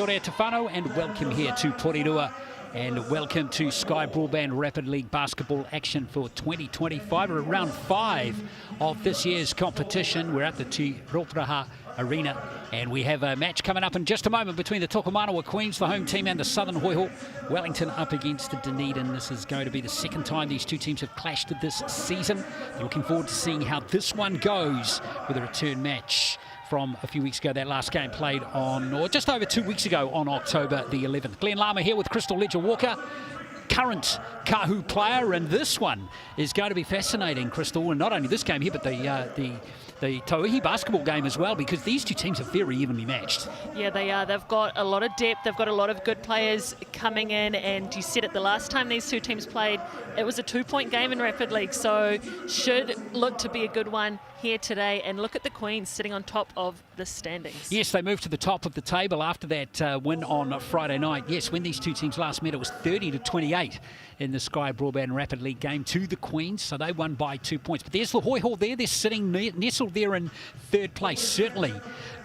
Kia ora te whānau and welcome here to Porirua and welcome to Sky Broadband Rapid League Basketball action for 2025. We're at round 5 of this year's competition. We're at the Rauparaha Arena and we have a match coming up in just a moment between the Tokomanawa Queens, the home team, and the Southern Hoiho. Wellington up against the Dunedin. This is going to be the second time these two teams have clashed this season. They're looking forward to seeing how this one goes with a return match from a few weeks ago. That last game played on, or just over 2 weeks ago, on October the 11th. Glenn Lama here with Crystal Ledger-Walker, current Kahu player, and this one is going to be fascinating, Crystal, and not only this game here, but the Tauihi basketball game as well, because these two teams are very evenly matched. Yeah, they are. They've got a lot of depth. They've got a lot of good players coming in, and you said it, the last time these two teams played, it was a 2-point game in Rapid League, so should look to be a good one here today. And look at the Queens sitting on top of the standings. Yes, they moved to the top of the table after that win on Friday night. Yes, when these two teams last met, it was 30-28 in the Sky Broadband Rapid League game to the Queens, so they won by 2 points. But there's the Hoiho there. They're sitting nestled there in third place. Certainly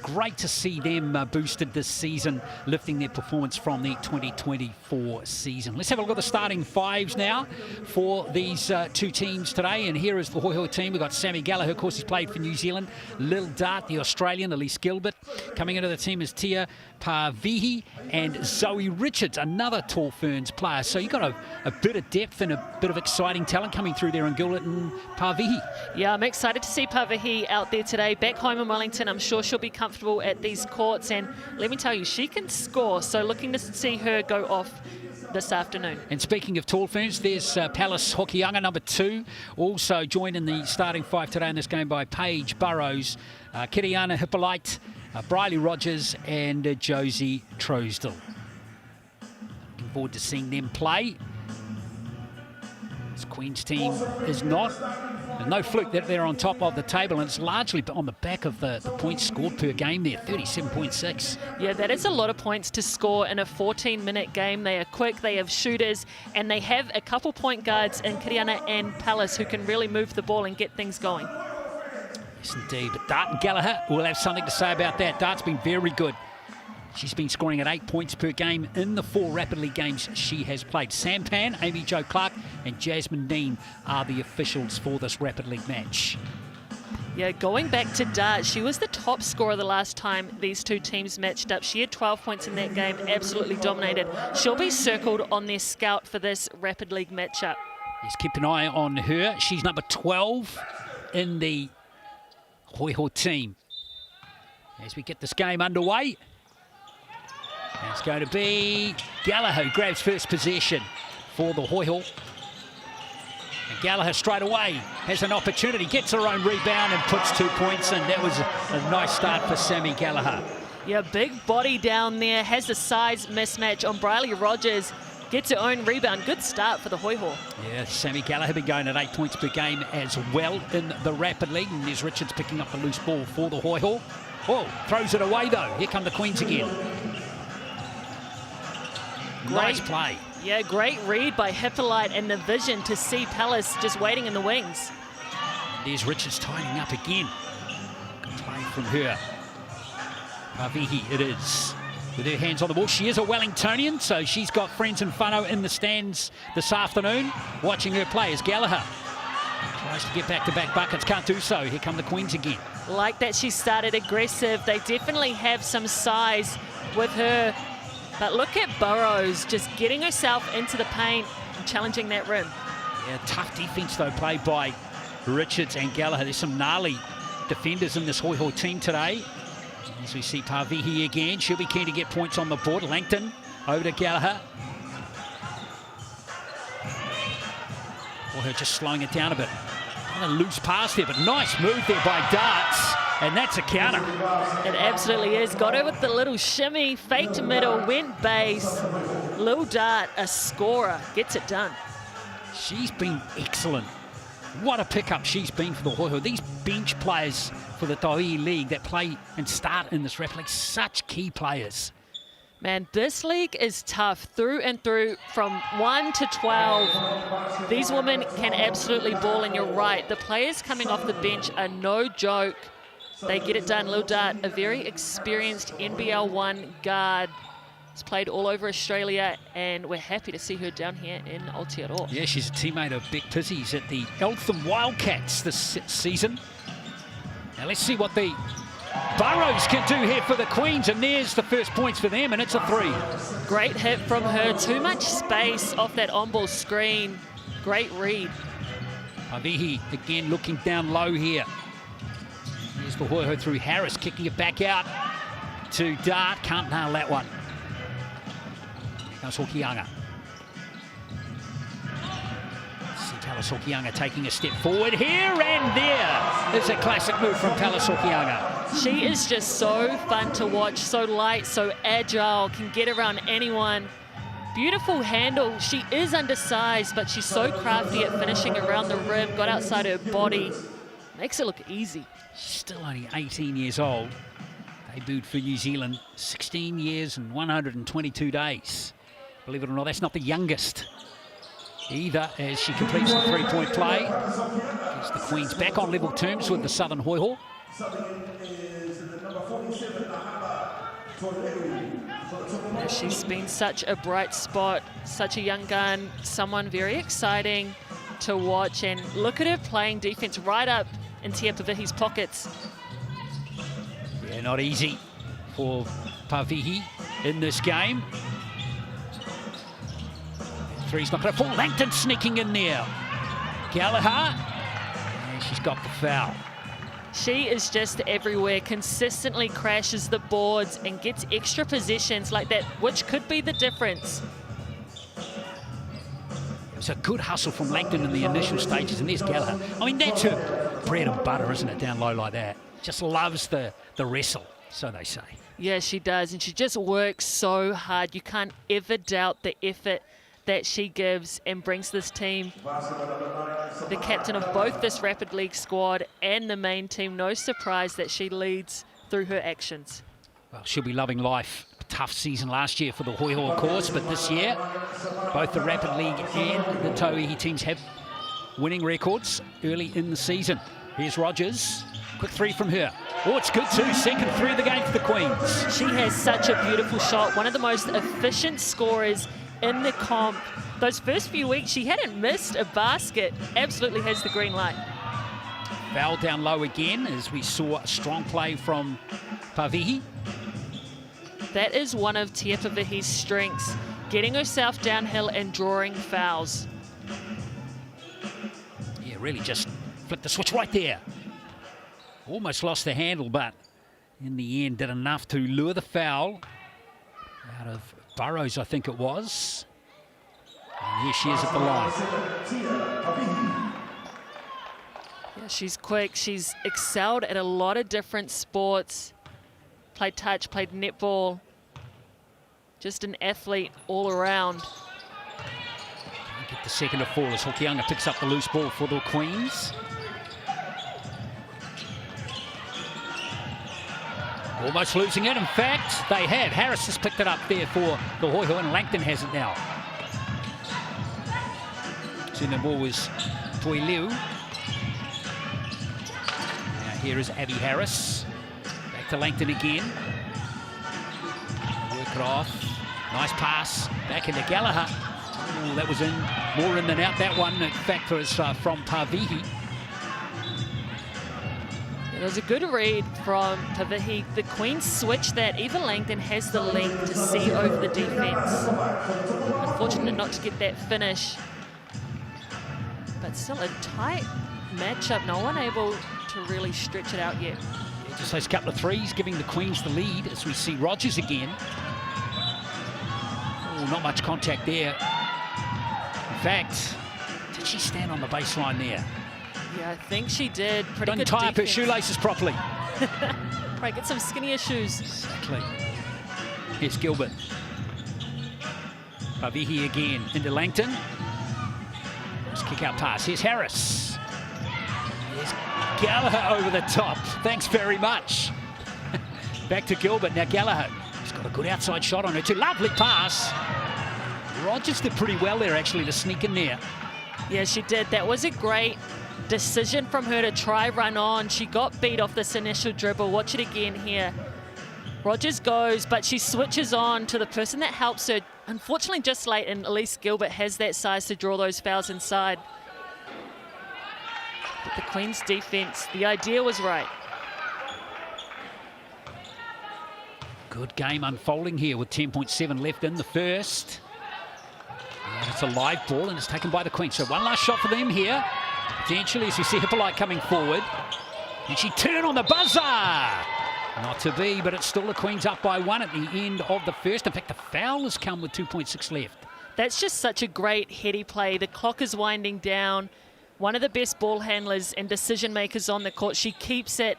great to see them boosted this season, lifting their performance from the 2024 season. Let's have a look at the starting fives now for these two teams today. And here is the Hoiho team. We've got Sammy Gallagher, of course, he's played for New Zealand. Lil Dart, the Australian, Elise Gilbert. Coming into the team is Tia Parvihi and Zoe Richards, another Tall Ferns player. So you've got a bit of depth and a bit of exciting talent coming through there in Gilbert and Parvihi. Yeah, I'm excited to see Parvihi out there today. Back home in Wellington, I'm sure she'll be comfortable at these courts, and let me tell you, she can score, so looking to see her go off this afternoon. And speaking of Tall Ferns, there's Palace Hokianga, number 2, also joined in the starting 5 today in this game by Paige Burrows, Kiriana Hippolyte, Briley Rogers and Josie Trousdale. Looking forward to seeing them play. This Queens team is not. There's no fluke that they're on top of the table, and it's largely on the back of the points scored per game there, 37.6. Yeah, that is a lot of points to score in a 14-minute game. They are quick, they have shooters, and they have a couple point guards in Kiriana and Palace who can really move the ball and get things going. Yes, indeed. But Dart and Gallagher will have something to say about that. Dart's been very good. She's been scoring at 8 points per game in the 4 Rapid League games she has played. Sampan, Amy Jo Clark and Jasmine Dean are the officials for this Rapid League match. Yeah, going back to Dart, she was the top scorer the last time these two teams matched up. She had 12 points in that game, absolutely dominated. She'll be circled on their scout for this Rapid League matchup. Yes, keep an eye on her. She's number 12 in the Hoiho team. As we get this game underway, it's going to be Gallagher who grabs first possession for the Hoiho. And Gallagher straight away has an opportunity, gets her own rebound and puts 2 points in. That was a nice start for Sammy Gallagher. Yeah, big body down there, has the size mismatch on Briley Rogers, gets her own rebound. Good start for the Hoiho. Yeah, Sammy Gallagher been going at 8 points per game as well in the Rapid League. And there's Richards picking up the loose ball for the Hoiho. Oh, throws it away though. Here come the Queens again. Nice play. Yeah, great read by Hippolyte and the vision to see Palace just waiting in the wings. There's Richards tidying up again. Good play from her. Parvihi it is. With her hands on the ball. She is a Wellingtonian, so she's got friends and whānau in the stands this afternoon watching her play as Gallagher tries to get back-to-back buckets. Can't do so. Here come the Queens again. Like that, she started aggressive. They definitely have some size with her. But look at Burrows just getting herself into the paint and challenging that rim. Yeah, tough defense though played by Richards and Gallagher. There's some gnarly defenders in this Hoiho team today. As we see Parvihi again, she'll be keen to get points on the board. Langton over to Gallagher. Hoiho just slowing it down a bit. A loose pass there, but nice move there by Darts. And that's a counter. It absolutely is. Got her with the little shimmy, faked middle, went base. Lil Dart, a scorer, gets it done. She's been excellent. What a pickup she's been for the Hoiho. These bench players for the Tauihi League that play and start in this Rapid League, such key players. Man, this league is tough through and through from 1 to 12. These women can absolutely ball, and you're right. The players coming off the bench are no joke. They get it done. Lil Dart, a very experienced NBL 1 guard. She's played all over Australia, and we're happy to see her down here in Aotearoa. Yeah, she's a teammate of Beck Pizzi's at the Eltham Wildcats this season. Now let's see what the Burrows can do here for the Queens, and there's the first points for them, and it's a 3. Great hit from her. Too much space off that on-ball screen. Great read. Tauihi again looking down low here. Here's the Hoiho through Harris, kicking it back out to Dart. Can't nail that one. Here comes Hokianga. See Talis Hokianga taking a step forward here, and there is a classic move from Talis Hokianga. She is just so fun to watch, so light, so agile, can get around anyone. Beautiful handle. She is undersized, but she's so crafty at finishing around the rim, got outside her body. Makes it look easy. Still only 18 years old. Debuted for New Zealand, 16 years and 122 days. Believe it or not, that's not the youngest either, as she completes the 3-point play. Gets the Queens back on level terms with the Southern Hoiho. She's been such a bright spot, such a young gun, someone very exciting to watch, and look at her playing defense right up in Tauihi's pockets. Yeah, not easy for Tauihi in this game. Three's not going to fall. Langton sneaking in there. Gallagher, and she's got the foul. She is just everywhere, consistently crashes the boards and gets extra possessions like that, which could be the difference. It was a good hustle from Langton in the initial stages, and there's Gallagher. I mean, that's her bread and butter, isn't it, down low like that? Just loves the wrestle, so they say. Yeah, she does, and she just works so hard. You can't ever doubt the effort that she gives and brings this team. The captain of both this Rapid League squad and the main team, no surprise that she leads through her actions. Well, she'll be loving life. Tough season last year for the Hoiho, of course, but this year, both the Rapid League and the Tauihi teams have winning records early in the season. Here's Rogers. Quick 3 from her. Oh, it's good too. Second 3 of the game for the Queens. She has such a beautiful shot. One of the most efficient scorers in the comp. Those first few weeks, she hadn't missed a basket. Absolutely has the green light. Foul down low again, as we saw a strong play from Tauihi. That is one of Tauihi's strengths, getting herself downhill and drawing fouls. Yeah, really just flipped the switch right there. Almost lost the handle, but in the end did enough to lure the foul out of Burrows, I think it was. And here she is at the line. Yeah, she's quick. She's excelled at a lot of different sports. Played touch, played netball. Just an athlete all around. Can't get the second to fall as Hokianga picks up the loose ball for the Queens. Almost losing it. In fact, they have. Harris has picked it up there for the Hoiho, and Langton has it now. So the ball was Toihiu. Now here is Abby Harris. Back to Langton again. Work it off. Nice pass. Back into Gallagher. Ooh, that was in. More in than out, that one. In fact, was from Tauihi. It was a good read from Tauihi. The Queens switched that. Even Langton has the length to see over the defense. Unfortunate not to get that finish. But still a tight matchup. No one able to really stretch it out yet. Yeah, just those couple of threes giving the Queens the lead as we see Rogers again. Oh, not much contact there. In fact, did she stand on the baseline there? Yeah, I think she did. Pretty Didn't good tie up her defense. shoelaces properly. Right, get some skinnier shoes. Exactly. Here's Gilbert. Tauihi again into Langton. Nice kick out pass. Here's Harris. Here's Gallagher over the top. Thanks very much. Back to Gilbert. Now Gallagher. He's got a good outside shot on her too. Lovely pass. Rogers did pretty well there actually to sneak in there. Yeah, she did. That was a great decision from her to try run on. She got beat off this initial dribble. Watch it again here. Rogers goes, but she switches on to the person that helps her. Unfortunately, just late, and Elise Gilbert has that size to draw those fouls inside. But the Queen's defense, the idea was right. Good game unfolding here with 10.7 left in the first. And it's a live ball, and it's taken by the Queen. So one last shot for them here. Potentially, as we see Hippolyte coming forward. And she turned on the buzzer. Not to be, but it's still the Queens up by 1 at the end of the first. In fact, the foul has come with 2.6 left. That's just such a great heady play. The clock is winding down. One of the best ball handlers and decision makers on the court. She keeps it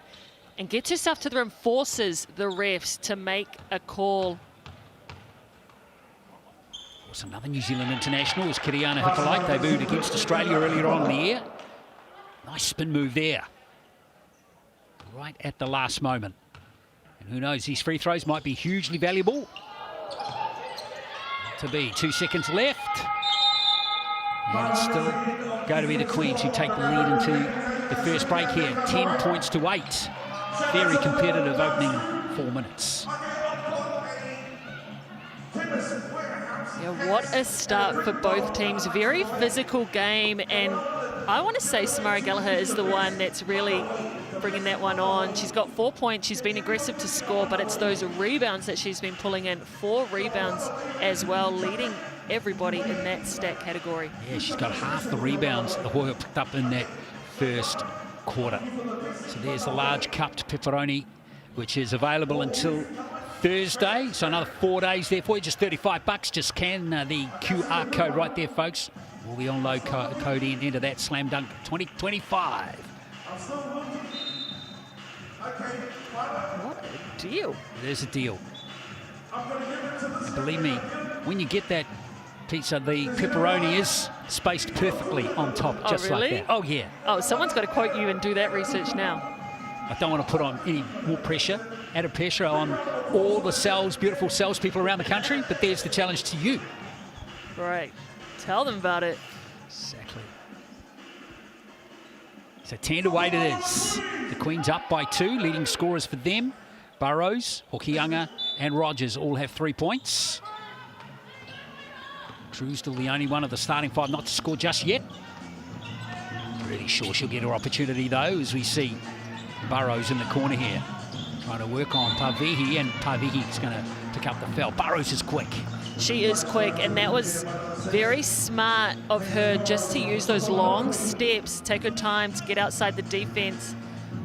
and gets herself to the rim, forces the refs to make a call. Of course, another New Zealand international was Kiriana Hippolyte. Debuted against Australia earlier on in the year. Nice spin move there. Right at the last moment. And who knows, these free throws might be hugely valuable. To be 2 seconds left. And it's still going to be the Queens who take the lead into the first break here. 10 points to 8. Very competitive opening 4 minutes. Yeah, what a start for both teams. Very physical game, and I want to say Samara Gallagher is the one that's really bringing that one on. She's got 4 points. She's been aggressive to score, but it's those rebounds that she's been pulling in. 4 rebounds as well, leading everybody in that stat category. Yeah, she's got half the rebounds that the Hoiho picked up in that first quarter. So there's the large cupped pepperoni, which is available until Thursday. So another 4 days there for you, just $35. Just scan the QR code right there, folks. All the on-load code in, enter that slam dunk 2025. What a deal. It is a deal. And believe me, when you get that pizza, the pepperoni is spaced perfectly on top, just really? like that. Oh, yeah. Oh, someone's got to quote you and do that research now. I don't want to put on any more pressure, added pressure on all the beautiful salespeople around the country, but there's the challenge to you. Right. Tell them about it. Exactly. So 10 to 8 it is. The Queens up by 2, leading scorers for them. Burrows, Hokianga and Rogers all have 3 points. Drew's still the only one of the starting 5 not to score just yet. Pretty sure she'll get her opportunity though, as we see Burrows in the corner here, trying to work on Tauihi, and Tauihi's going to pick up the foul. Burrows is quick. She is quick, and that was very smart of her just to use those long steps, take her time to get outside the defense.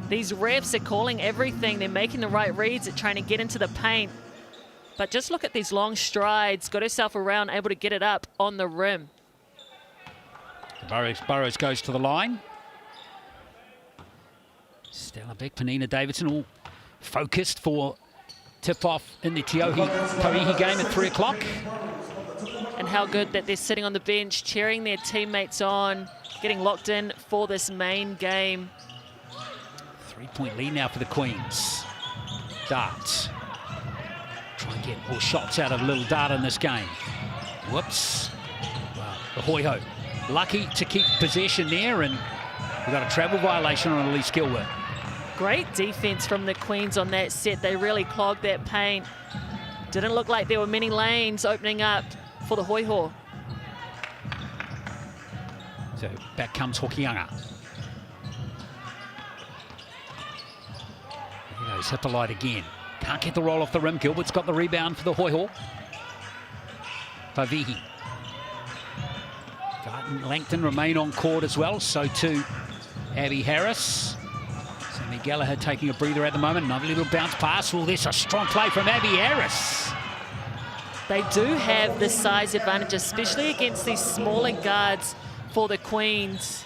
These refs are calling everything. They're making the right reads at trying to get into the paint. But just look at these long strides, got herself around, able to get it up on the rim. Burrows goes to the line. Stella Beck, Penina Davidson all focused for tip-off in the Tauihi game at 3 o'clock. And how good that they're sitting on the bench, cheering their teammates on, getting locked in for this main game. 3-point lead now for the Queens. Dart. Try and get more shots out of little Dart in this game. Whoops. Wow. The Hoiho lucky to keep possession there, and we've got a travel violation on Elise Gilbert. Great defense from the Queens on that set. They really clogged that paint. Didn't look like there were many lanes opening up for the Hoiho. So back comes Hokianga. There goes Hippolyte again. Can't get the roll off the rim. Gilbert's got the rebound for the Hoiho. Tauihi. Garten Langton remain on court as well. So too Abby Harris. Sammy Gallagher taking a breather at the moment. Another little bounce pass. Well, there's a strong play from Abby Harris. They do have the size advantage, especially against these smaller guards for the Queens.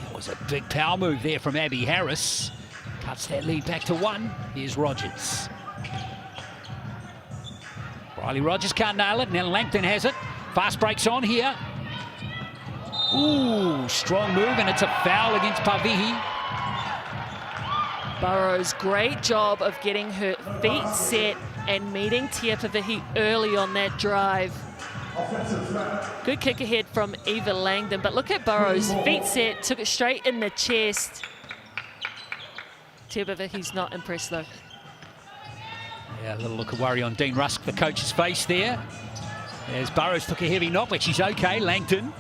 It was a big power move there from Abby Harris. Cuts that lead back to 1. Here's Rogers. Riley Rogers can't nail it. Now Langton has it. Fast breaks on here. Ooh, strong move, and it's a foul against Tauihi. Burrows, great job of getting her feet set and meeting Tia Tauihi early on that drive. Good kick ahead from Eva Langdon, but look at Burrows, feet set, took it straight in the chest. Te Wawihi's not impressed though. Yeah, a little look of worry on Dean Rusk, the coach's face there. As Burrows took a heavy knock, but she's okay. Langton.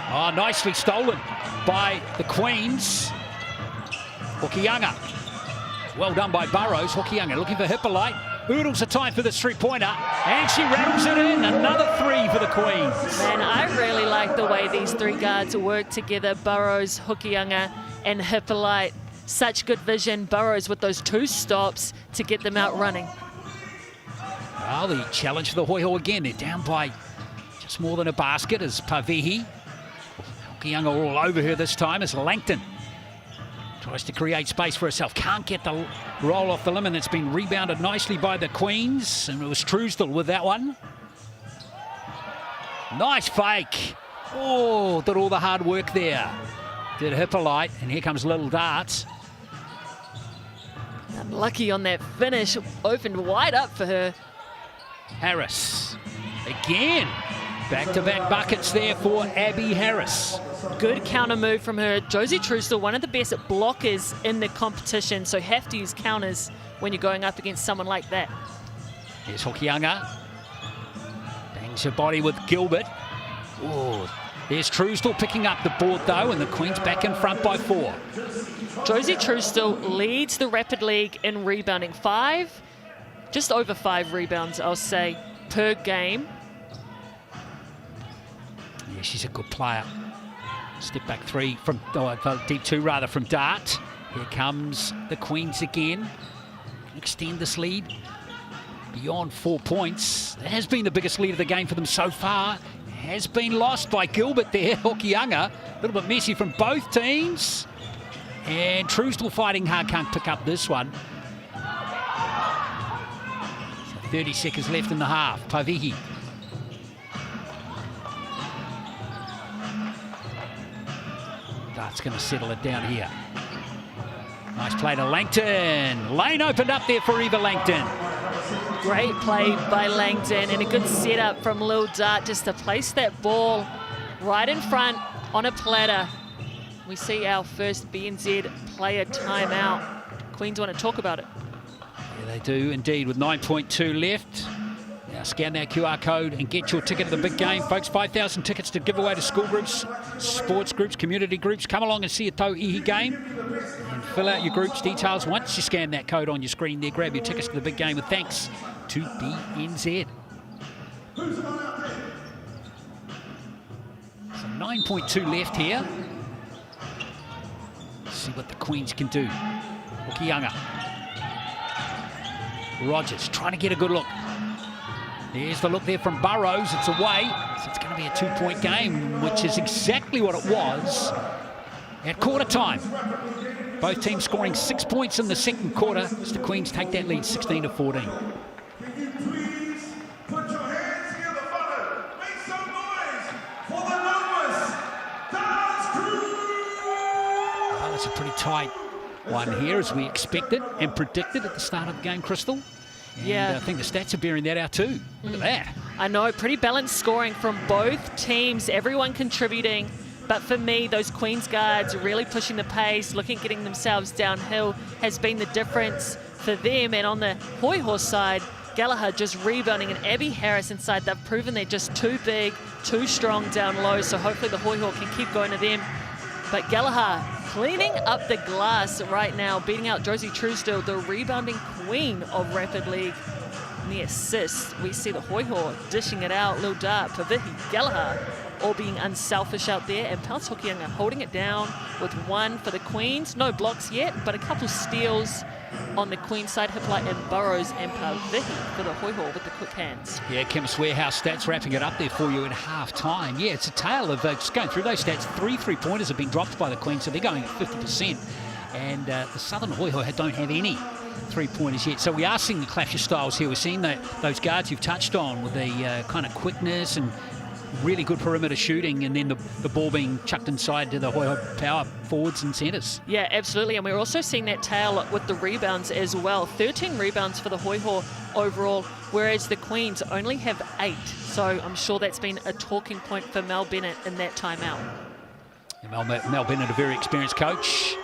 Oh, nicely stolen by the Queens. Hokianga. Well done by Burrows. Hokianga looking for Hippolyte. Oodles a time for the three-pointer, and she rattles it in. Another three for the Queens. Man, I really like the way these three guards work together. Burrows, Hokianga, and Hippolyte. Such good vision. Burrows with those two stops to get them out running. Well, the challenge for the Hoiho again. They're down by just more than a basket as Tauihi. Hokianga all over her this time as Langton tries to create space for herself. Can't get the roll off the limb, and it's been rebounded nicely by the Queens. And it was Truesdell with that one. Nice fake. Oh, did all the hard work there. Did Hippolyte, and here comes Little Darts. Unlucky on that finish. Opened wide up for her. Harris. Again. Back-to-back buckets there for Abby Harris. Good counter move from her. Josie Truesdell, one of the best blockers in the competition, so have to use counters when you're going up against someone like that. Here's Hokianga. Bangs her body with Gilbert. Oh, there's Truesdell picking up the board though, and the Queens back in front by 4. Josie Truesdell leads the Rapid League in rebounding. Just over 5 rebounds, I'll say, per game. Yeah, she's a good player. Step back 3 from, deep 2 rather, from Dart. Here comes the Queens again. Extend this lead beyond 4 points. That has been the biggest lead of the game for them so far. Has been lost by Gilbert there. Hokianga, a little bit messy from both teams. And Truesdell fighting hard, can't pick up this one. So 30 seconds left in the half. Tauihi. That's going to settle it down here. Nice play to Langton. Lane opened up there for Eva Langton. Great play by Langton and a good setup from Lil Dart just to place that ball right in front on a platter. We see our first BNZ player timeout. Queens want to talk about it. Yeah, they do indeed, with 9.2 left. Now scan that QR code and get your ticket to the big game, folks. 5,000 tickets to give away to school groups, sports groups, community groups. Come along and see a Tauihi game and fill out your group's details. Once you scan that code on your screen there, grab your tickets to the big game with thanks to BNZ. So 9.2 left here. Let's see what the Queens can do. Hokianga. Rogers trying to get a good look. There's the look there from Burrows. It's away. So it's going to be a 2-point game, which is exactly what it was at quarter time. Both teams scoring 6 points in the second quarter as the Queens take that lead 16-14. Well, it's a pretty tight one here, as we expected and predicted at the start of the game, Crystal. And yeah, I think the stats are bearing that out too. Look at that. I know, pretty balanced scoring from both teams, everyone contributing. But for me, those Queens guards really pushing the pace, looking at getting themselves downhill has been the difference for them. And on the Hoiho side, Gallagher just rebounding, and Abby Harris inside. They've proven they're just too big, too strong down low. So hopefully the Hoiho can keep going to them. But Gallagher cleaning up the glass right now, beating out Josie Truesdell, the rebounding queen of Rapid League. And the assist, we see the Hoiho dishing it out. Lil Dart, Tauihi, Gallagher, all being unselfish out there. And Pounce Hokianga holding it down with 1 for the Queens. No blocks yet, but a couple steals on the Queen side. Hippolyte and Burrows and Tauihi for the Hoiho with the quick hands. Yeah, Chemist Warehouse stats wrapping it up there for you at half-time. Yeah, it's a tale of just going through those stats. 3 3-pointers have been dropped by the Queens, so they're going at 50%. And the Southern Hoiho don't have any 3-pointers yet. So we are seeing the clash of styles here. We're seeing those guards you've touched on with the kind of quickness and really good perimeter shooting, and then the ball being chucked inside to the Hoiho power forwards and centres. Yeah, absolutely. And we're also seeing that tail with the rebounds as well. 13 rebounds for the Hoiho overall, whereas the Queens only have 8. So I'm sure that's been a talking point for Mel Bennett in that timeout. Mel Bennett, a very experienced coach.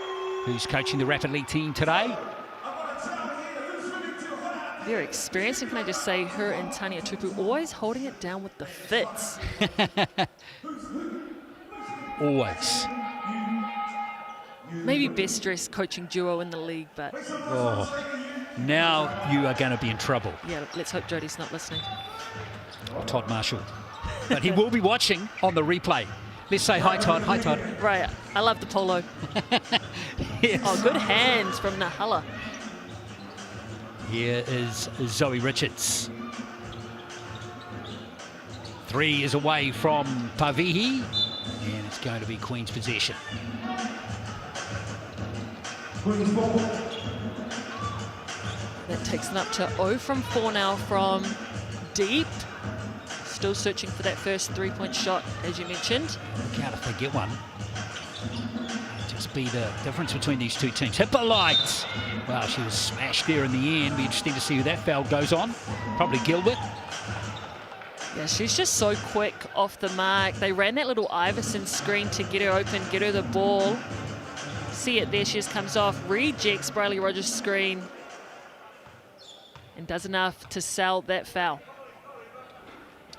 who's coaching the Rapid League team today. Very experienced, and can I just say, her and Tania Tupu always holding it down with the fits. Always. Maybe best dressed coaching duo in the league, but... Oh, now you are going to be in trouble. Yeah, let's hope Jodie's not listening. Oh, Todd Marshall. But he will be watching on the replay. Let's say hi, Todd. Hi, Todd. Right, I love the polo. Yes. Oh, good hands from Nahala. Here is Zoe Richards. 3 is away from Tauihi, and it's going to be Queen's possession. That takes it up to 0 from 4 now from deep. Still searching for that first 3-point shot, as you mentioned. Look out if they get one. Just be the difference between these two teams. Hippolyte. Well, she was smashed there in the end. Be interesting to see who that foul goes on. Probably Gilbert. Yeah, she's just so quick off the mark. They ran that little Iverson screen to get her open, get her the ball. See it there, she just comes off, rejects Briley Rogers' screen, and does enough to sell that foul.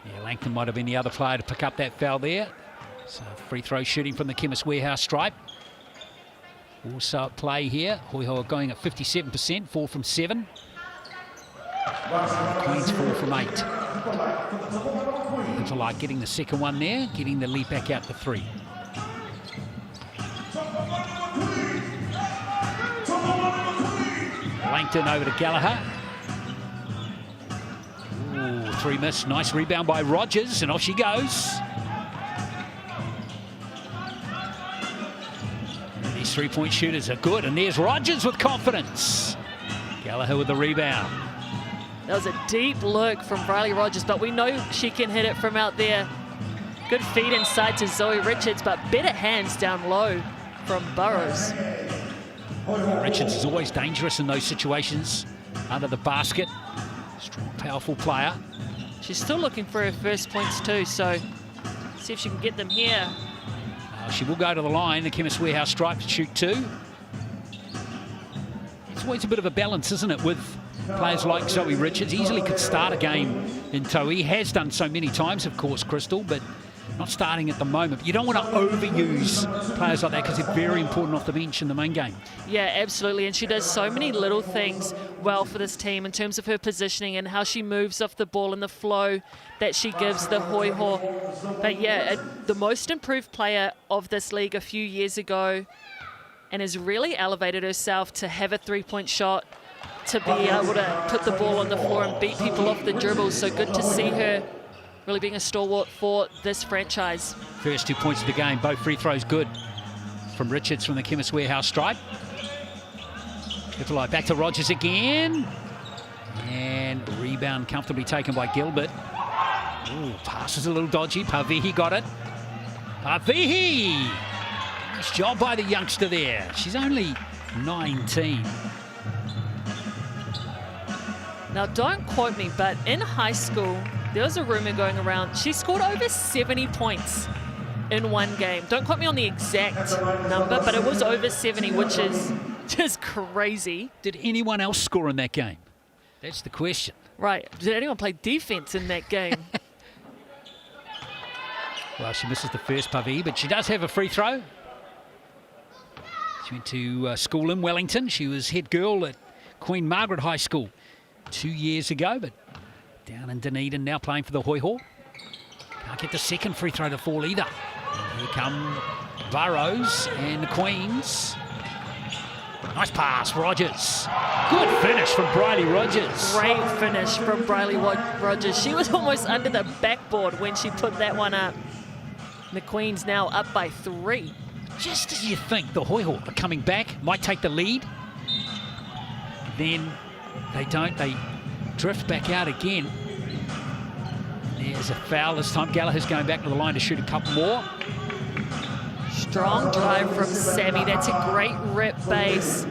Yeah, Langton might have been the other player to pick up that foul there. So free throw shooting from the Chemist Warehouse stripe. Also at play here. Hoiho are going at 57%, 4 from 7. Queens 4 from 8. Hippolyte getting the second one there, getting the lead back out to 3. Langton over to Gallagher. Ooh, 3 miss. Nice rebound by Rogers, and off she goes. And these 3-point shooters are good, and there's Rogers with confidence. Gallagher with the rebound. That was a deep look from Briley Rogers, but we know she can hit it from out there. Good feed inside to Zoe Richards, but better hands down low from Burrows. Richards is always dangerous in those situations, under the basket. Strong, powerful player. She's still looking for her first points too, so see if she can get them here. She will go to the line, the Chemist Warehouse stripe to shoot 2. It's always a bit of a balance, isn't it, with players like Zoe Richards. Easily could start a game in Tauihi. Has done so many times, of course, Crystal, but not starting at the moment. But you don't want to overuse players like that because they're very important off the bench in the main game. Yeah, absolutely. And she does so many little things well for this team in terms of her positioning and how she moves off the ball and the flow that she gives the Hoiho. But yeah, the most improved player of this league a few years ago, and has really elevated herself to have a 3-point shot, to be able to put the ball on the floor and beat people off the dribbles. So good to see her really being a stalwart for this franchise. First 2 points of the game, both free throws good from Richards from the Chemist Warehouse stripe. Hippolyte back to Rogers again. And rebound comfortably taken by Gilbert. Ooh, pass is a little dodgy. Tauihi got it. Tauihi! Nice job by the youngster there. She's only 19. Now, don't quote me, but in high school, there was a rumor going around. She scored over 70 points in one game. Don't quote me on the exact number, but it was over 70, which is just crazy. Did anyone else score in that game? That's the question. Right. Did anyone play defense in that game? Well, she misses the first Tauihi, but she does have a free throw. She went to school in Wellington. She was head girl at Queen Margaret High School 2 years ago, but down in Dunedin now playing for the Hoiho. Can't get the second free throw to fall either. And here come Burrows and the Queens. Nice pass, Rogers. Good finish from Briley Rogers. Great finish from Briley Rogers. She was almost under the backboard when she put that one up. The Queens now up by 3. Just as you think the Hoiho are coming back, might take the lead, then they don't. They drift back out again. There's a foul this time. Gallagher's going back to the line to shoot a couple more. Strong drive from Sammy. That's a great rip base.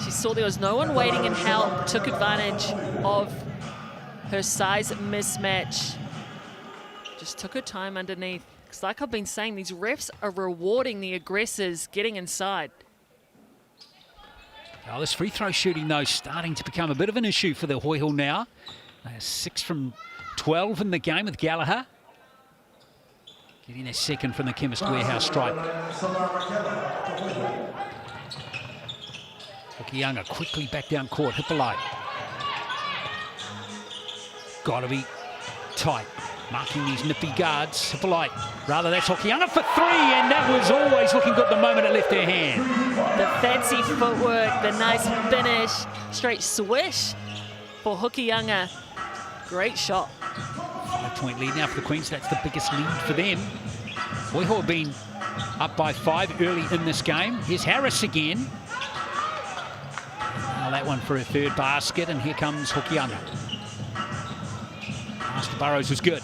She saw there was no one waiting and help. Took advantage of her size mismatch. Just took her time underneath. Because like I've been saying, these refs are rewarding the aggressors getting inside. Oh, this free throw shooting, though, starting to become a bit of an issue for the Hoiho now. 6 from 12 in the game with Gallagher. Getting a second from the Chemist Warehouse stripe. Hokianga quickly back down court, hit the light. Got to be tight, marking these nippy guards. Hit the light. Rather, that's Hokianga for 3, and that was always looking good the moment it left her hand. The fancy footwork, the nice finish, straight swish for Hokianga. Great shot. 5-point lead now for the Queens. That's the biggest lead for them. Hoiho have been up by 5 early in this game. Here's Harris again. Now that one for a third basket, and here comes Hokianga. Pass to Burrows was good.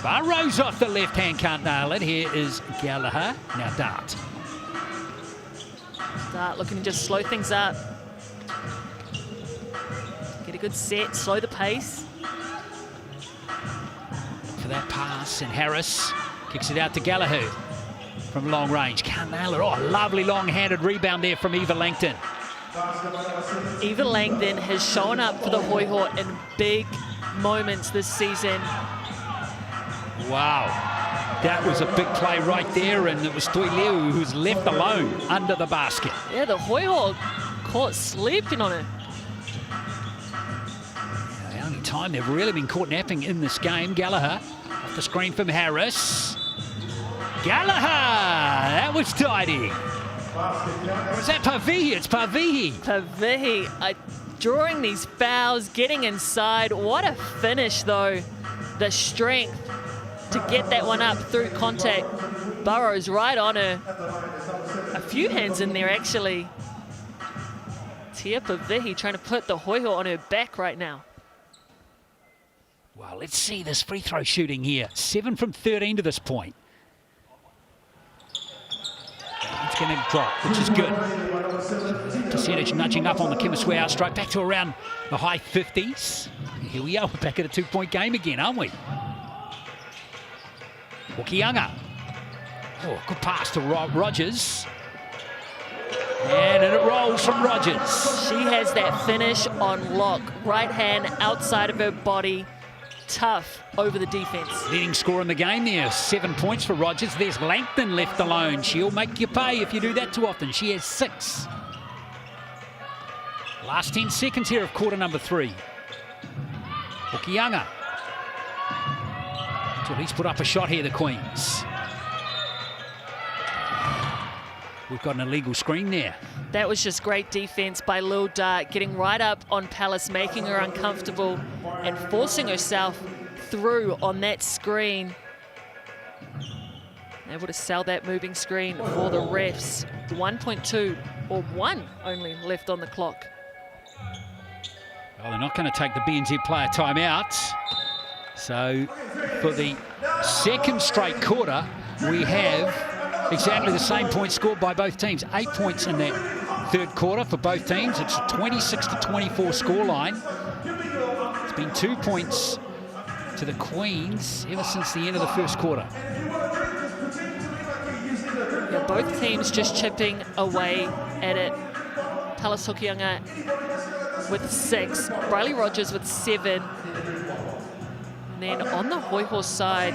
Burrows off the left hand, can't nail it. Here is Gallagher. Now Dart. Dart looking to just slow things up. Get a good set, slow the pace. For that pass, and Harris kicks it out to Gallagher from long range. Can't nail it. Oh, lovely long-handed rebound there from Eva Langton. Eva Langton has shown up for the Hoiho in big moments this season. Wow, that was a big play right there, and it was Toileu who was left alone under the basket. Yeah, the Hoiho caught sleeping on it. The only time they've really been caught napping in this game. Gallagher off the screen from Harris. Gallagher, that was tidy. Was that Tauihi? It's Tauihi. Tauihi drawing these fouls, getting inside. What a finish, though. The strength to get that one up through contact. Burrows right on her. A few hands in there, actually. Tia Tauihi trying to put the Hoiho on her back right now. Well, let's see this free throw shooting here. 7 from 13 to this point. It's going to drop, which is good. Percentage nudging up on the Chemist Warehouse strike, back to around the high 50s. Here we are, we're back at a 2-point game again, aren't we? Hokianga. Oh, good pass to Rogers. And it rolls from Rogers. She has that finish on lock. Right hand outside of her body. Tough over the defense. Leading scorer in the game there, 7 points for Rogers. There's Langton left alone. She'll make you pay if you do that too often. She has 6. Last 10 seconds here of quarter number 3. Hokianga. To at least put up a shot here, the Queens. We've got an illegal screen there. That was just great defense by Lil Dart, getting right up on Palace, making her uncomfortable and forcing herself through on that screen. Able to sell that moving screen for the refs. 1.2 or 1 only left on the clock. Well, they're not going to take the BNZ player timeout. So for the second straight quarter, we have exactly the same points scored by both teams. 8 points in that third quarter for both teams. It's a 26-24 scoreline. It's been 2 points to the Queens ever since the end of the first quarter. Yeah, both teams just chipping away at it. Palace Hokianga with 6, Briley Rogers with 7. And then on the Hoiho side,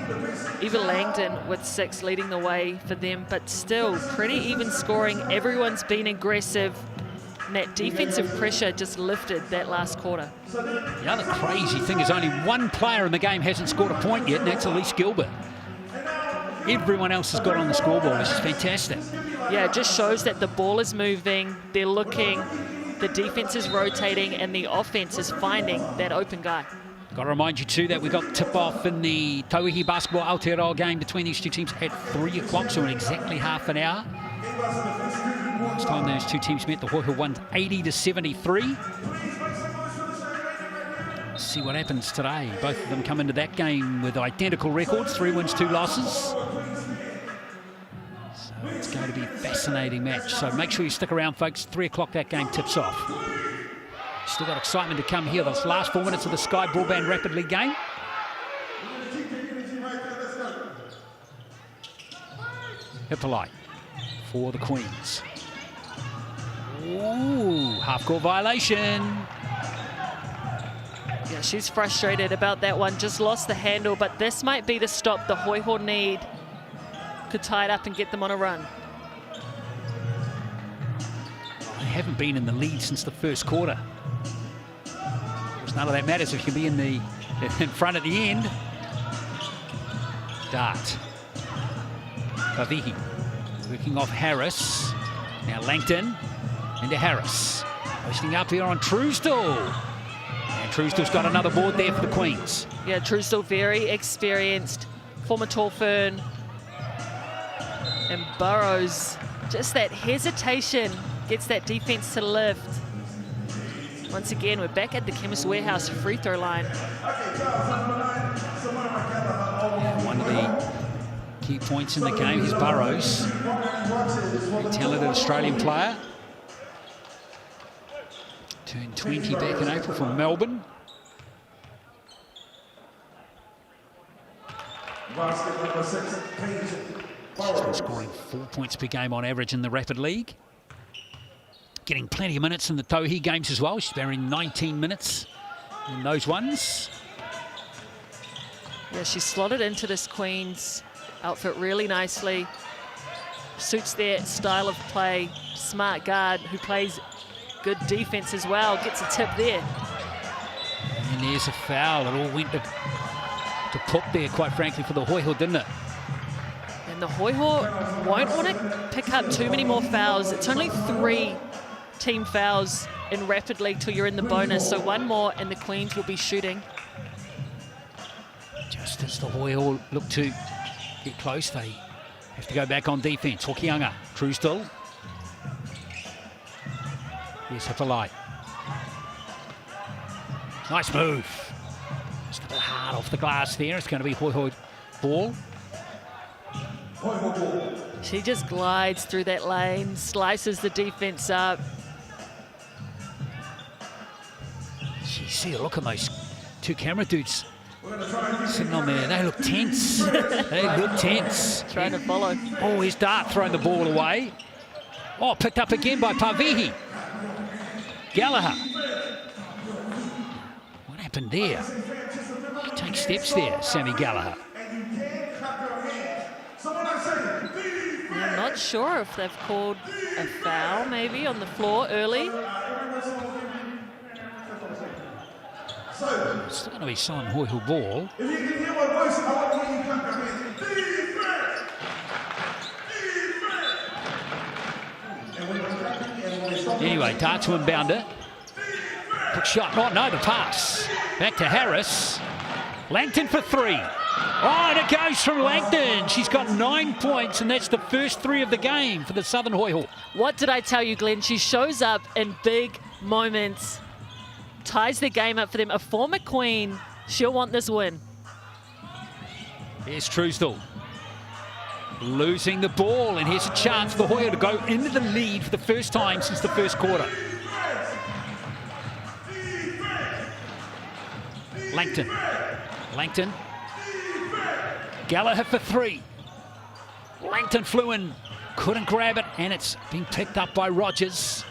Eva Langton with 6 leading the way for them, but still pretty even scoring. Everyone's been aggressive. And that defensive pressure just lifted that last quarter. The other crazy thing is only one player in the game hasn't scored a point yet, and that's Elise Gilbert. Everyone else has got on the scoreboard, which is fantastic. Yeah, it just shows that the ball is moving, they're looking, the defense is rotating, and the offense is finding that open guy. Got to remind you too that we got tip-off in the Tauihi Basketball Aotearoa game between these two teams at 3 o'clock, so in exactly half an hour. Last time those two teams met, the Hoiho won 80-73. Let's see what happens today. Both of them come into that game with identical records, 3 wins, 2 losses. So it's going to be a fascinating match. So make sure you stick around, folks. 3 o'clock that game tips off. Still got excitement to come here. Those last 4 minutes of the Sky Broadband Rapid League game. Hippolyte for the Queens. Ooh, half-court violation. Yeah, she's frustrated about that one. Just lost the handle, but this might be the stop the Hoiho need. Could tie it up and get them on a run. They haven't been in the lead since the first quarter. Of course, none of that matters if you can be in front at the end. Dart. Tauihi working off Harris. Now Langton into Harris. Posting up here on Truesdell. And Truesdell's got another board there for the Queens. Yeah, Truesdell very experienced. Former Tall Fern. And Burrows, just that hesitation gets that defense to lift. Once again, we're back at the Chemist Warehouse free throw line. One of the key points in the game is Burrows, a talented Australian player. Turned 20 back in April from Melbourne. She's been scoring 4 points per game on average in the Rapid League. Getting plenty of minutes in the Tauihi games as well. She's bearing 19 minutes in those ones. Yeah, she's slotted into this Queens outfit really nicely. Suits their style of play. Smart guard who plays good defense as well. Gets a tip there. And there's a foul. It all went to put there, quite frankly, for the Hoiho, didn't it? And the Hoiho won't want to pick up too many more fouls. It's only 3 team fouls in Rapid League till you're in the bonus. So one more and the Queens will be shooting. Just as the Hoiho look to get close, they have to go back on defense. Hokianga, Truesdell. Here's Hippolyte. Nice move. Just a bit hard off the glass there. It's going to be Hoiho ball. She just glides through that lane, slices the defense up. You see a look at those two camera dudes sitting on there. They look tense. They look tense. Trying to follow. Oh, here's Dart throwing the ball away. Oh, picked up again by Tauihi. Gallagher. What happened there? He takes steps there, Sammy Gallagher. I'm not sure if they've called a foul maybe on the floor early. Still going to be Son Hoiho ball. Anyway, Dart to inbound it. Quick shot. Oh, no, the pass. Back to Harris. Langton for 3. Oh, and it goes from Langton. She's got 9 points, and that's the first 3 of the game for the Southern Hoiho. What did I tell you, Glenn? She shows up in big moments, ties the game up for them. A former Queen, she'll want this win. Here's Truesdell. Losing the ball, and here's a chance for Hoiho to go into the lead for the first time since the first quarter. Langton. Langton. Gallagher for 3. Langton flew in, couldn't grab it, and it's been picked up by Rogers.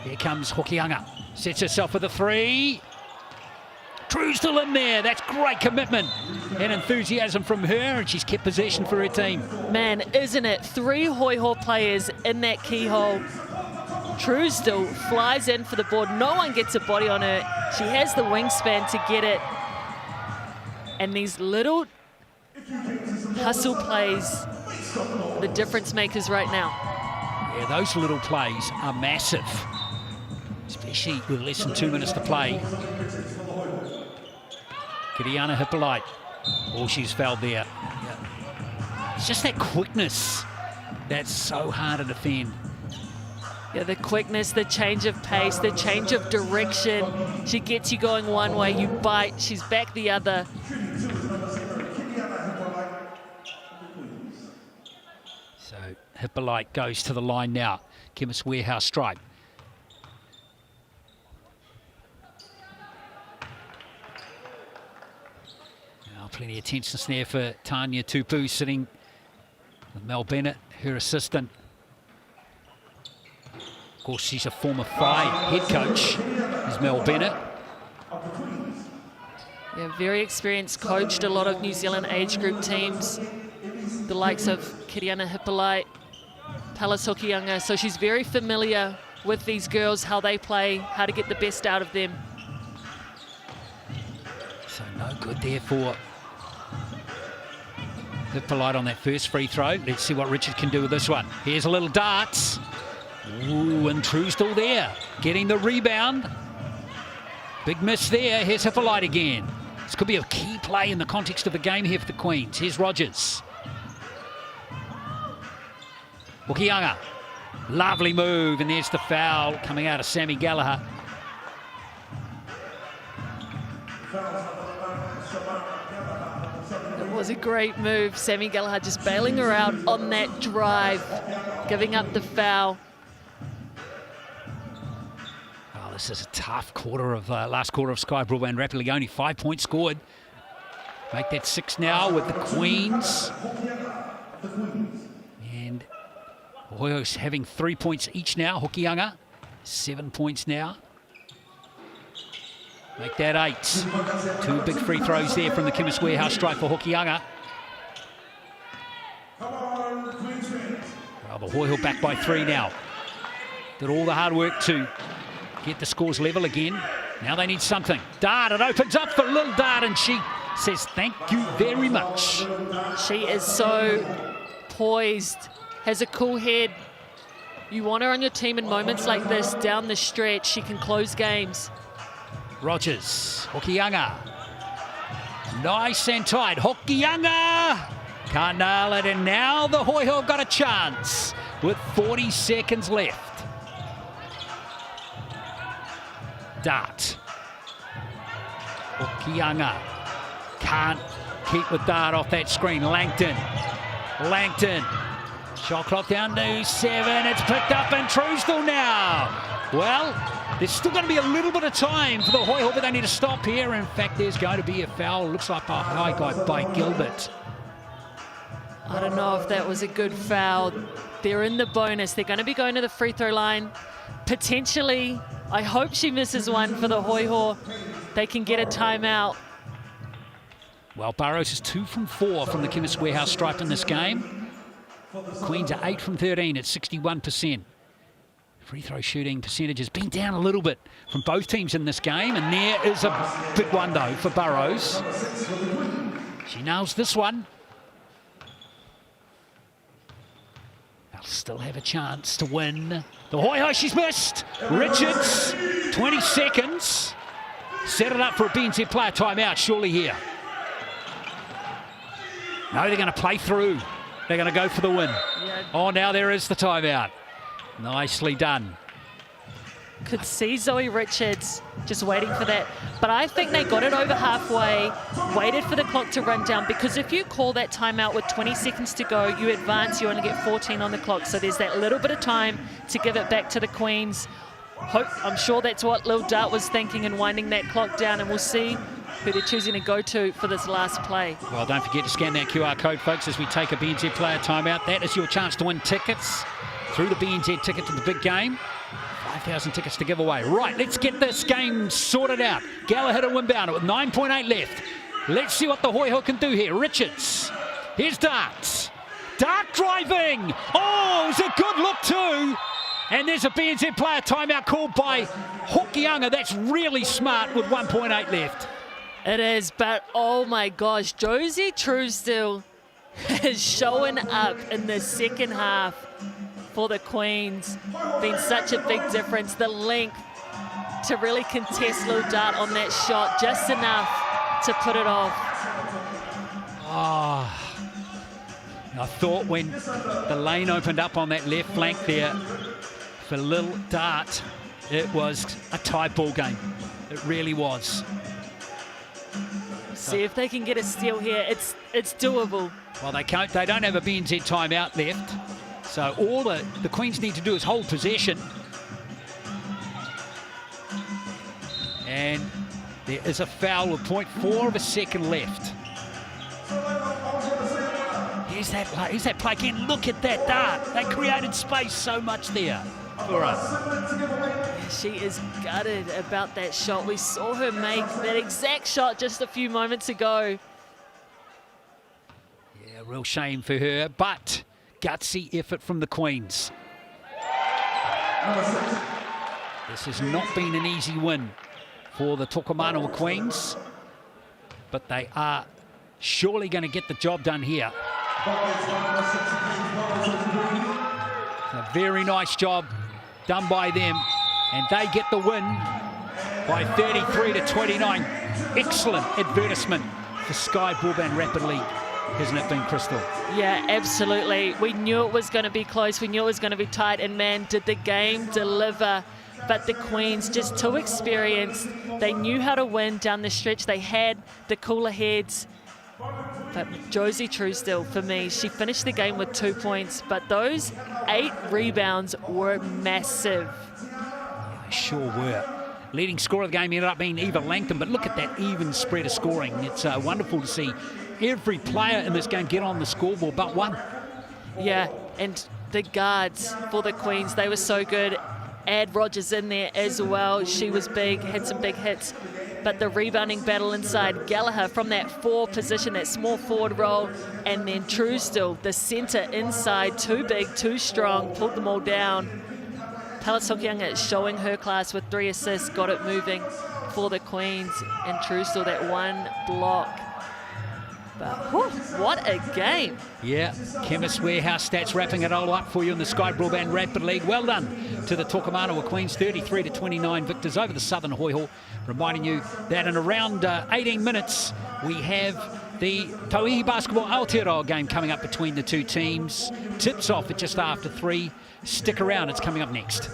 Here comes Hokianga. Sets herself for the 3. Truesdell in there. That's great commitment and enthusiasm from her, and she's kept possession for her team. Man, isn't it? 3 Hoiho players in that keyhole. Truesdell flies in for the board. No one gets a body on her. She has the wingspan to get it. And these little hustle plays are the difference makers right now. Yeah, those little plays are massive, especially with less than 2 minutes to play. Kiriana Hippolyte. Oh, she's fouled there. Yeah. It's just that quickness that's so hard to defend. Yeah, the quickness, the change of pace, the change of direction. She gets you going one way, you bite, she's back the other. So Hippolyte goes to the line now. Chemist Warehouse stripe. Now plenty of tenseness there for Tanya Tupu, sitting with Mel Bennett, her assistant. course, she's a former head coach, is Mel Bennett. Yeah, very experienced, coached a lot of New Zealand age group teams, the likes of Kiriana Hippolyte, Talis Hokianga, so she's very familiar with these girls, how they play, how to get the best out of them. So no good there for Hippolyte on that first free throw. Let's see what Richard can do with this one. Here's a little darts. Ooh, and Truesdell there, getting the rebound. Big miss there. Here's Hippolyte again. This could be a key play in the context of the game here for the Queens. Here's Rogers. Hokianga. Lovely move, and there's the foul coming out of Sammy Gallagher. It was a great move. Sammy Gallagher just bailing her out on that drive, giving up the foul. Oh, this is a tough quarter of last quarter of Sky Broadband Rapid. Only 5 points scored. Make that 6 now with the Queens. And Hoiho's having 3 points each now. Hokianga, 7 points now. Make that 8. 2 big free throws there from the Chemist Warehouse strike for Hokianga. Well, the Hoiho back by 3 now. Did all the hard work to get the scores level again. Now they need something. Dart, it opens up for Lil Dart, and she says thank you very much. She is so poised, has a cool head. You want her on your team in moments like this, down the stretch. She can close games. Rogers, Hokianga. Nice and tight. Hokianga can't nail it, and now the Hoiho have got a chance with 40 seconds left. Dart. Hokianga can't keep with Dart off that screen. Langton. Shot clock down to 7. It's picked up, and Truesdell now. Well, there's still going to be a little bit of time for the Hoiho, but they need to stop here. In fact, there's going to be a foul. Looks like a high guy by Gilbert. I don't know if that was a good foul. They're in the bonus. They're going to be going to the free throw line. Potentially, I hope she misses one for the Hoiho. They can get a timeout. Well, Burrows is 2 from 4 from the Chemist Warehouse stripe in this game. Queens are 8 from 13 at 61%. Free throw shooting percentage has been down a little bit from both teams in this game, and there is a big one though for Burrows. She nails this one. They'll still have a chance to win. The Hoiho, she's missed. Richards, 20 seconds. Set it up for a BNZ player timeout surely here. No, they're going to play through. They're going to go for the win. Yeah. Oh, now there is the timeout. Nicely done. Could see Zoe Richards just waiting for that. But I think they got it over halfway, waited for the clock to run down, because if you call that timeout with 20 seconds to go, you advance, you only get 14 on the clock. So there's that little bit of time to give it back to the Queens. I'm sure that's what Lil Dart was thinking and winding that clock down, and we'll see who they're choosing to go to for this last play. Well, don't forget to scan that QR code, folks, as we take a BNZ player timeout. That is your chance to win tickets through the BNZ ticket to the big game. 5,000 tickets to give away. Right, let's get this game sorted out. Gallagher to inbound it with 9.8 left. Let's see what the Hoiho can do here. Richards. Here's Dart. Dart driving. Oh, it's a good look too. And there's a BNZ player timeout called by Hokianga. That's really smart with 1.8 left. It is, but oh my gosh, Josie Truesdell is showing up in the second half for the Queens. Been such a big difference. The length to really contest Lil Dart on that shot, just enough to put it off. Oh, I thought when the lane opened up on that left flank there for Lil Dart, it was a tight ball game. It really was. See if they can get a steal here. It's doable. Well, they don't have a BNZ timeout left. So all the Queens need to do is hold possession. And there is a foul with 0.4 of a second left. Here's that play again. Look at that Dart. They created space so much there. for us. Yeah, she is gutted about that shot. We saw her make that exact shot just a few moments ago. Yeah, real shame for her, but gutsy effort from the Queens. This has not been an easy win for the Tokomanawa Queens, but they are surely going to get the job done here. A very nice job done by them, and they get the win by 33-29. Excellent advertisement for Sky Broadband Rapid League, hasn't it been, Crystal? Yeah, absolutely. We knew it was going to be close. We knew it was going to be tight, and man, did the game deliver. But the Queens, just too experienced. They knew how to win down the stretch. They had the cooler heads. But Josie Truestill, for me, she finished the game with 2 points, but those 8 rebounds were massive. They sure were. Leading scorer of the game ended up being Eva Langton, but look at that even spread of scoring. It's wonderful to see every player in this game get on the scoreboard but one. Yeah, and the guards for the Queens, they were so good. Add Rogers in there as well. She was big, had some big hits. But the rebounding battle inside, Gallagher from that 4 position, that small forward role, and then Truestill, the centre inside, too big, too strong, pulled them all down. Palatokianga showing her class with 3 assists, got it moving for the Queens, and Truestill, that 1 block. But whew, what a game. Yeah, Chemist Warehouse stats wrapping it all up for you in the Sky Broadband Rapid League. Well done to the Tokomanawa Queens, 33-29 victors over the Southern Hoiho. Reminding you that in around 18 minutes, we have the Tauihi Basketball Aotearoa game coming up between the two teams. Tips off at just after 3. Stick around, it's coming up next.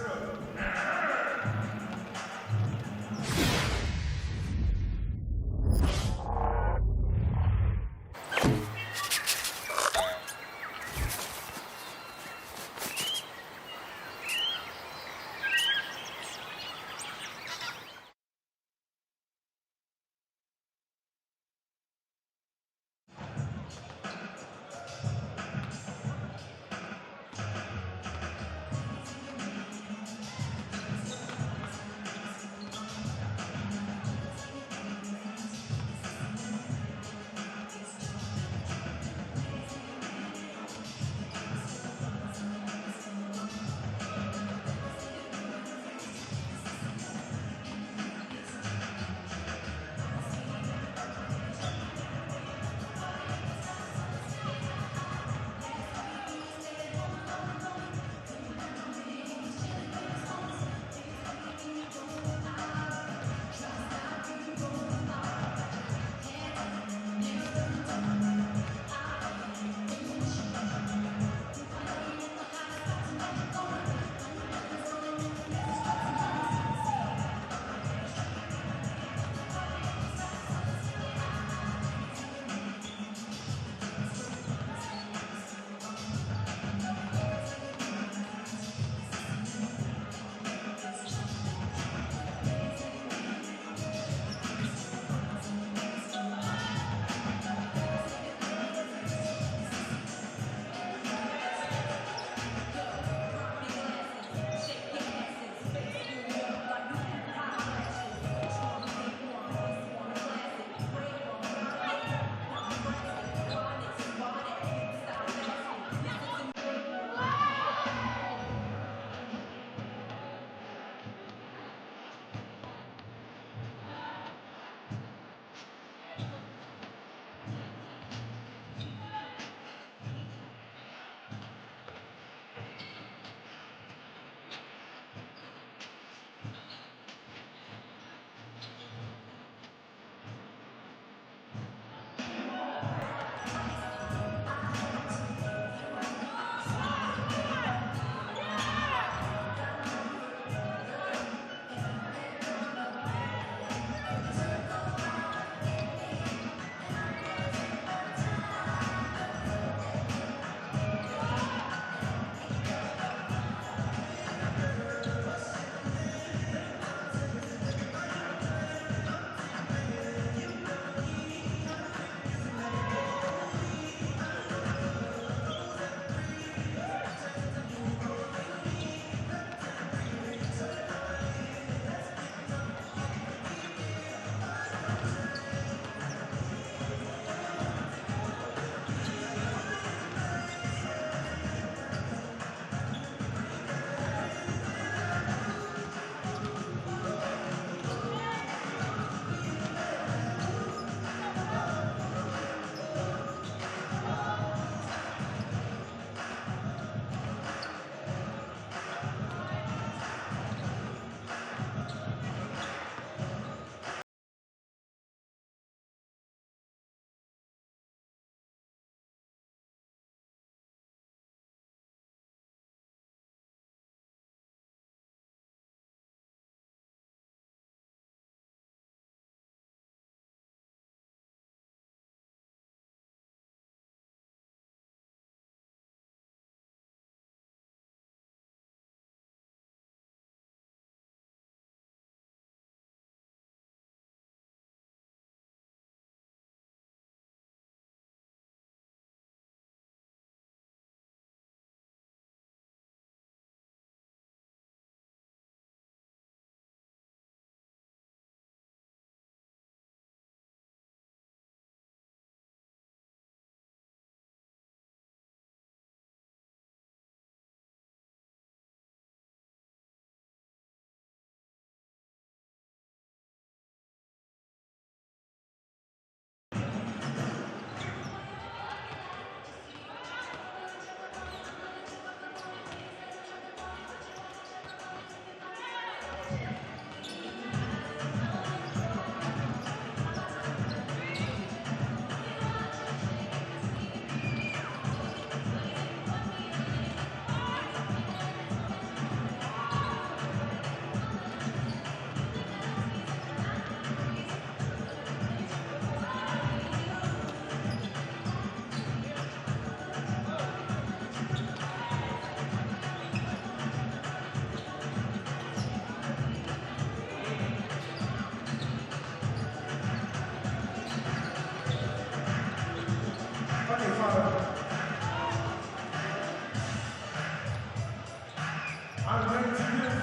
I'm going to give.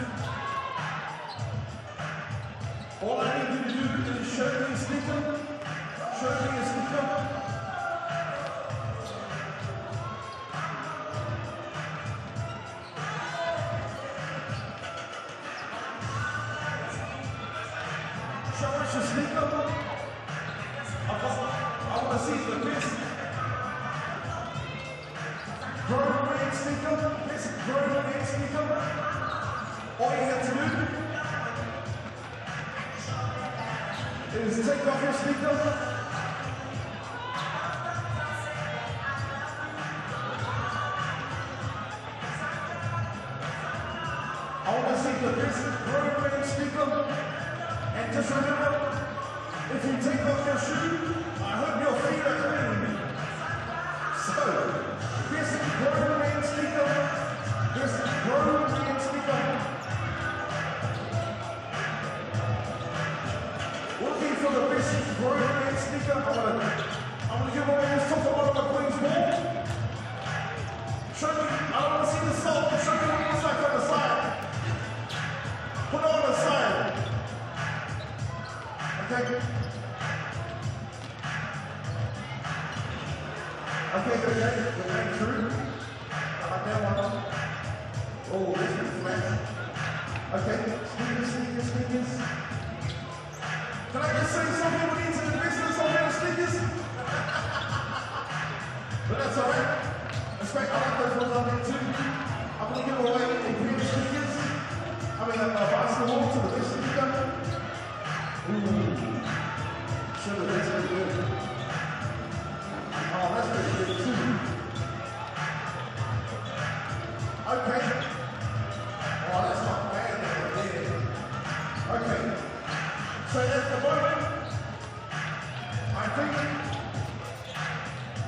All I need you to do is show me a sneaker. Show me a sneaker. Show us your sneaker. I want to see the best. Grown man sneaker. Best grown man sneaker. All you have to do is take off your sneaker. I want to see the best grown man sneaker. And just remember, if you take off your shoe, I hope your feet are clean. So, this grown man sneaker, this grown man sneaker. Looking for the best grown man sneaker. I'm gonna give away this Tokomanawa Queen's ball. Show me, I don't want to see the sole. Show me what it looks like on the side. Put it on the side. Okay. Okay, we're going through. Like that one. Oh, this is flat. Okay, sneakers. Can I just say something when into the business on those sneakers? But that's alright. Respect, I like those ones on there too. I'm going to give away a green sneakers. I mean, basketball to the best sneaker. Ooh. Should have been pretty good. Oh, that's pretty good too. Okay. Oh, that's not bad. Okay. So at the moment, I think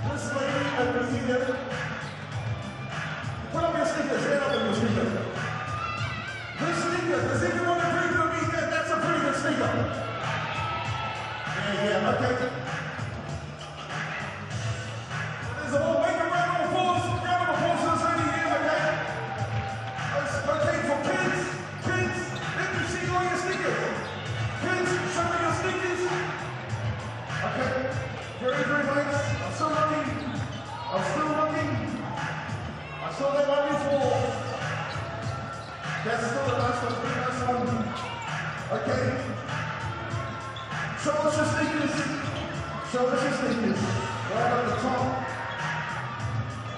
this lady over here. Put on your sneakers. Stand up on your sneakers. This sneaker, does anyone agree with me that that's a pretty good sneaker? Yeah, okay. There's a whole make a round of applause for this lady here, okay? Okay, for kids, let me see all your sneakers. Kids, show me your sneakers. Okay, very nice. I'm still looking. I saw that one before. That's still a nice one, very nice one. Okay. Show us your sneakers. Right on the top.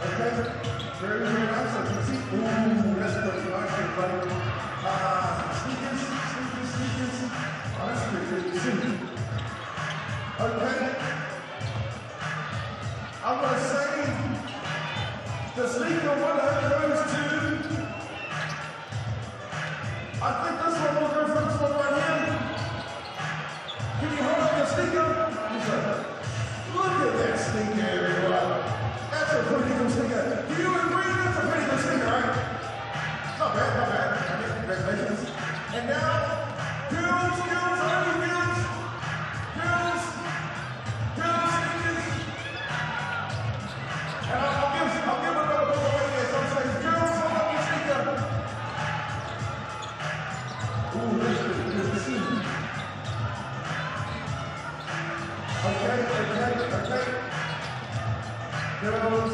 Okay. Very nice. I can see. Ooh, that's pretty nice, buddy. Sneakers. Oh, that's pretty good too. Okay. I'm going to say the sneaker winner goes to. I think this one will go for this one right here. Can you hold up your sneaker? Look at that sneaker, everyone. That's a pretty good sneaker. Do you agree that's a pretty good sneaker, right? Not bad. I mean, congratulations. And now, girls, only girls. Girls, sneakers. And I'll give another ball away here. So I'm saying, girls, hold up your sneaker. Ooh, that's pretty good too. Okay. Girls.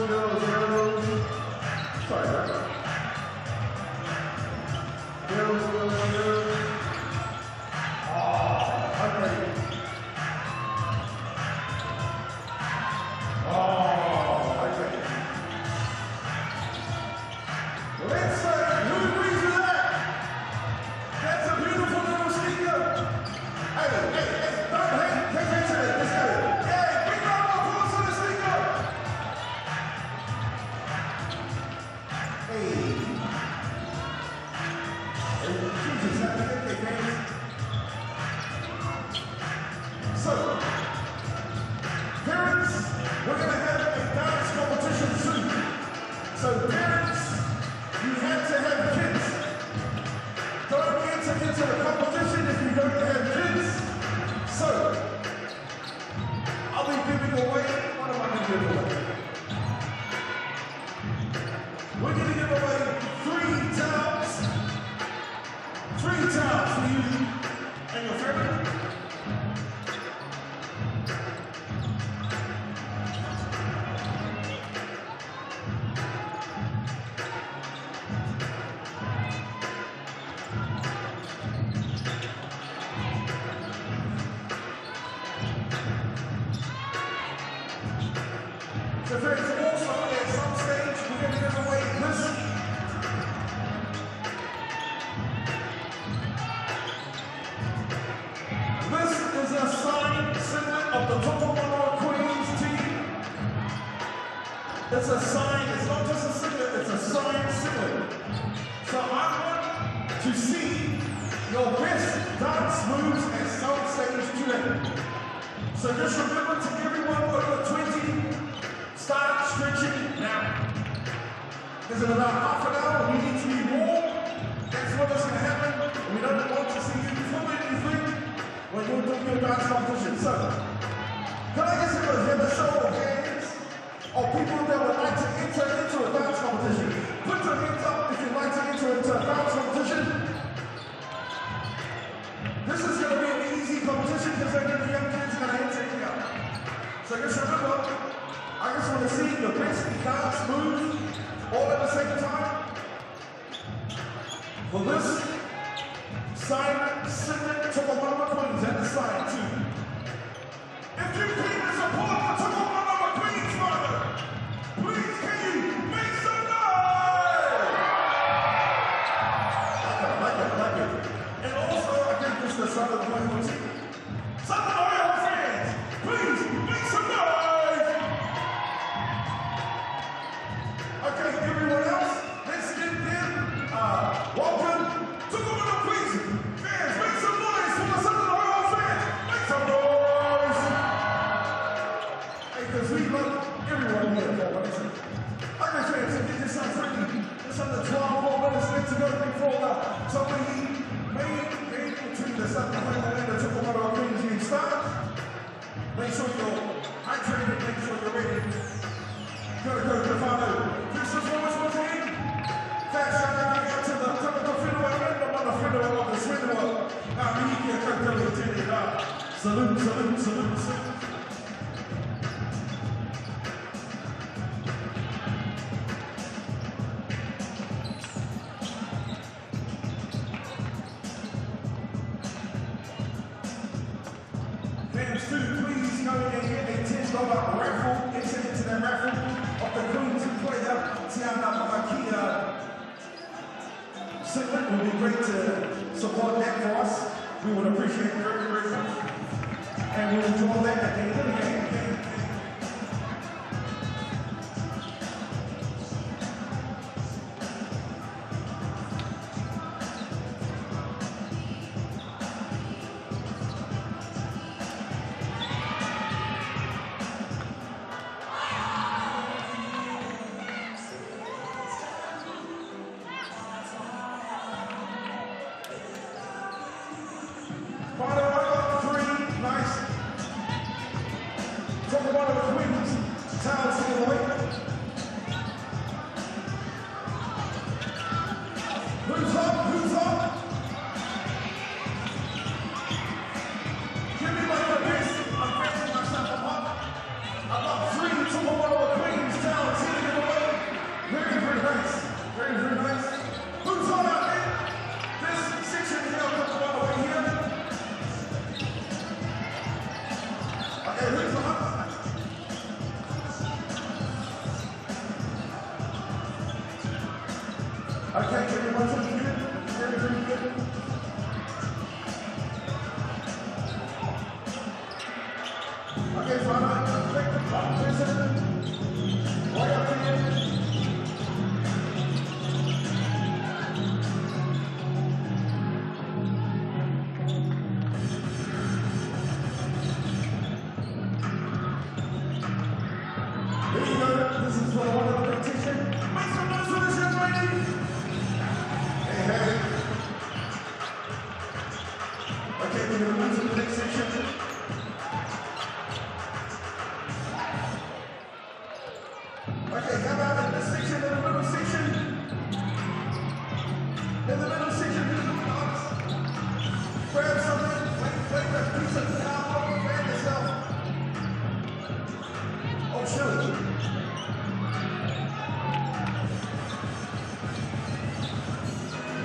Sorry, right? Girls. Oh, okay. Let's say, who agrees with that? That's a beautiful little sneaker. Hey, don't hate. Take it to it. Let's go. Hey, big round of applause for the sneaker. Hey. Jesus, happy birthday, fans. So, parents, we're going to have a dance competition soon. So, parents, you have to have kids. Don't enter into the competition if you don't have kids. So, I'll be giving away, what am I going to give away? So there's also at some stage we're going to give away this. This is a signed signet of the Tokomanawa Queens team. It's a sign, it's not just a signet, it's a signed signet. So I want to see your best dance moves at some stage today. So just remember to everyone over 20, start stretching now. Because in about half an hour, we need to be warm. That's what is going to happen. We don't want to see you feel anything when you're doing your dance competition. So, can I get some of the show of hands of people that would like to enter into a dance competition? Put your hands up if you'd like to enter into a dance competition. This is going to be an easy competition because they're going to be young kids going to enter here. So just remember, I just want to see your best dance move all at the same time. For this, sign signet Tokomanawa Queens at the side too. If you came to support the Tokomanawa Queens, Father, please can you make some noise? Like it. And also, I think this is the son of the Hoiho team. Son of the Hoiho fans, please make some noise! Okay, everyone else, let's get them. Welcome to Tokomanawa Queens. Fans, make some noise for the son of the Hoiho fans. Make some noise! Hey, because we love everyone here, what is it? Like I said, so get this on friendly. Just under 12 more minutes left to go before the Tauihi main between the Southern Hoiho and the Tokomanawa Queens game starts. Make sure you're hydrated, make sure you're ready. Go, Fano. This is what was in. Fast shot out to the Whenua and the mother Whenua of the Whenua. Now, we need to go to the Salute. Fans, please go and get a $10 raffle. Enter into that raffle of the Queens player Tiana Mamakia. Signet would be great to support that for us. We would appreciate it very much. And we'll enjoy that at the end of the game.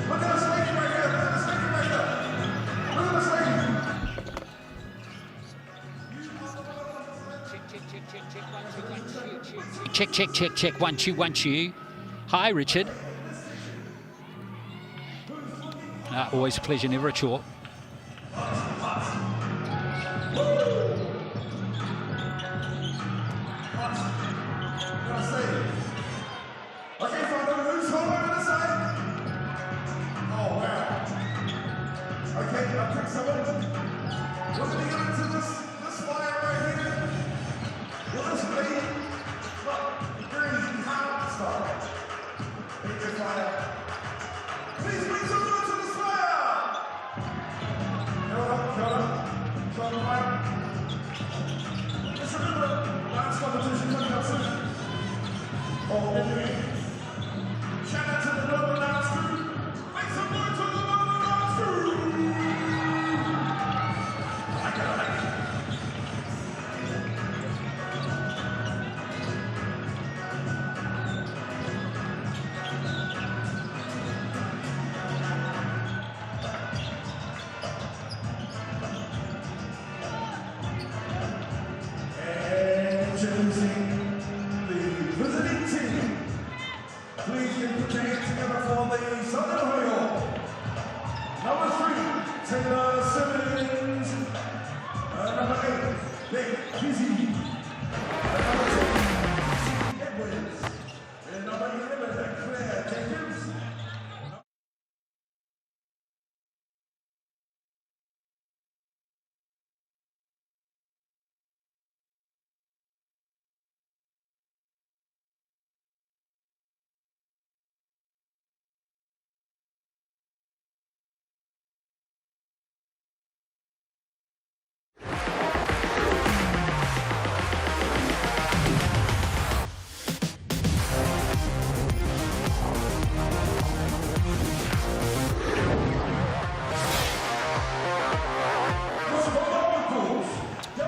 Look at Check, check, check, check. 1, 2, 1, 2. Hi, Richard. Always a pleasure, never a chore.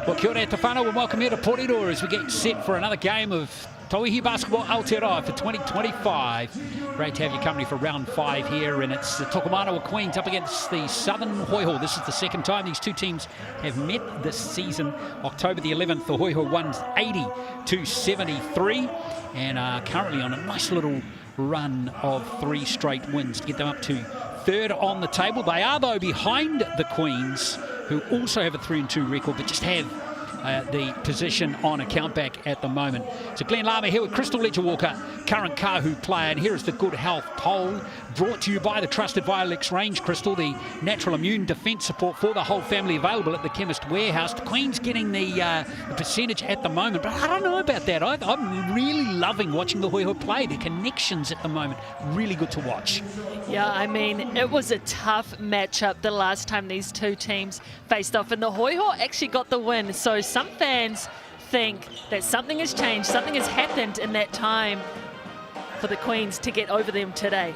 Well, kia ora e te whanau, and welcome here to Porirua as we get set for another game of Tauihi Basketball Aotearoa for 2025. Great to have your company for round 5 here, and it's the Tokomanawa Queens up against the Southern Hoiho. This is the second time these two teams have met this season. October the 11th, the Hoiho won 80-73 and are currently on a nice little run of 3 straight wins to get them up to third on the table. They are, though, behind the Queens, who also have a 3-2 record, but just have the position on a countback at the moment. So Glenn Lama here with Crystal Ledger-Walker, current Kahu player, and here is the Good Health Poll, brought to you by the trusted Violex range, Crystal, the natural immune defence support for the whole family, available at the Chemist Warehouse. The Queen's getting the percentage at the moment, but I don't know about that. I'm really loving watching the Hoiho play. The connections at the moment, really good to watch. Yeah, I mean, it was a tough matchup the last time these two teams faced off, and the Hoiho actually got the win. So some fans think that something has changed, something has happened in that time for the Queens to get over them today.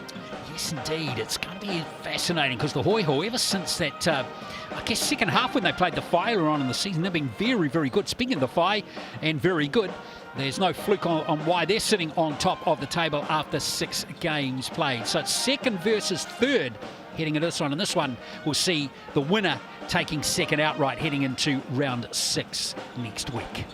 Yes, indeed. It's going to be fascinating because the Hoiho, ever since that, I guess, second half when they played the Phi earlier on in the season, they've been very, very good. Speaking of the Phi and very good, there's no fluke on why they're sitting on top of the table after 6 games played. So it's second versus third heading into this one. And this one will see the winner taking second outright heading into round 6 next week.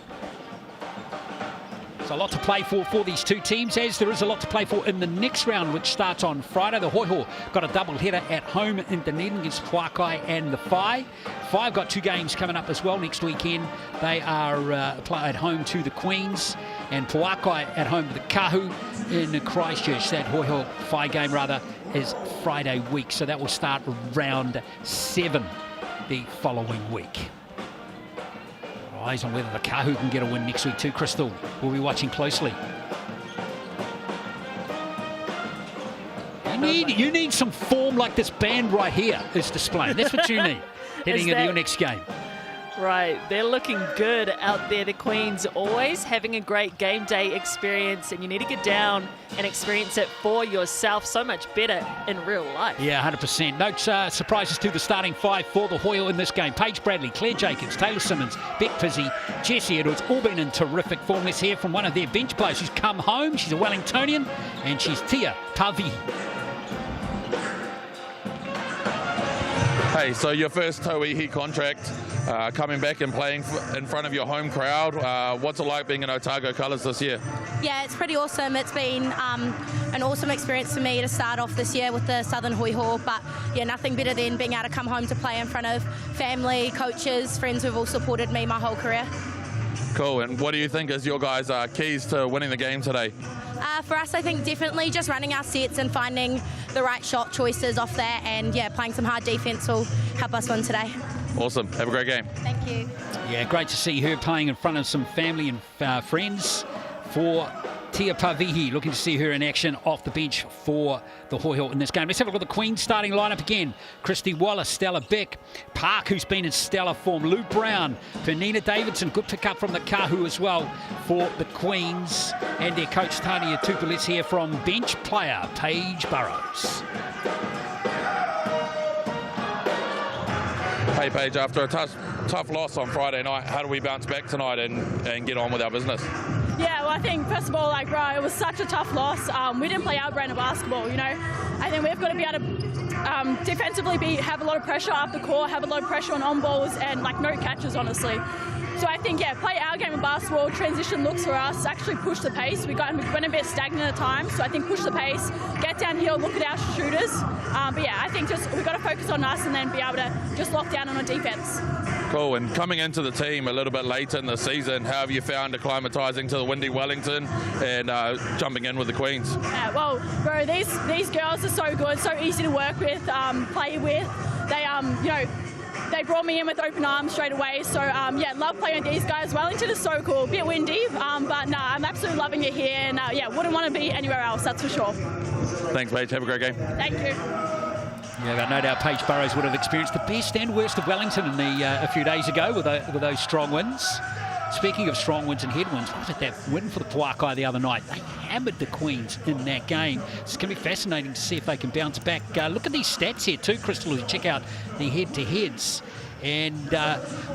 So a lot to play for these two teams, as there is a lot to play for in the next round, which starts on Friday. The Hoiho got a double header at home in Dunedin against Puakai and the Phi. Phi got 2 games coming up as well next weekend. They are at home to the Queens, and Puakai at home to the Kahu in Christchurch. That Hoiho Phi game, rather, is Friday week, so that will start round 7 the following week. Eyes on whether the Kahu can get a win next week too, Crystal. We'll be watching closely. You need some form like this band right here is displaying. That's what you need heading into your next game. Right, they're looking good out there. The Queens always having a great game day experience, and you need to get down and experience it for yourself. So much better in real life. Yeah, 100%. No surprises to the starting 5 for the Hoiho in this game. Paige Bradley, Claire Jacobs, Taylor Simmons, Beck Pizzi, Jessie Edwards, all been in terrific form. Let's hear from one of their bench players who's come home. She's a Wellingtonian, and she's Tia Tauihi. Hey, so your first Tauihi contract, coming back and playing in front of your home crowd. What's it like being in Otago colours this year? Yeah, it's pretty awesome. It's been an awesome experience for me to start off this year with the Southern Hoiho, but yeah, nothing better than being able to come home to play in front of family, coaches, friends who've all supported me my whole career. Cool, and what do you think is your guys' keys to winning the game today? For us, I think definitely just running our sets and finding the right shot choices off that, and yeah, playing some hard defence will help us win today. Awesome, have a great game. Thank you. Yeah, great to see her playing in front of some family and friends for Tia Pavihi. Looking to see her in action off the bench for the Hoiho in this game. Let's have a look at the Queen's starting lineup again. Christy Wallace, Stella Beck, Park, who's been in stellar form, Lou Brown, Fernina Davidson, good pick up from the Kahu as well for the Queens, and their coach Tania Tupu. Let's hear from bench player Paige Burrows. Hey Paige, after a tough loss on Friday night, how do we bounce back tonight and get on with our business? Yeah, well, I think, first of all, it was such a tough loss. We didn't play our brand of basketball, you know. I think we've got to be able to defensively have a lot of pressure up the court, have a lot of pressure on balls, and, no catches, honestly. So I think, yeah, play our game of basketball, transition looks for us, actually push the pace. We went a bit stagnant at times, so I think push the pace, get downhill, look at our shooters. But yeah, I think we've got to focus on us and then be able to just lock down on our defense. Cool, and coming into the team a little bit later in the season, how have you found acclimatising to the windy Wellington and jumping in with the Queens? Yeah, well, bro, these girls are so good, so easy to work with, play with. They brought me in with open arms straight away. So, yeah, love playing with these guys. Wellington is so cool. A bit windy, but no, I'm absolutely loving it here. And, yeah, wouldn't want to be anywhere else, that's for sure. Thanks, Paige. Have a great game. Thank you. Yeah, no doubt Paige Burrows would have experienced the best and worst of Wellington in a few days ago with those strong wins. Speaking of strong wins and headwinds, what was it, that win for the Puakai the other night? They hammered the Queens in that game. It's going to be fascinating to see if they can bounce back. Look at these stats here too, Crystal, as you check out the head-to-heads. And,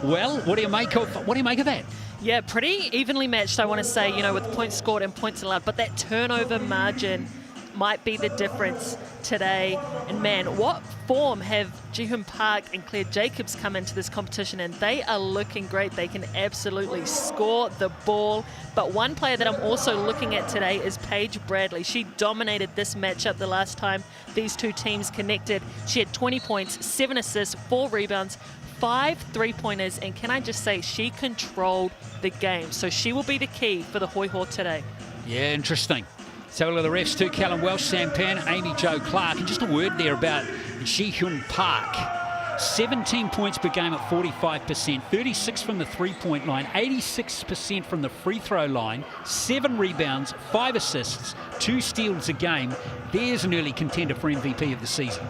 well, what do you make of that? Yeah, pretty evenly matched, I want to say, with points scored and points allowed. But that turnover margin might be the difference today. And man, what form have Jihoon Park and Claire Jacobs come into this competition, and they are looking great. They can absolutely score the ball. But one player that I'm also looking at today is Paige Bradley. She dominated this matchup the last time these two teams connected. She had 20 points, 7 assists, 4 rebounds, 5 three-pointers, and can I just say, she controlled the game. So she will be the key for the Hoiho today. Yeah, interesting. So look at the refs too, Callum Welsh, Sam Pan, Amy Jo Clark. And just a word there about Jihoon Park. 17 points per game at 45%, 36 from the three-point line, 86% from the free throw line, 7 rebounds, 5 assists, 2 steals a game. There's an early contender for MVP of the season.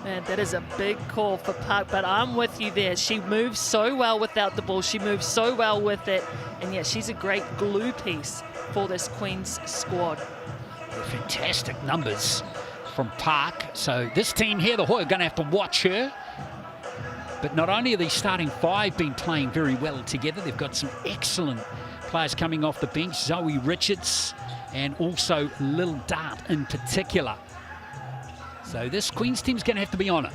Man, that is a big call for Park, but I'm with you there. She moves so well without the ball. She moves so well with it. And yeah, she's a great glue piece for this Queens squad. Fantastic numbers from Park. So this team here, the Hoiho, are going to have to watch her. But not only are these starting 5 been playing very well together, they've got some excellent players coming off the bench. Zoe Richards and also Lil Dart in particular. So this Queens team's going to have to be on it.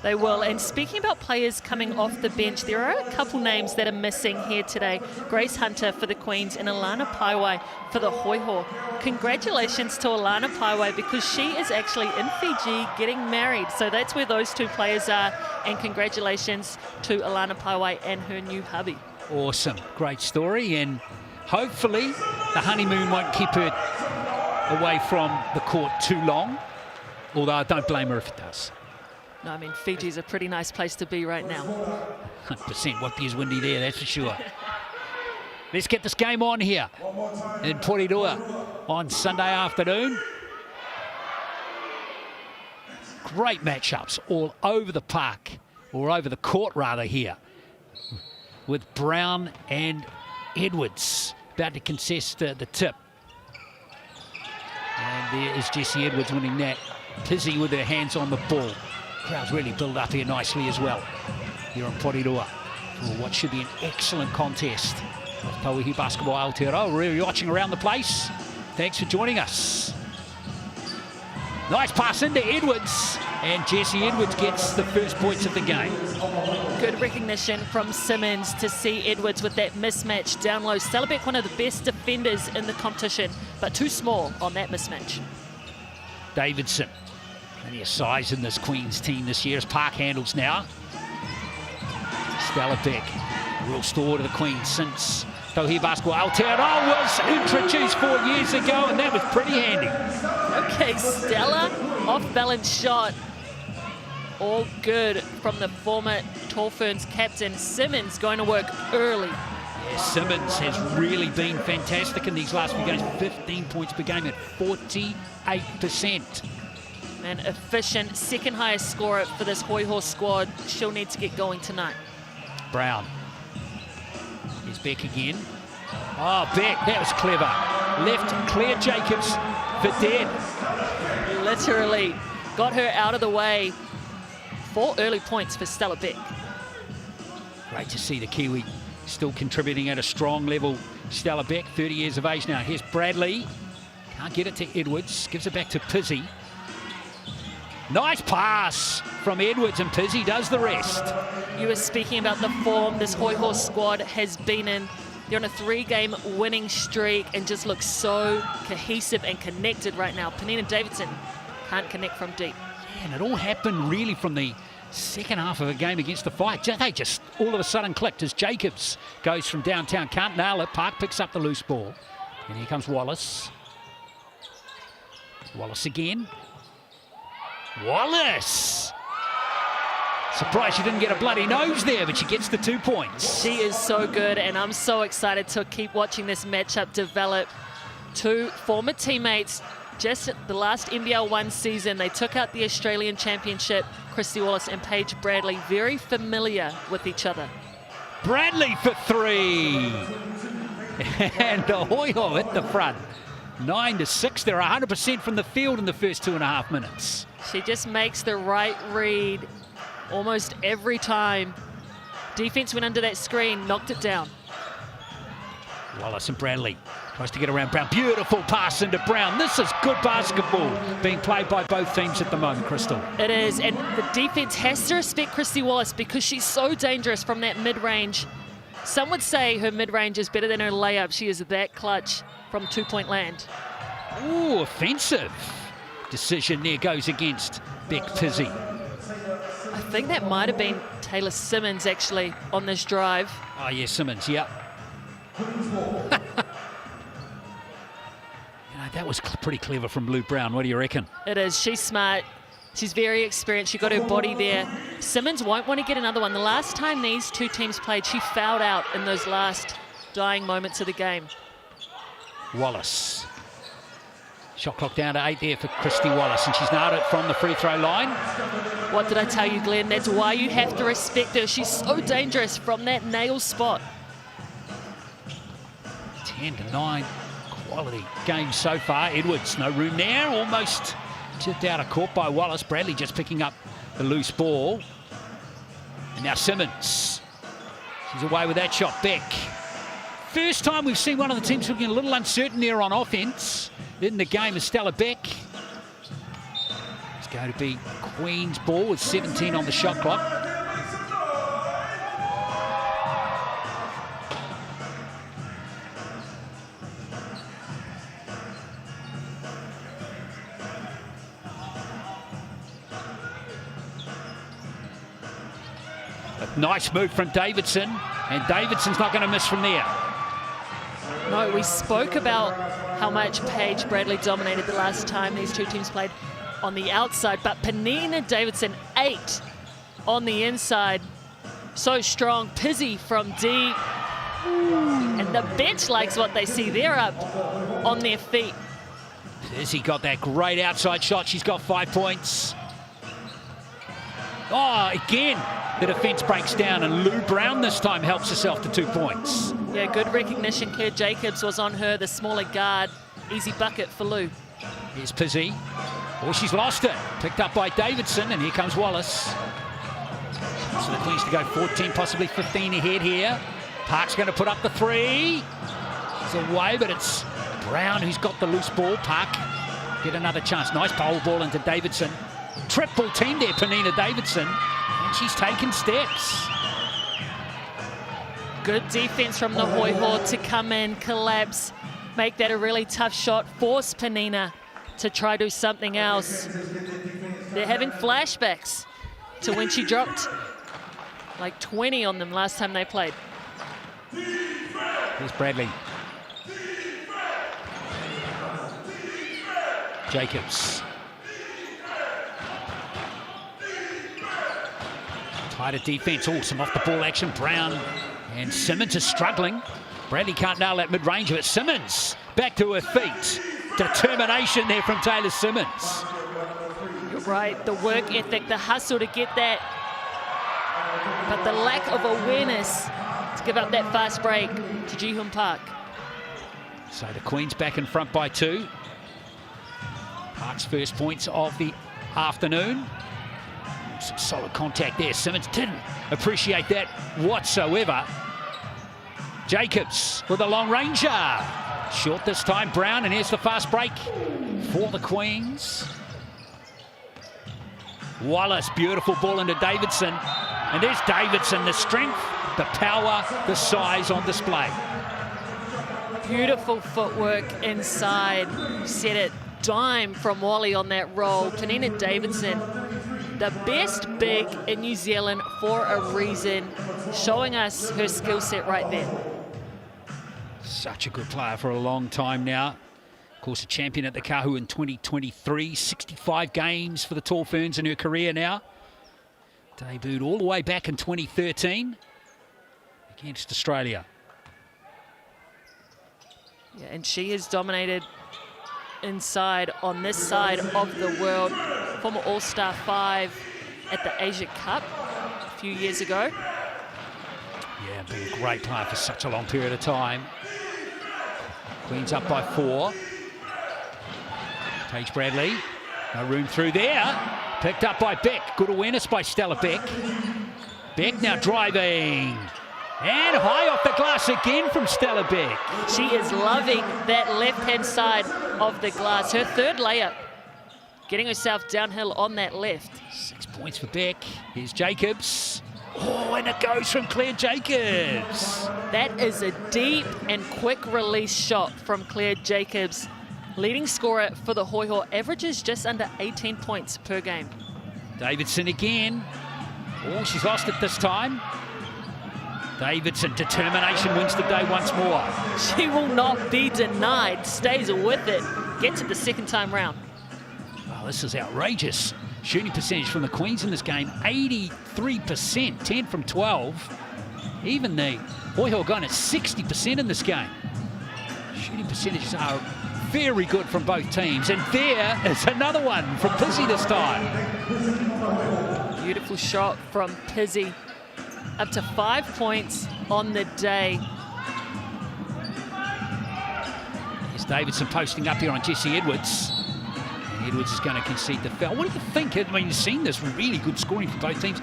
They will. And speaking about players coming off the bench, there are a couple names that are missing here today. Grace Hunter for the Queens and Alana Paiwai for the Hoiho. Congratulations to Alana Paiwai, because she is actually in Fiji getting married. So that's where those two players are. And congratulations to Alana Paiwai and her new hubby. Awesome. Great story. And hopefully the honeymoon won't keep her away from the court too long. Although I don't blame her if it does. No, I mean, Fiji's a pretty nice place to be right now. 100%. What is windy there, that's for sure. Let's get this game on here in Porirua on Sunday afternoon. Great matchups all over the park, or over the court rather, here, with Brown and Edwards about to contest the tip. And there is Jessie Edwards winning that. Pizzy with her hands on the ball. Crowds really build up here nicely as well here on Porirua for what should be an excellent contest of Tauihi Basketball Aotearoa. We're really watching around the place. Thanks for joining us. Nice pass into Edwards, And Jesse Edwards gets the first points of the game. Good recognition from Simmons to see Edwards with that mismatch down low. Stallebeck, one of the best defenders in the competition, but too small on that mismatch. Davidson, plenty of size in this Queens team this year as Park handles now. Stallebeck, a real store to the Queens since Tauihi Basketball Aotearoa was introduced 4 years ago, and that was pretty handy. Okay, Stella, off-balance shot. All good from the former Tall Ferns captain. Simmons going to work early. Yeah, Simmons has really been fantastic in these last few games. 15 points per game at 48%. An efficient, second highest scorer for this Hoiho squad. She'll need to get going tonight. Brown. Here's Beck again. Oh, Beck, that was clever. Left Claire Jacobs for dead. Literally got her out of the way. 4 early points for Stallebeck. Great to see the Kiwi still contributing at a strong level. Stallebeck, 30 years of age now. Here's Bradley. Can't get it to Edwards. Gives it back to Pizzy. Nice pass from Edwards, and Pizzy does the rest. You were speaking about the form this Hoiho squad has been in. They're on a 3-game winning streak and just look so cohesive and connected right now. Penina Davidson can't connect from deep. And it all happened really from the second half of a game against the Fight. They just all of a sudden clicked as Jacobs goes from downtown. Can't nail it. Park picks up the loose ball. And here comes Wallace. Wallace again. Wallace! Surprised she didn't get a bloody nose there, but she gets the 2 points. She is so good, and I'm so excited to keep watching this matchup develop. 2 former teammates. Just the last NBL 1 season, they took out the Australian Championship. Christy Wallace and Paige Bradley, very familiar with each other. Bradley for 3. And Hoiho hit the front. 9-6. They're 100% from the field in the first 2.5 minutes. She just makes the right read almost every time. Defense went under that screen, knocked it down. Wallace and Bradley tries to get around Brown. Beautiful pass into Brown. This is good basketball being played by both teams at the moment, Crystal. It is, and the defense has to respect Christy Wallace because she's so dangerous from that mid-range. Some would say her mid-range is better than her layup. She is that clutch from 2-point land. Ooh, offensive decision there goes against Beck Pizzy. I think that might have been Taylor Simmons actually on this drive. Oh yeah, Simmons, yeah. That was pretty clever from Lou Brown. What do you reckon? It is. She's smart. She's very experienced. She got her body there. Simmons won't want to get another one. The last time these two teams played, she fouled out in those last dying moments of the game. Wallace. Shot clock down to 8 there for Christy Wallace, and she's nailed it from the free throw line. What did I tell you, Glenn? That's why you have to respect her. She's so dangerous from that nail spot. 10-9. Quality game so far. Edwards, no room there. Almost tipped out of court by Wallace. Bradley just picking up the loose ball. And now Simmons. She's away with that shot. Beck. First time we've seen one of the teams looking a little uncertain there on offense. In the game is Stallebeck. It's going to be Queen's ball with 17 on the shot clock. A nice move from Davidson, and Davidson's not going to miss from there. No, we spoke about how much Paige Bradley dominated the last time these two teams played on the outside, but Penina Davidson 8 on the inside. So strong. Pizzy from deep. And the bench likes what they see. They're up on their feet. Pizzy got that great outside shot. She's got 5 points. Oh, again, the defense breaks down, and Lou Brown this time helps herself to 2 points. Yeah, good recognition. Claire Jacobs was on her, the smaller guard. Easy bucket for Lou. Here's Pizzy. Oh, she's lost it. Picked up by Davidson, and here comes Wallace. So the Queens to go 14, possibly 15 ahead here. Park's going to put up the 3. She's away, but it's Brown who's got the loose ball. Park get another chance. Nice pole ball into Davidson. triple team there, Penina Davidson, and she's taken steps. Good defense from the Hoiho to come in, collapse, make that a really tough shot, force Penina to try to do something else. They're having flashbacks to when she dropped like 20 on them last time they played. Here's Bradley. Jacobs. Tighter defense, awesome off the ball action. Brown and Simmons is struggling. Bradley can't nail that mid-range, but Simmons back to her feet. Determination there from Taylor Simmons. You're right, the work ethic, the hustle to get that, but the lack of awareness to give up that fast break to Ji-Hoon Park. So the Queens back in front by 2. Park's first points of the afternoon. Some solid contact there. Simmons didn't appreciate that whatsoever. Jacobs with a long ranger. Short this time, Brown, and here's the fast break for the Queens. Wallace, beautiful ball into Davidson. And there's Davidson, the strength, the power, the size on display. Beautiful footwork inside. Set it dime from Wally on that roll. Penina Davidson, the best big in New Zealand for a reason, showing us her skill set right there. Such a good player for a long time now. Of course, a champion at the Kahu in 2023. 65 games for the Tall Ferns in her career now. Debuted all the way back in 2013 against Australia. Yeah, and she has dominated inside on this side of the world. Former All-Star 5 at the Asia Cup a few years ago. Yeah, been a great player for such a long period of time. Queens up by 4. Paige Bradley, no room through there. Picked up by Beck. Good awareness by Stella Beck. Beck now driving. And high off the glass again from Stella Beck. She is loving that left-hand side of the glass. Her third layup, getting herself downhill on that left. 6 points for Beck. Here's Jacobs. Oh, and it goes from Claire Jacobs. That is a deep and quick release shot from Claire Jacobs. Leading scorer for the Hoiho, averages just under 18 points per game. Davidson again. Oh, she's lost it this time. Davidson, determination wins the day once more. She will not be denied, stays with it, gets it the second time round. Oh, this is outrageous. Shooting percentage from the Queens in this game, 83%, 10 from 12. Even the Hoiho gone at 60% in this game. Shooting percentages are very good from both teams. And there is another one from Pizzy this time. Beautiful shot from Pizzy. Up to 5 points on the day. Here's Davidson posting up here on Jesse Edwards. And Edwards is going to concede the foul. What do you think? I mean, you've seen this really good scoring from both teams.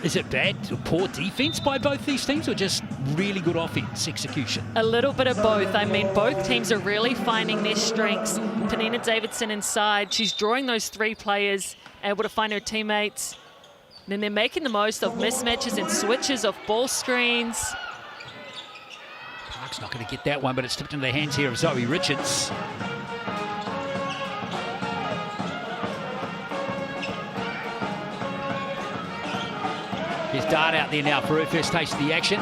Is it bad or poor defense by both these teams, or just really good offense execution? A little bit of both. I mean, both teams are really finding their strengths. Penina Davidson inside. She's drawing those 3 players, able to find her teammates. And then they're making the most of mismatches and switches of ball screens. Park's not going to get that one, but it's tipped into the hands here of Zoe Richards. Here's Dart out there now for her first taste of the action.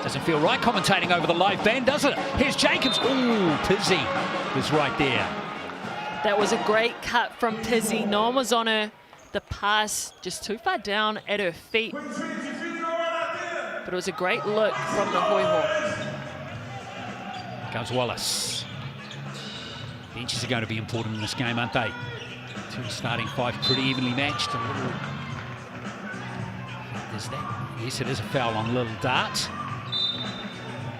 Doesn't feel right commentating over the live band, does it? Here's Jacobs. Ooh, Pizzy was right there. That was a great cut from Pizzy. No one was on her. The pass just too far down at her feet. But it was a great look from the Hoiho. Comes Wallace. Benches are going to be important in this game, aren't they? 2 starting 5 pretty evenly matched. A little... Is that? Yes, it is a foul on Little Dart.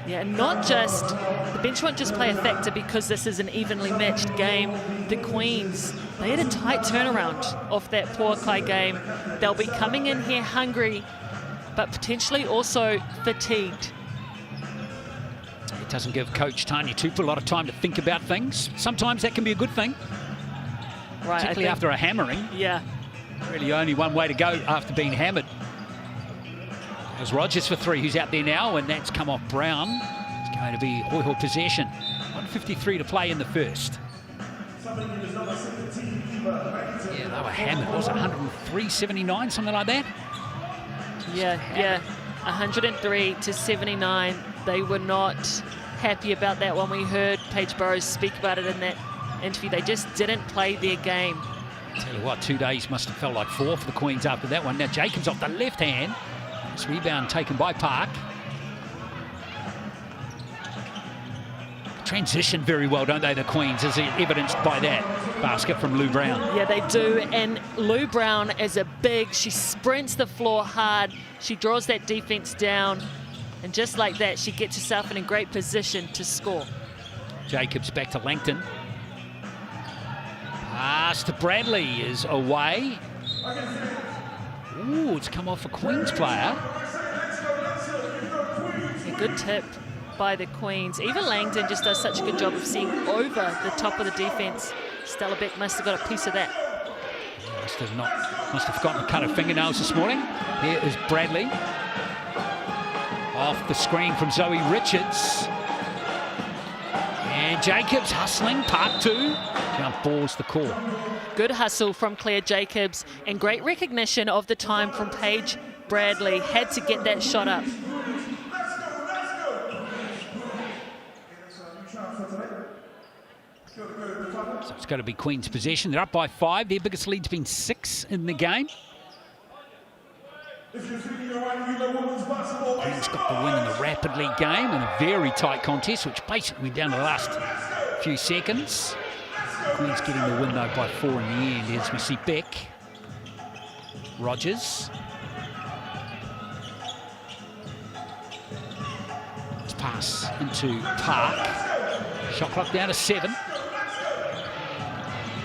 Yeah, and not just, the bench won't just play a factor because this is an evenly matched game. The Queens, they had a tight turnaround off that Puakai game. They'll be coming in here hungry, but potentially also fatigued. It doesn't give Coach Tanya Tupu a lot of time to think about things. Sometimes that can be a good thing. Right, particularly after a hammering. Yeah. Really only one way to go after being hammered. There's Rogers for three, who's out there now, and that's come off Brown. It's going to be Hoiho possession. 1:53 to play in the first. Yeah, they were hammered. What was it, 103-79, something like that? Yeah, 103-79. They were not happy about that one. We heard Paige Burrows speak about it in that interview. They just didn't play their game. Tell you what, 2 days must have felt like 4 for the Queens after that one. Now Jacobs off the left hand. This rebound taken by Park. Transition very well, don't they, the Queens, as evidenced by that basket from Lou Brown. Yeah, they do. And Lou Brown is a big, she sprints the floor hard. She draws that defense down. And just like that, she gets herself in a great position to score. Jacobs back to Langton. Pass to Bradley is away. Ooh, it's come off a Queens player. A good tip by the Queens. Even Langton just does such a good job of seeing over the top of the defense. Stella Beck must have got a piece of that. Must have forgotten to cut her fingernails this morning. Here is Bradley. Off the screen from Zoe Richards. And Jacobs hustling, Park 2. Jump balls the call. Good hustle from Claire Jacobs and great recognition of the time from Paige Bradley. Had to get that shot up. So it's got to be Queen's possession. They're up by 5. Their biggest lead's been 6 in the game. Queen's got the win in the Rapid League game in a very tight contest, which basically went down to the last few seconds. Queen's getting the win, though, by 4 in the end, as we see Beck. Rogers. Let's pass into Park. Shot clock down to 7.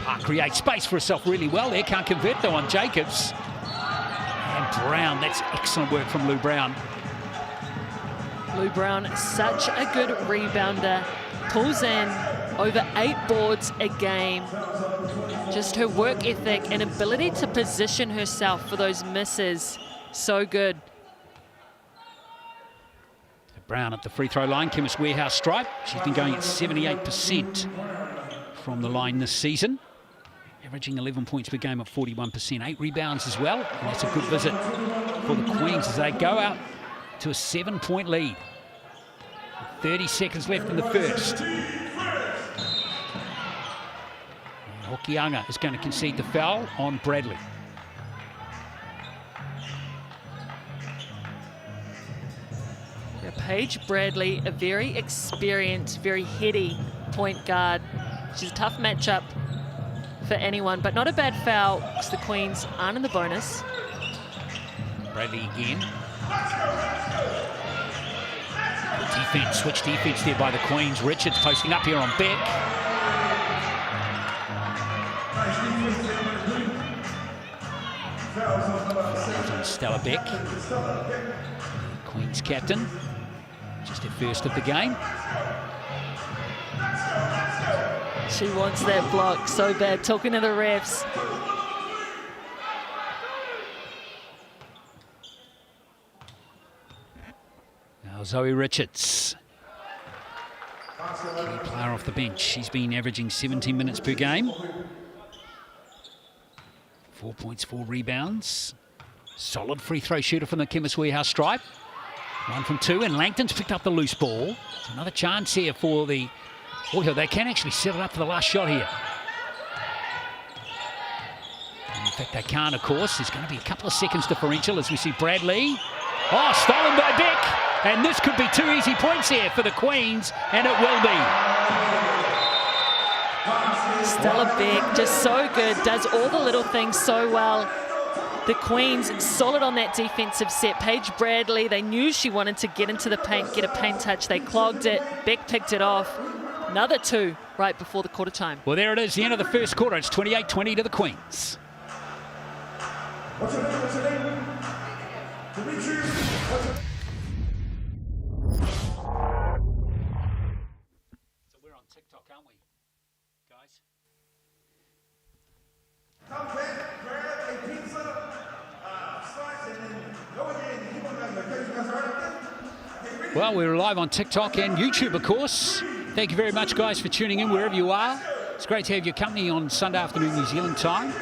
Park creates space for herself really well there. Can't convert, though, on Jacobs. And Brown, that's excellent work from Lou Brown. Lou Brown, such a good rebounder. Pulls in over 8 boards a game. Just her work ethic and ability to position herself for those misses. So good. Brown at the free throw line, Chemist Warehouse stripe. She's been going at 78% from the line this season. Averaging 11 points per game at 41%. 8 rebounds as well. And that's a good visit for the Queens as they go out to a 7-point lead. 30 seconds left in the first. Hokianga is going to concede the foul on Bradley. Paige Bradley, a very experienced, very heady point guard. She's a tough matchup for anyone, but not a bad foul because the Queens aren't in the bonus. Bradley again. Defense, switch defense there by the Queens. Richards posting up here on Beck. Fouls on Stella Beck. Queens captain. Just her first of the game. She wants that block so bad. Talking to the refs. Now Zoe Richards. Key player off the bench. She's been averaging 17 minutes per game. 4 points, 4 rebounds. Solid free throw shooter from the Chemist Warehouse stripe. 1 from 2, and Langton's picked up the loose ball. So another chance here for the Hoiho. They can actually set it up for the last shot here. And in fact, they can't, of course. There's going to be a couple of seconds differential as we see Bradley. Oh, stolen by Beck. And this could be 2 easy points here for the Queens, and it will be. Stella Beck, just so good, does all the little things so well. The Queens solid on that defensive set. Paige Bradley, they knew she wanted to get into the paint, get a paint touch. They clogged it. Beck picked it off. Another 2 right before the quarter time. Well, there it is, the end of the first quarter. It's 28-20 to the Queens. What's your name? What's your name? Demetrius. So we're on TikTok, aren't we, guys? Come back, grab a pizza, slice, and then go again. You want to make your face right. Well, we're live on TikTok and YouTube, of course. Thank you very much, guys, for tuning in wherever you are. It's great to have your company on Sunday afternoon New Zealand time.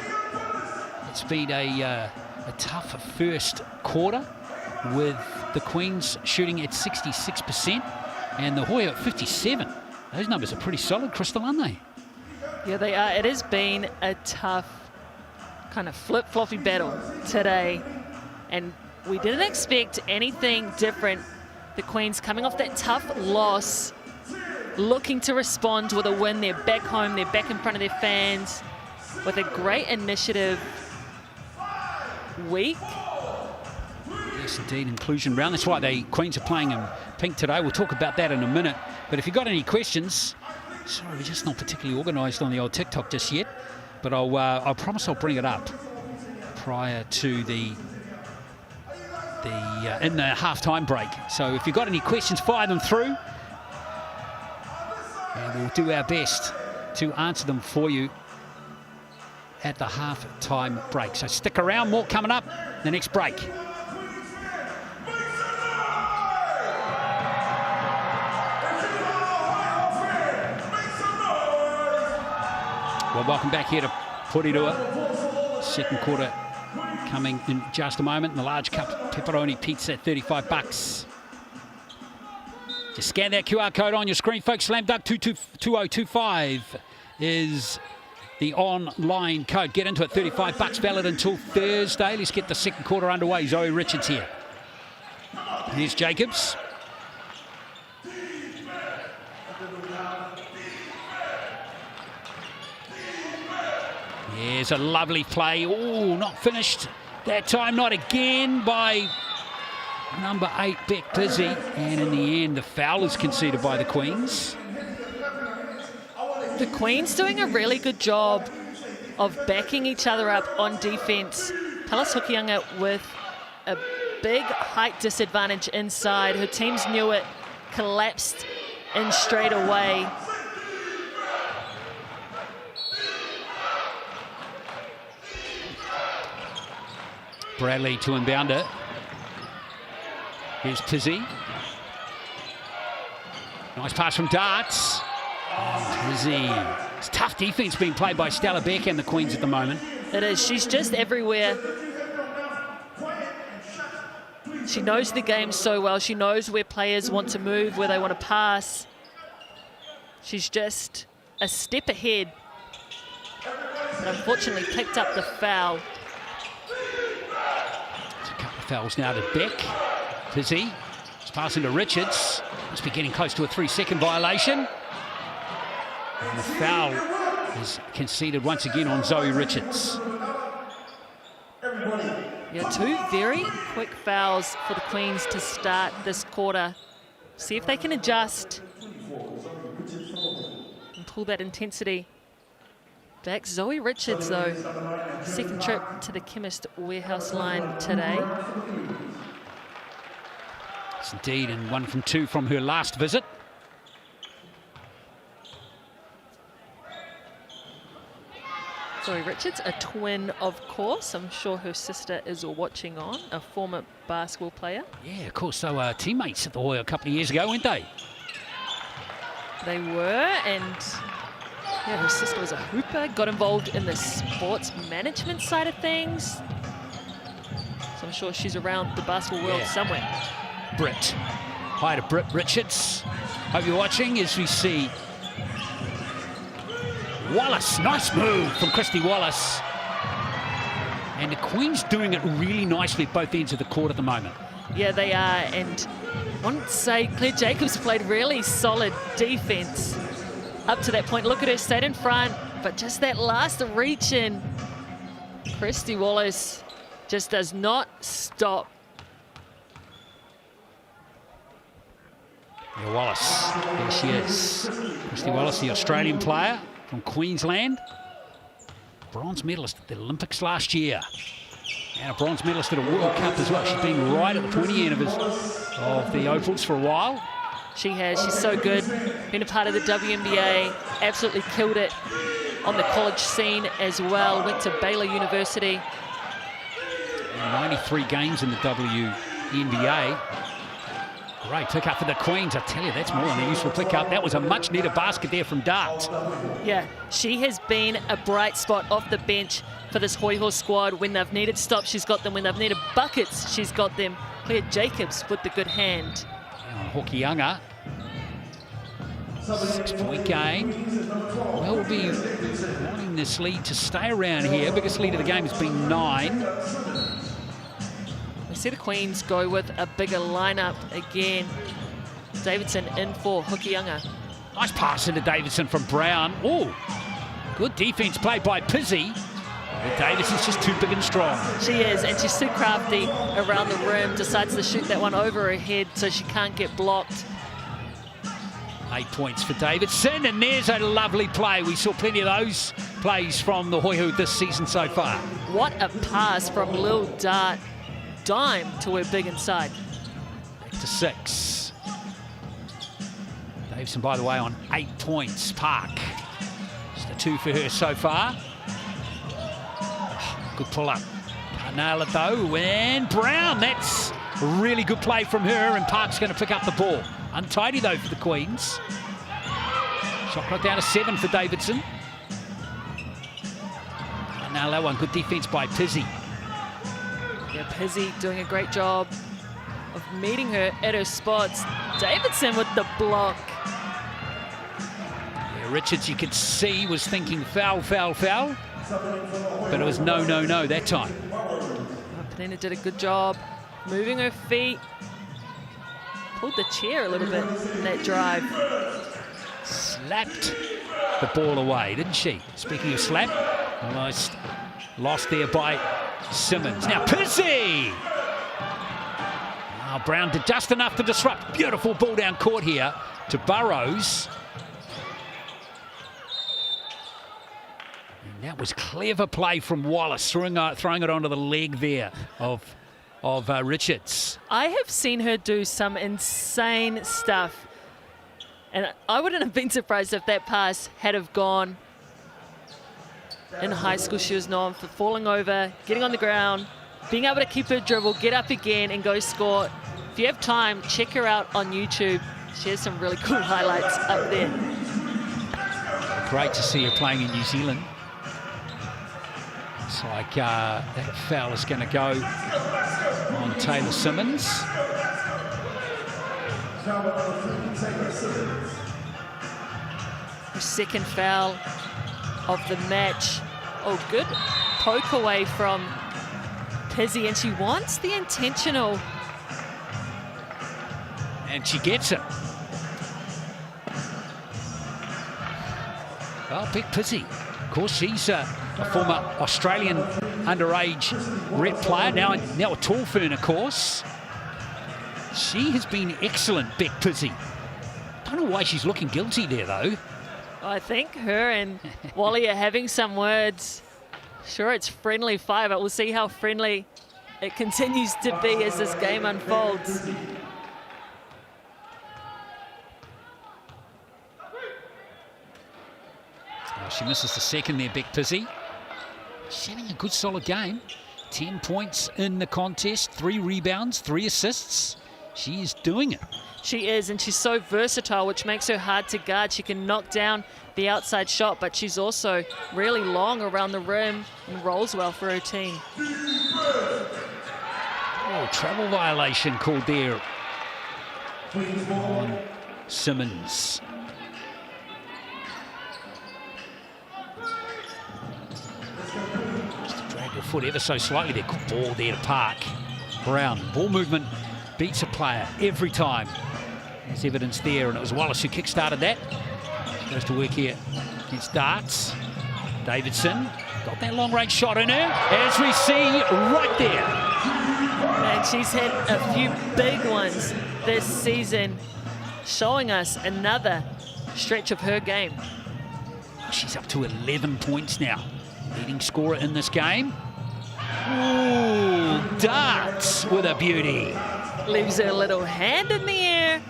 It's been a tough first quarter with the Queens shooting at 66% and the Hoiho at 57. Those numbers are pretty solid, Crystal, aren't they? Yeah, they are. It has been a tough kind of flip-floppy battle today, and we didn't expect anything different. The Queens coming off that tough loss, looking to respond with a win. They're back home, they're back in front of their fans with a great initiative week. Yes, indeed, inclusion round. That's why the Queens are playing in pink today. We'll talk about that in a minute. But if you've got any questions, sorry, we're just not particularly organised on the old TikTok just yet. But I'll promise I'll bring it up prior to the in the half-time break. So if you've got any questions, fire them through. And we'll do our best to answer them for you at the half-time break. So stick around, more coming up the next break. Well, welcome back here to Porirua. Second quarter coming in just a moment. And the large cup pepperoni pizza at $35. Just scan that QR code on your screen, folks. Slam Dunk 2025 is the online code. Get into it, $35, valid until Thursday. Let's get the second quarter underway. Zoe Richards here. Here's Jacobs. Here's a lovely play. Oh, not finished. That time, not again by number 8, Beck Busy. And in the end, the foul is conceded by the Queens. The Queens doing a really good job of backing each other up on defence. Pallas Hokianga with a big height disadvantage inside. Her teams knew it, collapsed in straight away. Bradley to inbound it. Here's Tizzy. Nice pass from Darts. And Tizzy. It's tough defence being played by Stella Beck and the Queens at the moment. It is. She's just everywhere. She knows the game so well. She knows where players want to move, where they want to pass. She's just a step ahead. But unfortunately picked up the foul. Fouls now to Beck. Tizzy. It's passing to Richards. Must be getting close to a 3-second violation. And the foul is conceded once again on Zoe Richards. Yeah, 2 very quick fouls for the Queens to start this quarter. See if they can adjust and pull that intensity back. Zoe Richards, though, second trip to the Chemist Warehouse line today. Yes, indeed, and 1 from 2 from her last visit. Zoe Richards, a twin, of course. I'm sure her sister is watching on, a former basketball player. Yeah, of course, they were teammates at the Hoiho a couple of years ago, weren't they? They were, and yeah, her sister was a hooper, got involved in the sports management side of things. So I'm sure she's around the basketball world somewhere. Britt. Hi to Britt Richards. Hope you're watching as we see Wallace. Nice move from Christy Wallace. And the Queens doing it really nicely at both ends of the court at the moment. Yeah, they are. And I want to say Claire Jacobs played really solid defense up to that point. Look at her, stayed in front, but just that last reach in. Christy Wallace just does not stop. Yeah, Wallace, there she is. Christy Wallace, the Australian player from Queensland. Bronze medalist at the Olympics last year. And a bronze medalist at a World Cup as well. She's been right at the pointy end of the Opals for a while. She has. She's so good. Been a part of the WNBA. Absolutely killed it on the college scene as well. Went to Baylor University. 93 games in the WNBA. Great pick up for the Queens. I tell you, that's more than a useful pick up. That was a much needed basket there from Dart. Yeah, she has been a bright spot off the bench for this Hoiho squad. When they've needed stops, she's got them. When they've needed buckets, she's got them. Claire Jacobs with the good hand. Hokianga. 6-point game. Well, we'll be wanting this lead to stay around here. Biggest lead of the game has been 9. We see the Queens go with a bigger lineup again. Davidson in for Hokianga. Nice pass into Davidson from Brown. Oh, good defense played by Pizzi. But Davidson's just too big and strong. She is, and she's too crafty around the rim. Decides to shoot that one over her head so she can't get blocked. 8 points for Davidson, and there's a lovely play. We saw plenty of those plays from the Hoiho this season so far. What a pass from Lil Dart. Dime to her big inside. Back to 6. Davidson, by the way, on 8 points. Park. Just a 2 for her so far. Good pull up. Can't nail it though. And Brown, that's a really good play from her, and Park's going to pick up the ball. Untidy though for the Queens. Shot clock down to 7 for Davidson. Can't nail that one. Good defense by Pizzi. Yeah, Pizzi doing a great job of meeting her at her spots. Davidson with the block. Yeah, Richards, you could see, was thinking foul, foul, foul. But it was no, no, no that time. Penina did a good job moving her feet. Pulled the chair a little bit in that drive. Slapped the ball away, didn't she? Speaking of slap, almost lost there by Simmons. Now Pizzi! Oh, Brown did just enough to disrupt. Beautiful ball down court here to Burrows. And that was clever play from Wallace, throwing it onto the leg there of Richards. I have seen her do some insane stuff, and I wouldn't have been surprised if that pass had have gone. In high school, she was known for falling over, getting on the ground, being able to keep her dribble, get up again and go score. If you have time, check her out on YouTube. She has some really cool highlights up there. Great to see her playing in New Zealand. Looks like that foul is going to go on Taylor Simmons. Her second foul of the match. Oh, good poke away from Pizzi, and she wants the intentional. And she gets it. Well, big Pizzi. Of course, she's a former Australian underage rep player, now a tall fern, of course. She has been excellent, Beck Pizzi. Don't know why she's looking guilty there, though. I think her and Wally are having some words. Sure, it's friendly fire, but we'll see how friendly it continues to be as this game unfolds. Oh, she misses the second there, Beck Pizzi. She's having a good, solid game. 10 points in the contest, 3 rebounds, 3 assists. She is doing it. She is, and she's so versatile, which makes her hard to guard. She can knock down the outside shot, but she's also really long around the rim and rolls well for her team. Oh, travel violation called there on Simmons. Just to drag her foot ever so slightly there. Good ball there to Park. Brown, ball movement beats a player every time. There's evidence there, and it was Wallace who kick-started that. She goes to work here against Darts. Davidson got that long-range shot in her, as we see right there. And she's had a few big ones this season, showing us another stretch of her game. She's up to 11 points now. Leading scorer in this game. Ooh, Darts with a beauty. Leaves her little hand in the air.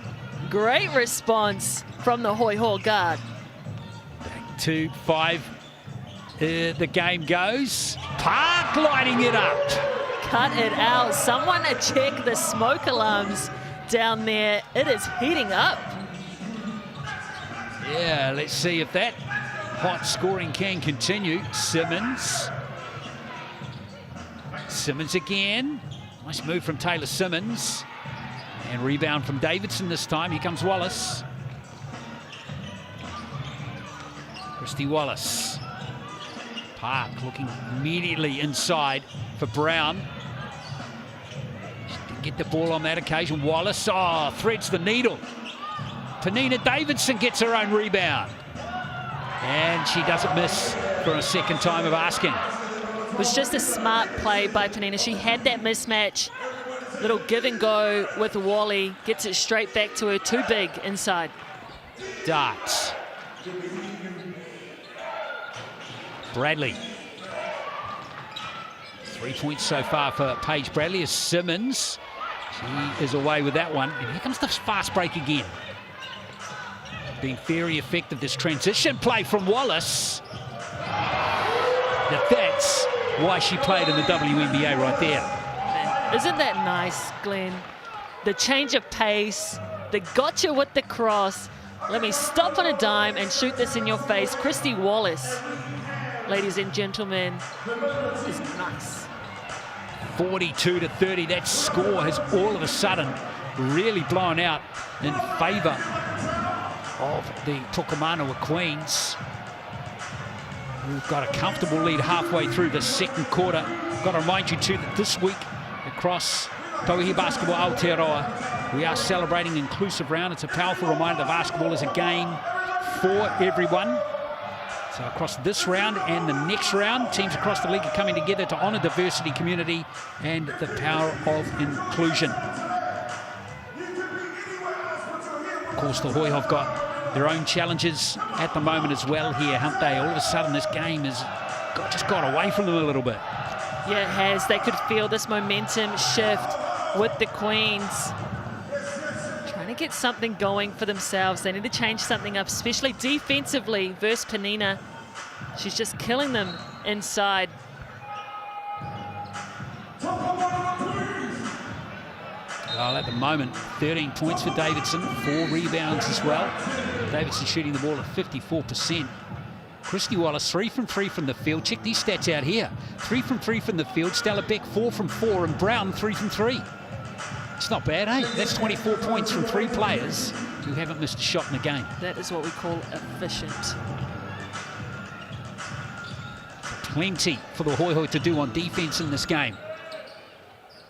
Great response from the Hoiho guard. Back to 5 the game goes. Park lighting it up. Cut it out. Someone check the smoke alarms down there. It is heating up. Yeah, let's see if that hot scoring can continue. Simmons. Simmons again. Nice move from Taylor Simmons. And rebound from Davidson this time. Here comes Wallace. Christy Wallace. Park looking immediately inside for Brown. She didn't get the ball on that occasion. Wallace, threads the needle. Penina Davidson gets her own rebound. And she doesn't miss for a second time of asking. It was just a smart play by Penina. She had that mismatch. Little give and go with Wally. Gets it straight back to her. Too big inside. Darts. Bradley. 3 points so far for Paige Bradley as Simmons. She is away with that one. And here comes the fast break again. Being very effective, this transition play from Wallace. Now that's why she played in the WNBA right there. Isn't that nice, Glenn? The change of pace, the gotcha with the cross. Let me stop on a dime and shoot this in your face. Christy Wallace, ladies and gentlemen, is nice. 42-30, that score has all of a sudden really blown out in favour of the Tokomanawa Queens. We've got a comfortable lead halfway through the second quarter. Got to remind you too that this week across Tauihi Basketball Aotearoa, we are celebrating an inclusive round. It's a powerful reminder that basketball is a game for everyone. So across this round and the next round, teams across the league are coming together to honour diversity, community and the power of inclusion. Of course, the Hoiho have got their own challenges at the moment as well here, haven't they? All of a sudden, this game has just got away from them a little bit. Yeah, it has. They could feel this momentum shift with the Queens. Trying to get something going for themselves. They need to change something up, especially defensively versus Penina. She's just killing them inside. Well, at the moment, 13 points for Davidson, 4 rebounds as well. Davidson shooting the ball at 54%. Christy Wallace, 3 from 3 from the field. Check these stats out here. 3 from 3 from the field. Stella Beck, 4 from 4. And Brown, 3 from 3. It's not bad, eh? That's 24 points from 3 players who haven't missed a shot in the game. That is what we call efficient. Plenty for the Hoiho to do on defense in this game.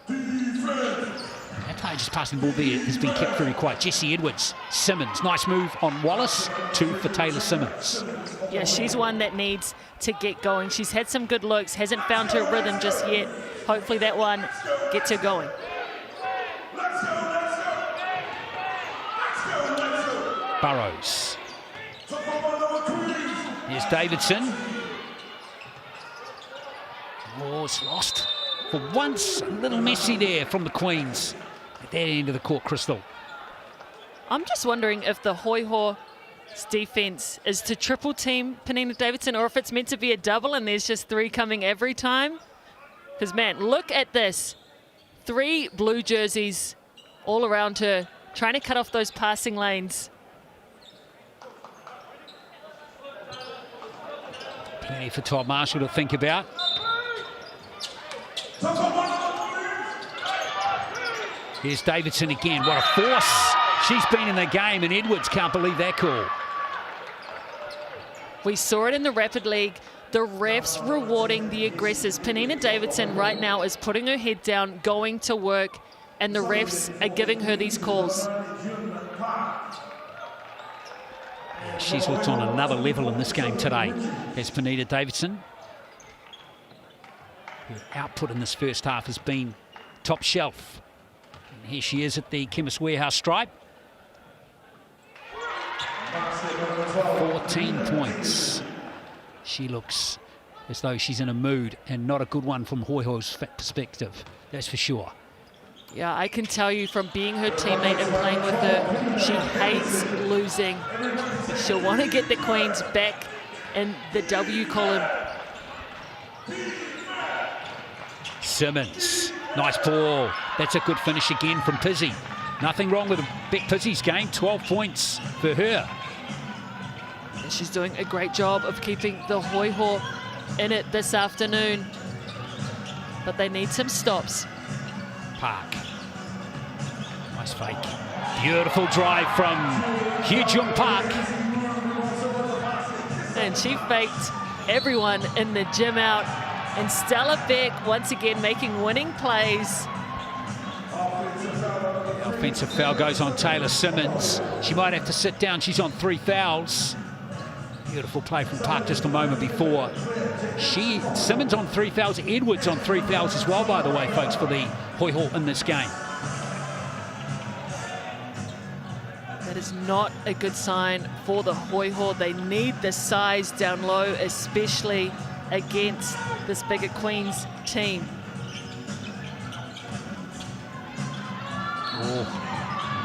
That player just passing the ball there has been kept very quiet. Jessie Edwards, Simmons, nice move on Wallace, 2 for Taylor Simmons. Yeah, she's one that needs to get going. She's had some good looks, hasn't found her rhythm just yet. Hopefully that one gets her going. Burrows. Here's Davidson. Oh, it's lost. For once, a little messy there from the Queens at that end of the court, Crystal. I'm just wondering if the Hoiho's defense is to triple team Penina Davidson or if it's meant to be a double and there's just 3 coming every time. Because, man, look at this. 3 blue jerseys all around her, trying to cut off those passing lanes. Plenty for Todd Marshall to think about. Here's Davidson again. What a force she's been in the game, and Edwards can't believe that call. We saw it in the Rapid League. The refs rewarding the aggressors. Penina Davidson right now is putting her head down, going to work, and the refs are giving her these calls. She's looked on another level in this game today as Penina Davidson. Her output in this first half has been top shelf. And here she is at the Chemist Warehouse stripe. 14 points. She looks as though she's in a mood, and not a good one from Hoiho's perspective, that's for sure. Yeah, I can tell you from being her teammate and playing with her, she hates losing. She'll want to get the Queens back in the W column Simmons, nice ball. That's a good finish again from Pizzy. Nothing wrong with Beck Pizzy's game, 12 points for her. And she's doing a great job of keeping the Hoiho in it this afternoon. But they need some stops. Park. Nice fake. Beautiful drive from Hyejung Park. And she faked everyone in the gym out. And Stella Beck once again making winning plays. The offensive foul goes on Taylor Simmons. She might have to sit down. She's on 3 fouls. Beautiful play from Park just a moment before. Simmons on 3 fouls. Edwards on 3 fouls as well, by the way, folks, for the Hoiho in this game. That is not a good sign for the Hoiho. They need the size down low, especially against this bigger Queens team.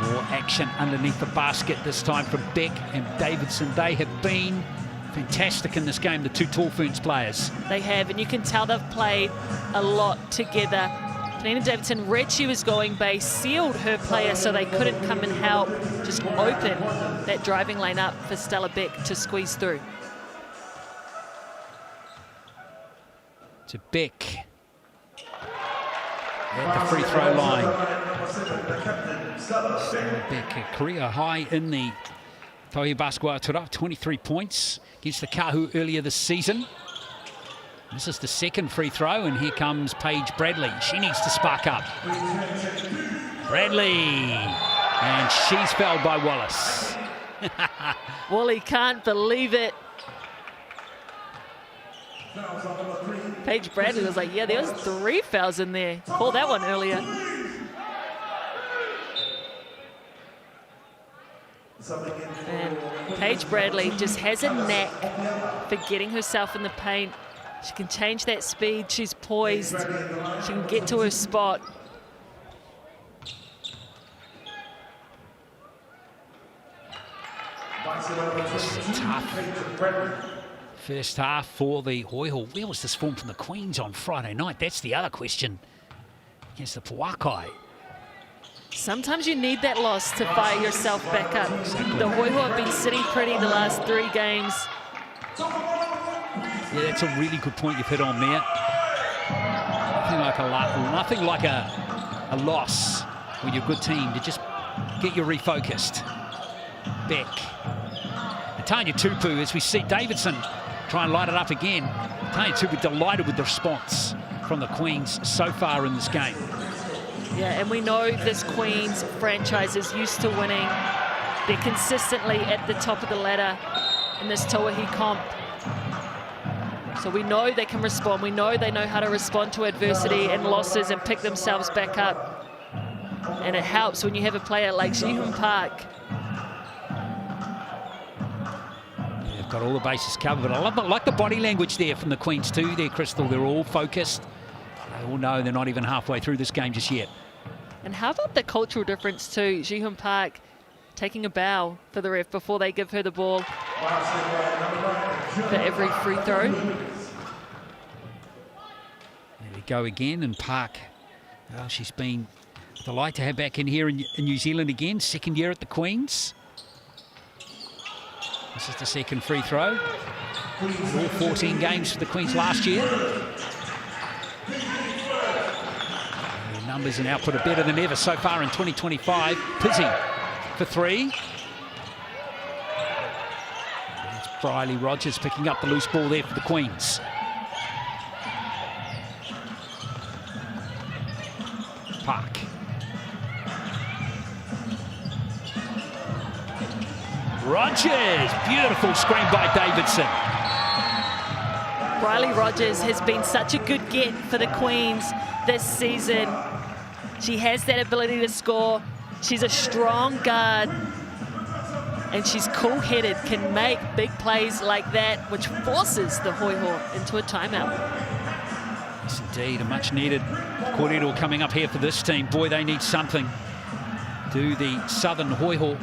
More action underneath the basket this time from Beck and Davidson. They have been fantastic in this game, the two Tall Ferns players. They have, and you can tell they've played a lot together. Tanina Davidson read she was going base, sealed her player so they couldn't come and help, just open that driving lane up for Stella Beck to squeeze through. To Beck at the free throw line. Beck, a career high in the Tauihi Basketball Aotearoa, 23 points against the Kahu earlier this season. This is the second free throw, and here comes Paige Bradley. She needs to spark up. Bradley, and she's fouled by Wallace. Wally can't believe it. Paige Bradley was like, yeah, there was 3 fouls in there. Called that one earlier. And Paige Bradley just has a knack for getting herself in the paint. She can change that speed. She's poised. She can get to her spot. Tough first half for the Hoiho. Where was this form from the Queens on Friday night? That's the other question. Against the Puakai. Sometimes you need that loss to fire yourself back up. The Hoiho have been sitting pretty the last 3 games. Yeah, that's a really good point you've hit on there. Nothing like a loss when you're a good team to just get you refocused. Beck. Tanya Tupu, as we see Davidson try and light it up again. Tanya Tupu delighted with the response from the Queens so far in this game. Yeah, and we know this Queens franchise is used to winning. They're consistently at the top of the ladder in this Tauihi comp. So we know they can respond. We know they know how to respond to adversity and losses and pick themselves back up. And it helps when you have a player like Hyejung Park. They've got all the bases covered, but I like the body language there from the Queens too there, Crystal. They're all focused. They all know they're not even halfway through this game just yet. And how about the cultural difference too? Hyejung Park taking a bow for the ref before they give her the ball for every free throw. There we go again, and Park, well, she's been a delight to have back in here in New Zealand again, second year at the Queens. This is the second free throw. All 14 games for the Queens last year. Their numbers and output are better than ever so far in 2025. Pizzy for 3. It's Briley Rogers picking up the loose ball there for the Queens. Park. Rogers, beautiful screen by Davidson. Briley Rogers has been such a good get for the Queens this season. She has that ability to score. She's a strong guard. And she's cool-headed, can make big plays like that, which forces the Hoiho into a timeout. Yes, indeed, a much-needed Porirua coming up here for this team. Boy, they need something. Do the Southern Hoiho.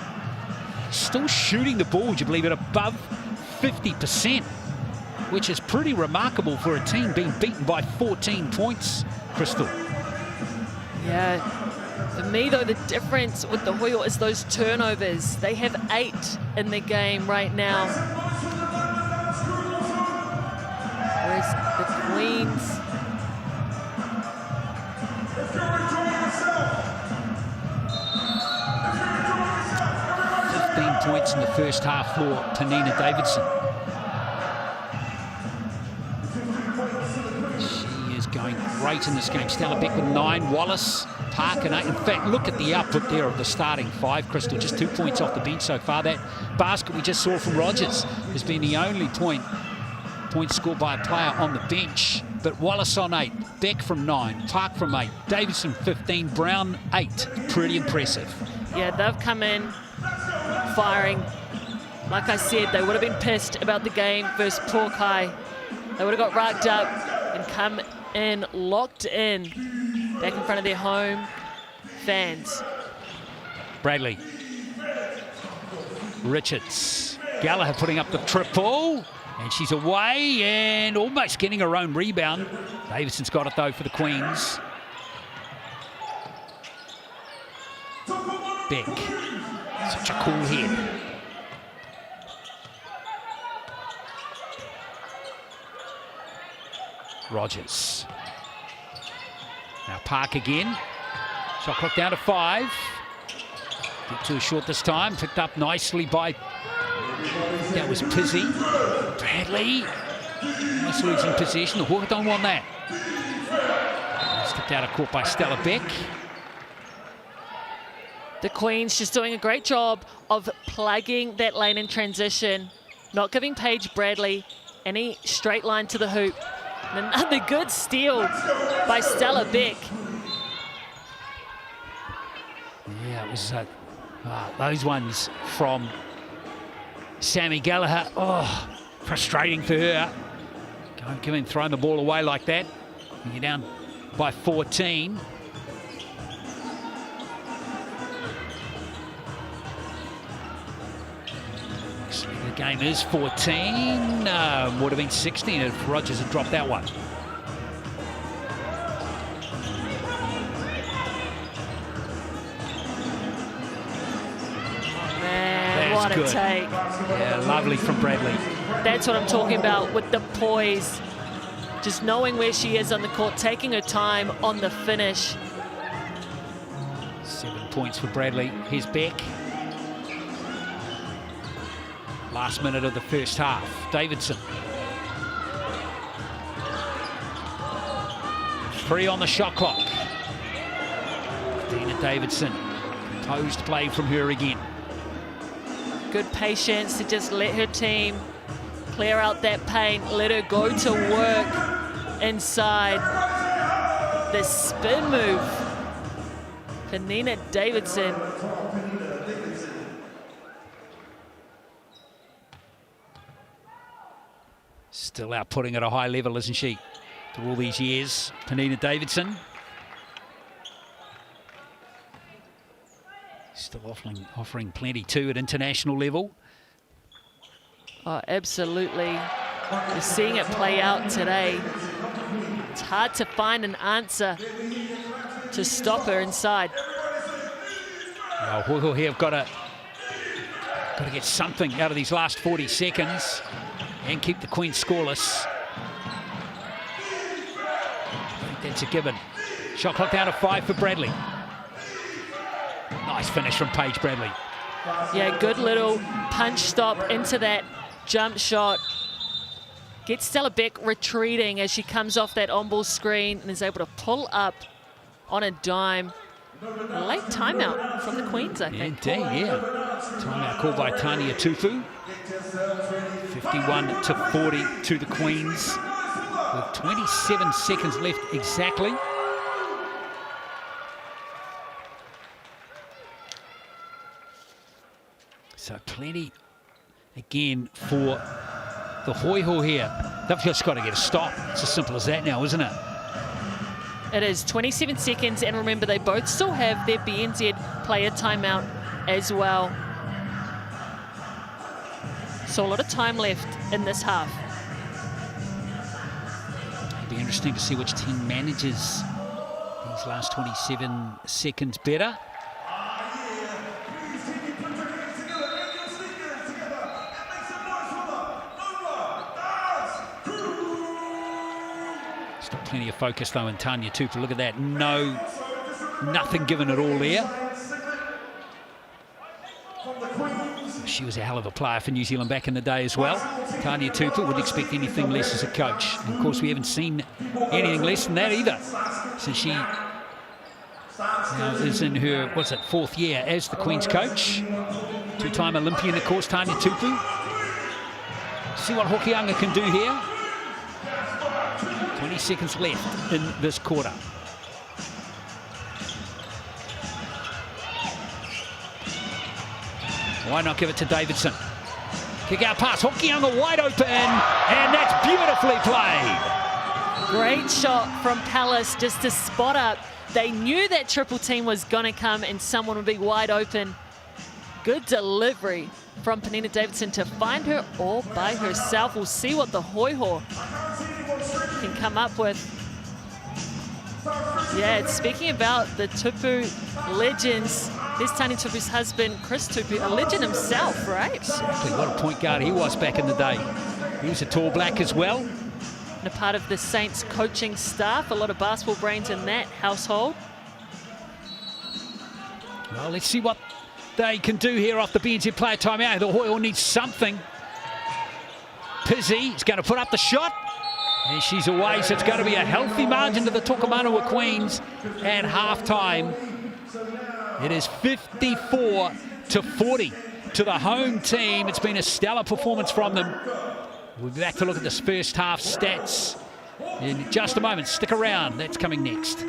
Still shooting the ball, would you believe it, above 50%. which is pretty remarkable for a team being beaten by 14 points, Crystal. Yeah. For me, though, the difference with the Hoiho is those turnovers. They have 8 in the game right now. Whereas the Queens... 15 points in the first half for Penina Davidson. She is going great in this game. Stella Beck with 9, Wallace, Park and 8. In fact, look at the output there of the starting 5, Crystal. Just 2 points off the bench so far. That basket we just saw from Rogers has been the only point scored by a player on the bench. But Wallace on 8, Beck from 9, Park from 8, Davidson 15, Brown 8. Pretty impressive. Yeah, they've come in firing. Like I said, they would have been pissed about the game versus Porkai. They would have got racked up and come in, locked in, back in front of their home fans. Bradley. Richards. Gallagher putting up the triple. And she's away and almost getting her own rebound. Davidson's got it, though, for the Queens. Beck. Such a cool head. Rogers. Now Park again. Shot clock down to 5. Bit too short this time. Picked up nicely by... That was Pizzy. Bradley. Almost losing possession. The Hawks don't want that. Stepped out of court by Stella Beck. The Queens just doing a great job of plugging that lane in transition, not giving Paige Bradley any straight line to the hoop. And another good steal by Stella Beck. Yeah, it was those ones from Sammy Gallagher. Oh, frustrating for her. Don't give him throwing the ball away like that. When you're down by 14. The game is 14. Would have been 16 if Rogers had dropped that one. Man, what a take. Yeah, lovely from Bradley. That's what I'm talking about with the poise. Just knowing where she is on the court, taking her time on the finish. 7 points for Bradley. Here's Beck. Last minute of the first half. Davidson. 3 on the shot clock. Dina Davidson. Composed play from her again. Good patience to just let her team clear out that paint, let her go to work inside. The spin move for Nina Davidson. Still out putting at a high level, isn't she? Through all these years, Penina Davidson. Still offering plenty too at international level. Oh, absolutely. You're seeing it play out today. It's hard to find an answer to stop her inside. Well, Hoiho here have got to get something out of these last 40 seconds. And keep the Queens scoreless. I think that's a given. Shot clock down to 5 for Bradley. Nice finish from Paige Bradley. Yeah, good little punch stop into that jump shot. Gets Stella Beck retreating as she comes off that on-ball screen and is able to pull up on a dime. A late timeout from the Queens, I think. Indeed, yeah. Timeout called by Tania Tufu. 51 to 40 to the Queens. With 27 seconds left exactly. So plenty again for the Hoiho here. They've just got to get a stop. It's as simple as that now, isn't it? It is 27 seconds, and remember, they both still have their BNZ player timeout as well. So a lot of time left in this half. interesting to see which team manages these last 27 seconds better. Still plenty of focus though in Tauihi Tupu. Look at that. Nothing given at all there. She was a hell of a player for New Zealand back in the day as well. Tauihi Tupu wouldn't expect anything less as a coach. And of course, we haven't seen anything less than that either. So she is in her, what's it, 4th year as the Queen's coach. 2-time Olympian, of course, Tauihi Tupu. See what Hokianga can do here. 20 seconds left in this quarter. Why not give it to Davidson? Kick out pass, Hokianga wide open, and that's beautifully played. Great shot from Palace just to spot up. They knew that triple team was going to come and someone would be wide open. Good delivery from Penina Davidson to find her all by herself. We'll see what the Hoiho can come up with. Yeah, speaking about the Tupu legends, there's Tauihi Tupu's husband, Chris Tupu, a legend himself, right? Exactly, what a point guard he was back in the day. He was a tall black as well. And a part of the Saints coaching staff, a lot of basketball brains in that household. Well, let's see what they can do here off the BNZ player timeout. The Hoiho needs something. Pizzi is going to put up the shot. And she's away, so it's going to be a healthy margin to the Tokomanawa Queens at halftime. It is 54-40 to the home team. It's been a stellar performance from them. We'll be back to look at this first half stats in just a moment. Stick around, that's coming next.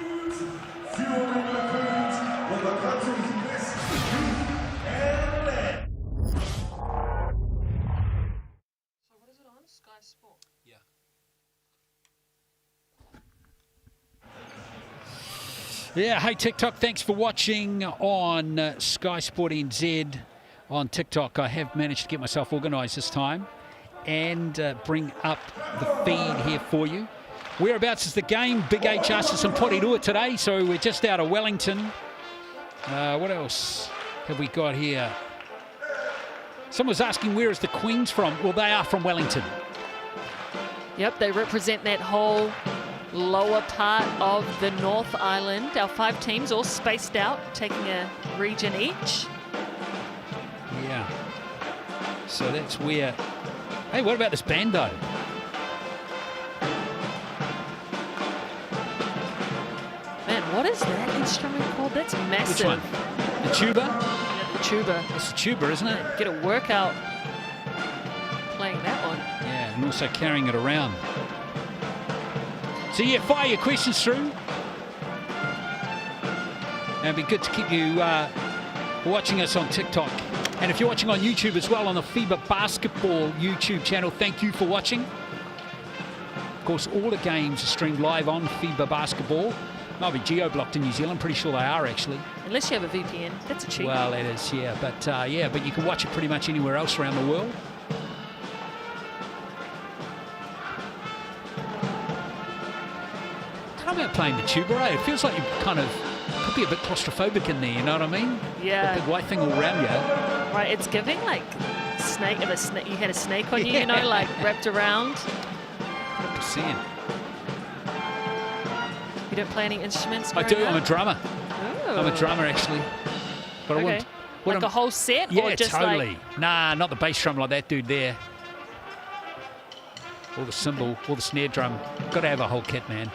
Yeah, hey TikTok, thanks for watching on Sky Sport NZ on TikTok. I have managed to get myself organised this time and bring up the feed here for you. Whereabouts is the game? Big H asked us in Porirua today, so we're just out of Wellington. What else have we got here? Someone was asking where is the Queens from? Well, they are from Wellington. Yep, they represent that whole lower part of the North Island. Our 5 teams all spaced out, taking a region each. Yeah. So that's where... Hey, what about this bando? Man, what is that instrument called? That's massive. Which one? The tuba? Yeah, the tuba. It's the tuba, isn't it? Get a workout playing that one. Yeah, and also carrying it around. So yeah, fire your questions through. And it'd be good to keep you watching us on TikTok. And if you're watching on YouTube as well, on the FIBA Basketball YouTube channel, thank you for watching. Of course, all the games are streamed live on FIBA Basketball. Might be geo-blocked in New Zealand, pretty sure they are actually. Unless you have a VPN, that's a cheat. Well, it is, yeah. But but you can watch it pretty much anywhere else around the world. How about playing the tuba, eh? It feels like you kind of could be a bit claustrophobic in there, you know what I mean? Yeah. The big white thing all around you. Right, it's giving like snake, if you had a snake on you, you know, like wrapped around. 100%. You don't play any instruments? I do, I'm a drummer. Ooh. I'm a drummer actually. But Okay. I wouldn't... Like a whole set? Yeah, or just totally. Like... Nah, not the bass drum like that dude there. Or the cymbal, or the snare drum. Got to have a whole kit, man.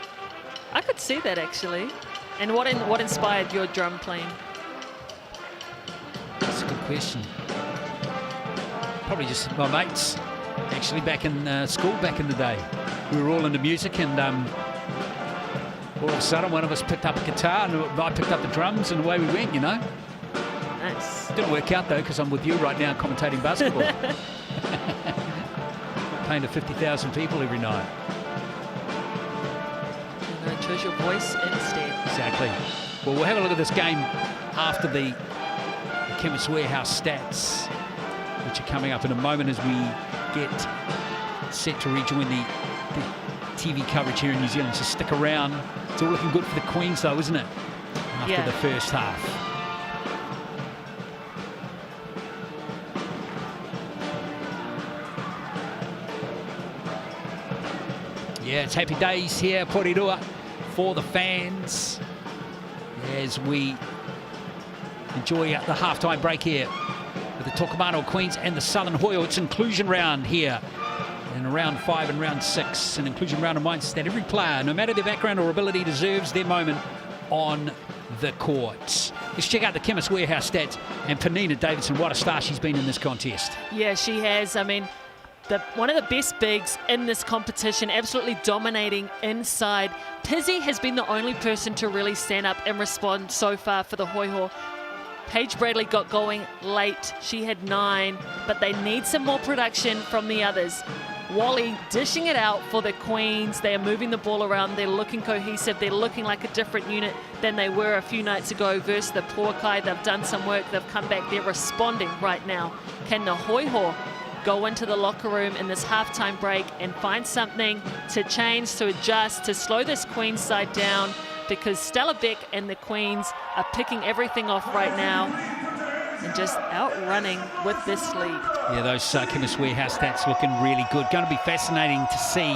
I could see that actually. And what inspired your drum playing? That's a good question. Probably just my mates, actually, back in school back in the day. We were all into music, and all of a sudden one of us picked up a guitar and I picked up the drums, and away we went, you know. Nice. Didn't work out though, because I'm with you right now commentating basketball. Playing to 50,000 people every night. I'm going to choose your voice instead. Exactly. Well, we'll have a look at this game after the Chemist Warehouse stats, which are coming up in a moment as we get set to rejoin the TV coverage here in New Zealand, so stick around. It's all looking good for the Queens though, isn't it? After the first half. Yeah, it's happy days here, Porirua, for the fans as we enjoy the halftime break here with the Tokomanawa Queens and the Southern Hoiho. It's inclusion round here in round 5 and round 6. An inclusion round reminds us that every player, no matter their background or ability, deserves their moment on the courts. Let's check out the Chemist Warehouse stats. And Penina Davidson, what a star she's been in this contest. Yeah, she has. I mean, one of the best bigs in this competition, absolutely dominating inside. Pizzy has been the only person to really stand up and respond so far for the Hoiho. Paige Bradley got going late. She had 9, but they need some more production from the others. Wally dishing it out for the Queens. They are moving the ball around. They're looking cohesive. They're looking like a different unit than they were a few nights ago versus the Puakai. They've done some work. They've come back. They're responding right now. Can the Hoiho go into the locker room in this halftime break and find something to change, to adjust, to slow this Queens side down? Because Stella Beck and the Queens are picking everything off right now and just outrunning with this lead. Yeah, those Chemist Warehouse stats looking really good. Going to be fascinating to see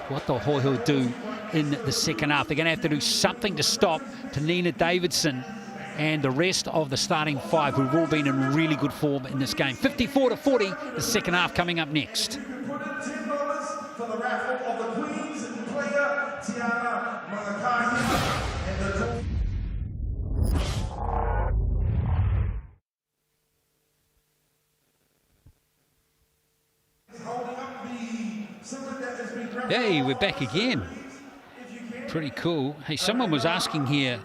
what the Hoiho do in the second half. They're going to have to do something to stop Penina Davidson and the rest of the starting 5 who've all been in really good form in this game. 54-40, the second half coming up next. Hey, we're back again. Pretty cool. Hey, someone was asking here,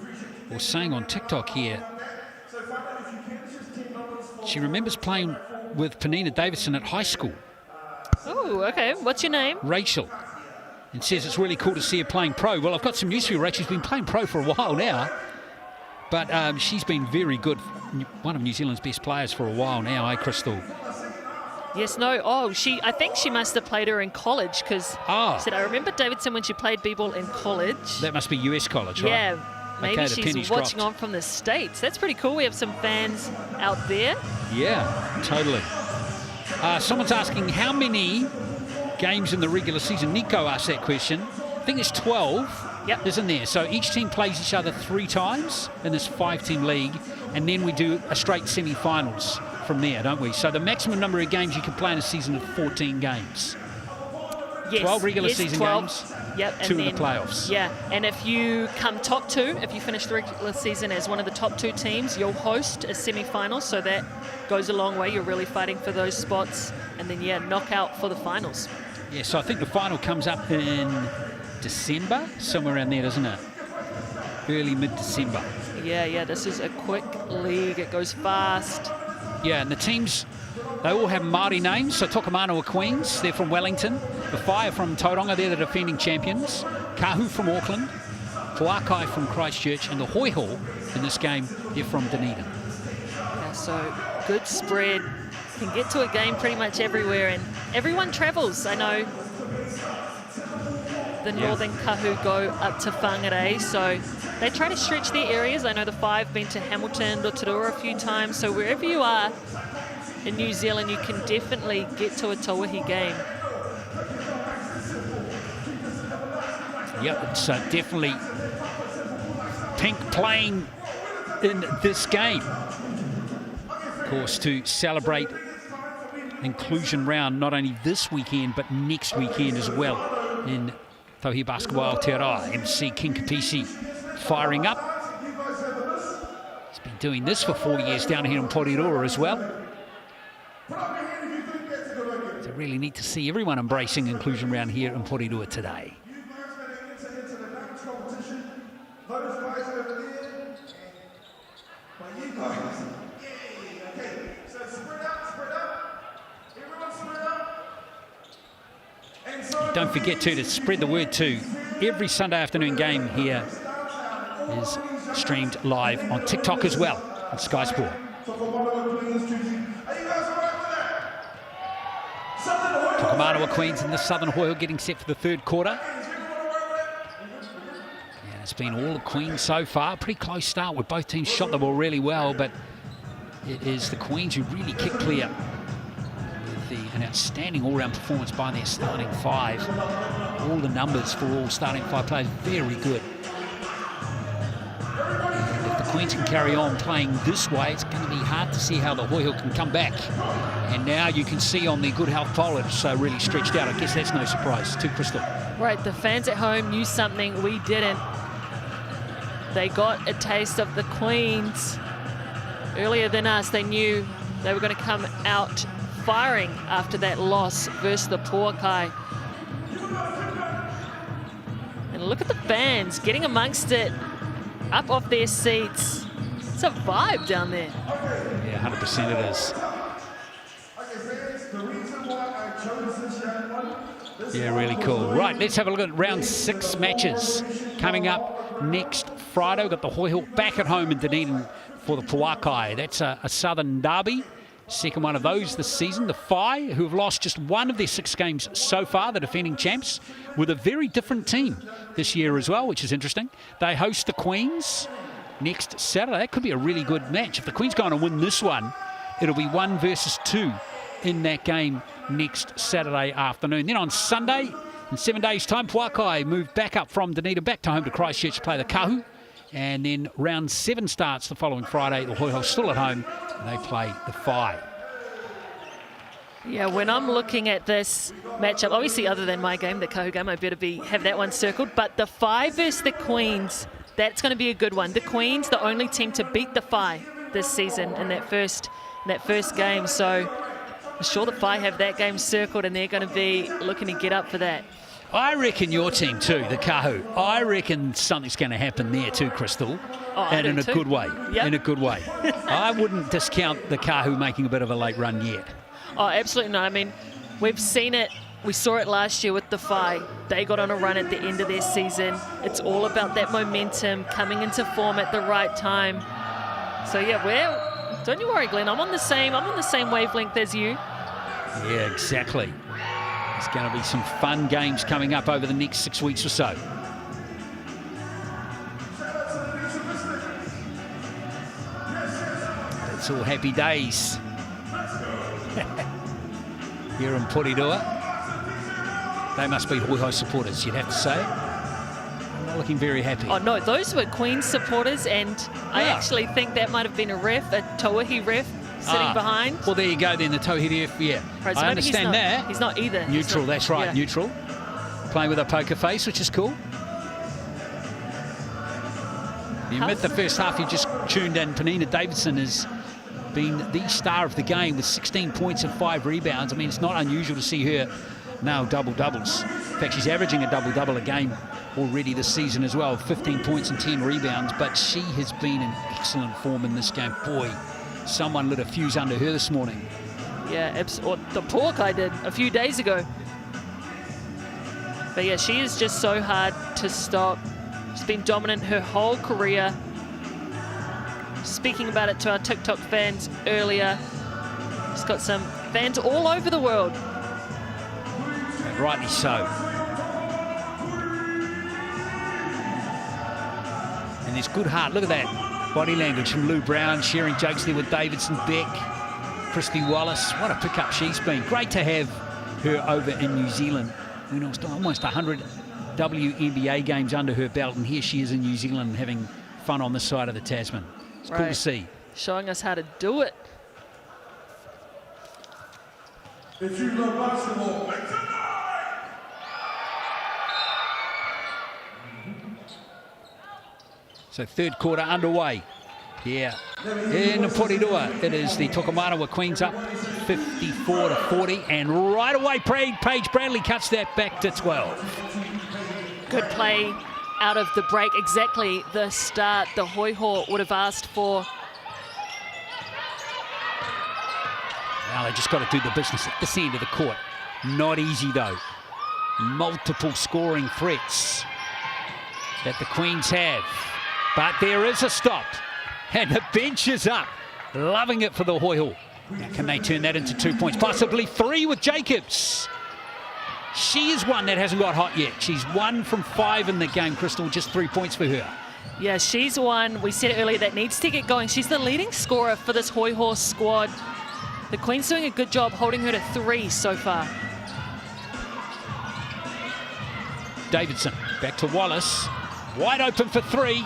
or saying on TikTok here, she remembers playing with Penina Davidson at high school. Oh, okay. What's your name? Rachel. And says it's really cool to see her playing pro. Well, I've got some news for you, Rachel. She's been playing pro for a while now, but she's been very good. One of New Zealand's best players for a while now, eh, Crystal? Yes, no. Oh, I think she must have played her in college because she said, I remember Davidson when she played b-ball in college. That must be US college, right? Yeah, maybe okay, she's watching on from the States. That's pretty cool. We have some fans out there. Yeah, totally. Someone's asking how many games in the regular season. Nico asked that question. I think it's 12, isn't there? So each team plays each other 3 times in this 5-team league, and then we do a straight semi-finals from there, don't we? So the maximum number of games you can play in a season is 14 games. Yes, 12 regular season 12. games, Yep, 2 in the playoffs. Yeah, and if you come top 2, if you finish the regular season as one of the top 2 teams, you'll host a semi-final, so that goes a long way. You're really fighting for those spots, and then, knockout for the finals. Yeah, so I think the final comes up in December, somewhere around there, doesn't it? Early, mid-December. Yeah, this is a quick league. It goes fast. Yeah, and the teams, they all have Māori names. So Tokomanawa Queens, they're from Wellington. The Fire from Tauranga, they're the defending champions. Kahu from Auckland. Puakai from Christchurch. And the Hoiho in this game, they're from Dunedin. Yeah, so good spread. Can get to a game pretty much everywhere. And everyone travels. I know the Northern Kahu go up to Whangarei, so they try to stretch their areas. I know the 5 been to Hamilton, Rotorua a few times, so wherever you are in New Zealand, you can definitely get to a Tauihi game. Yep, it's definitely pink playing in this game. Of course, to celebrate inclusion round, not only this weekend, but next weekend as well in Tauihi Basketball Aotearoa. MC King Kapisi firing up. He's been doing this for 4 years down here in Porirua as well. So really need to see everyone embracing inclusion round here in Porirua today. Don't forget to spread the word too. Every Sunday afternoon game here is streamed live on TikTok as well on Sky Sport. Tokomanawa Tokomanawa Queens and the Southern Hoiho getting set for the third quarter. Yeah, it's been all the Queens so far. Pretty close start with both teams shot the ball really well, but it is the Queens who really kick clear with an outstanding all-round performance by their starting five. All the numbers for all starting five players, very good. And if the Queens can carry on playing this way, it's going to be hard to see how the Hoiho can come back. And now you can see on the good health poll, it's really stretched out. I guess that's no surprise to Crystal. Right, the fans at home knew something we didn't. They got a taste of the Queens earlier than us. They knew they were going to come out firing after that loss versus the Puakai. And look at the fans getting amongst it, up off their seats. It's a vibe down there. Yeah, 100% it is. Yeah, really cool. Right, let's have a look at round 6 matches coming up next Friday. We've got the Hoiho back at home in Dunedin for the Puakai. That's a Southern derby. Second one of those this season. The Phi, who have lost just one of their 6 games so far, the defending champs, with a very different team this year as well, which is interesting. They host the Queens next Saturday. That could be a really good match. If the Queens go on and win this one, it'll be 1 versus 2 in that game next Saturday afternoon. Then on Sunday, in 7 days' time, Puakai move back up from Dunedin, back to home to Christchurch to play the Kahu. And then round 7 starts the following Friday. The Hoiho still at home, and they play the Phi. Yeah, when I'm looking at this matchup, obviously other than my game, the Kahu game, I better have that one circled. But the Phi versus the Queens, that's going to be a good one. The Queens, the only team to beat the Phi this season in that first game. So I'm sure the Phi have that game circled, and they're going to be looking to get up for that. I reckon your team too, the Kahu. I reckon something's going to happen there too, Crystal. Oh, and in a good way. Yep. In a good way. I wouldn't discount the Kahu making a bit of a late run yet. Oh, absolutely not. I mean, we've seen it. We saw it last year with the Phi. They got on a run at the end of their season. It's all about that momentum, coming into form at the right time. So yeah, don't you worry, Glenn. I'm on the same wavelength as you. Yeah, exactly. There's going to be some fun games coming up over the next 6 weeks or so. It's all happy days here in Porirua. They must be Hoiho supporters, you'd have to say. I'm not looking very happy. Oh no, those were Queen's supporters, and I actually think that might have been a Tauihi ref sitting behind. Well, there you go then, the Tauihi ref, yeah. Right, so I understand that. He's not either. Neutral, that's right, yeah. Neutral. Playing with a poker face, which is cool. You admit the first half you just tuned in, Penina Davidson has been the star of the game with 16 points and 5 rebounds. I mean, it's not unusual to see her nail double-doubles. In fact, she's averaging a double-double a game already this season as well, 15 points and 10 rebounds, but she has been in excellent form in this game. Boy, someone lit a fuse under her this morning. Yeah, or the Puakai did a few days ago. But yeah, she is just so hard to stop. She's been dominant her whole career. Speaking about it to our TikTok fans earlier, she's got some fans all over the world. And rightly so. And there's good heart. Look at that body language from Lou Brown, sharing jokes there with Davidson Beck, Christy Wallace. What a pickup she's been. Great to have her over in New Zealand. You know, almost 100 WNBA games under her belt, and here she is in New Zealand having fun on this side of the Tasman. It's cool to see. Showing us how to do it. If you love basketball, make some noise! So third quarter underway. Yeah. In Porirua, it is the Tokomanawa Queens up 54-40, and right away Paige Bradley cuts that back to 12. Good play out of the break, exactly the start the Hoiho would have asked for. Now they just got to do the business at this end of the court. Not easy though. Multiple scoring threats that the Queens have. But there is a stop. And the bench is up. Loving it for the Hoiho. Now, can they turn that into 2 points? Possibly 3 with Jacobs. She is one that hasn't got hot yet. She's 1 from 5 in the game, Crystal, just 3 points for her. Yeah, she's one, we said earlier, that needs to get going. She's the leading scorer for this Hoiho squad. The Queen's doing a good job holding her to 3 so far. Davidson, back to Wallace. Wide open for 3.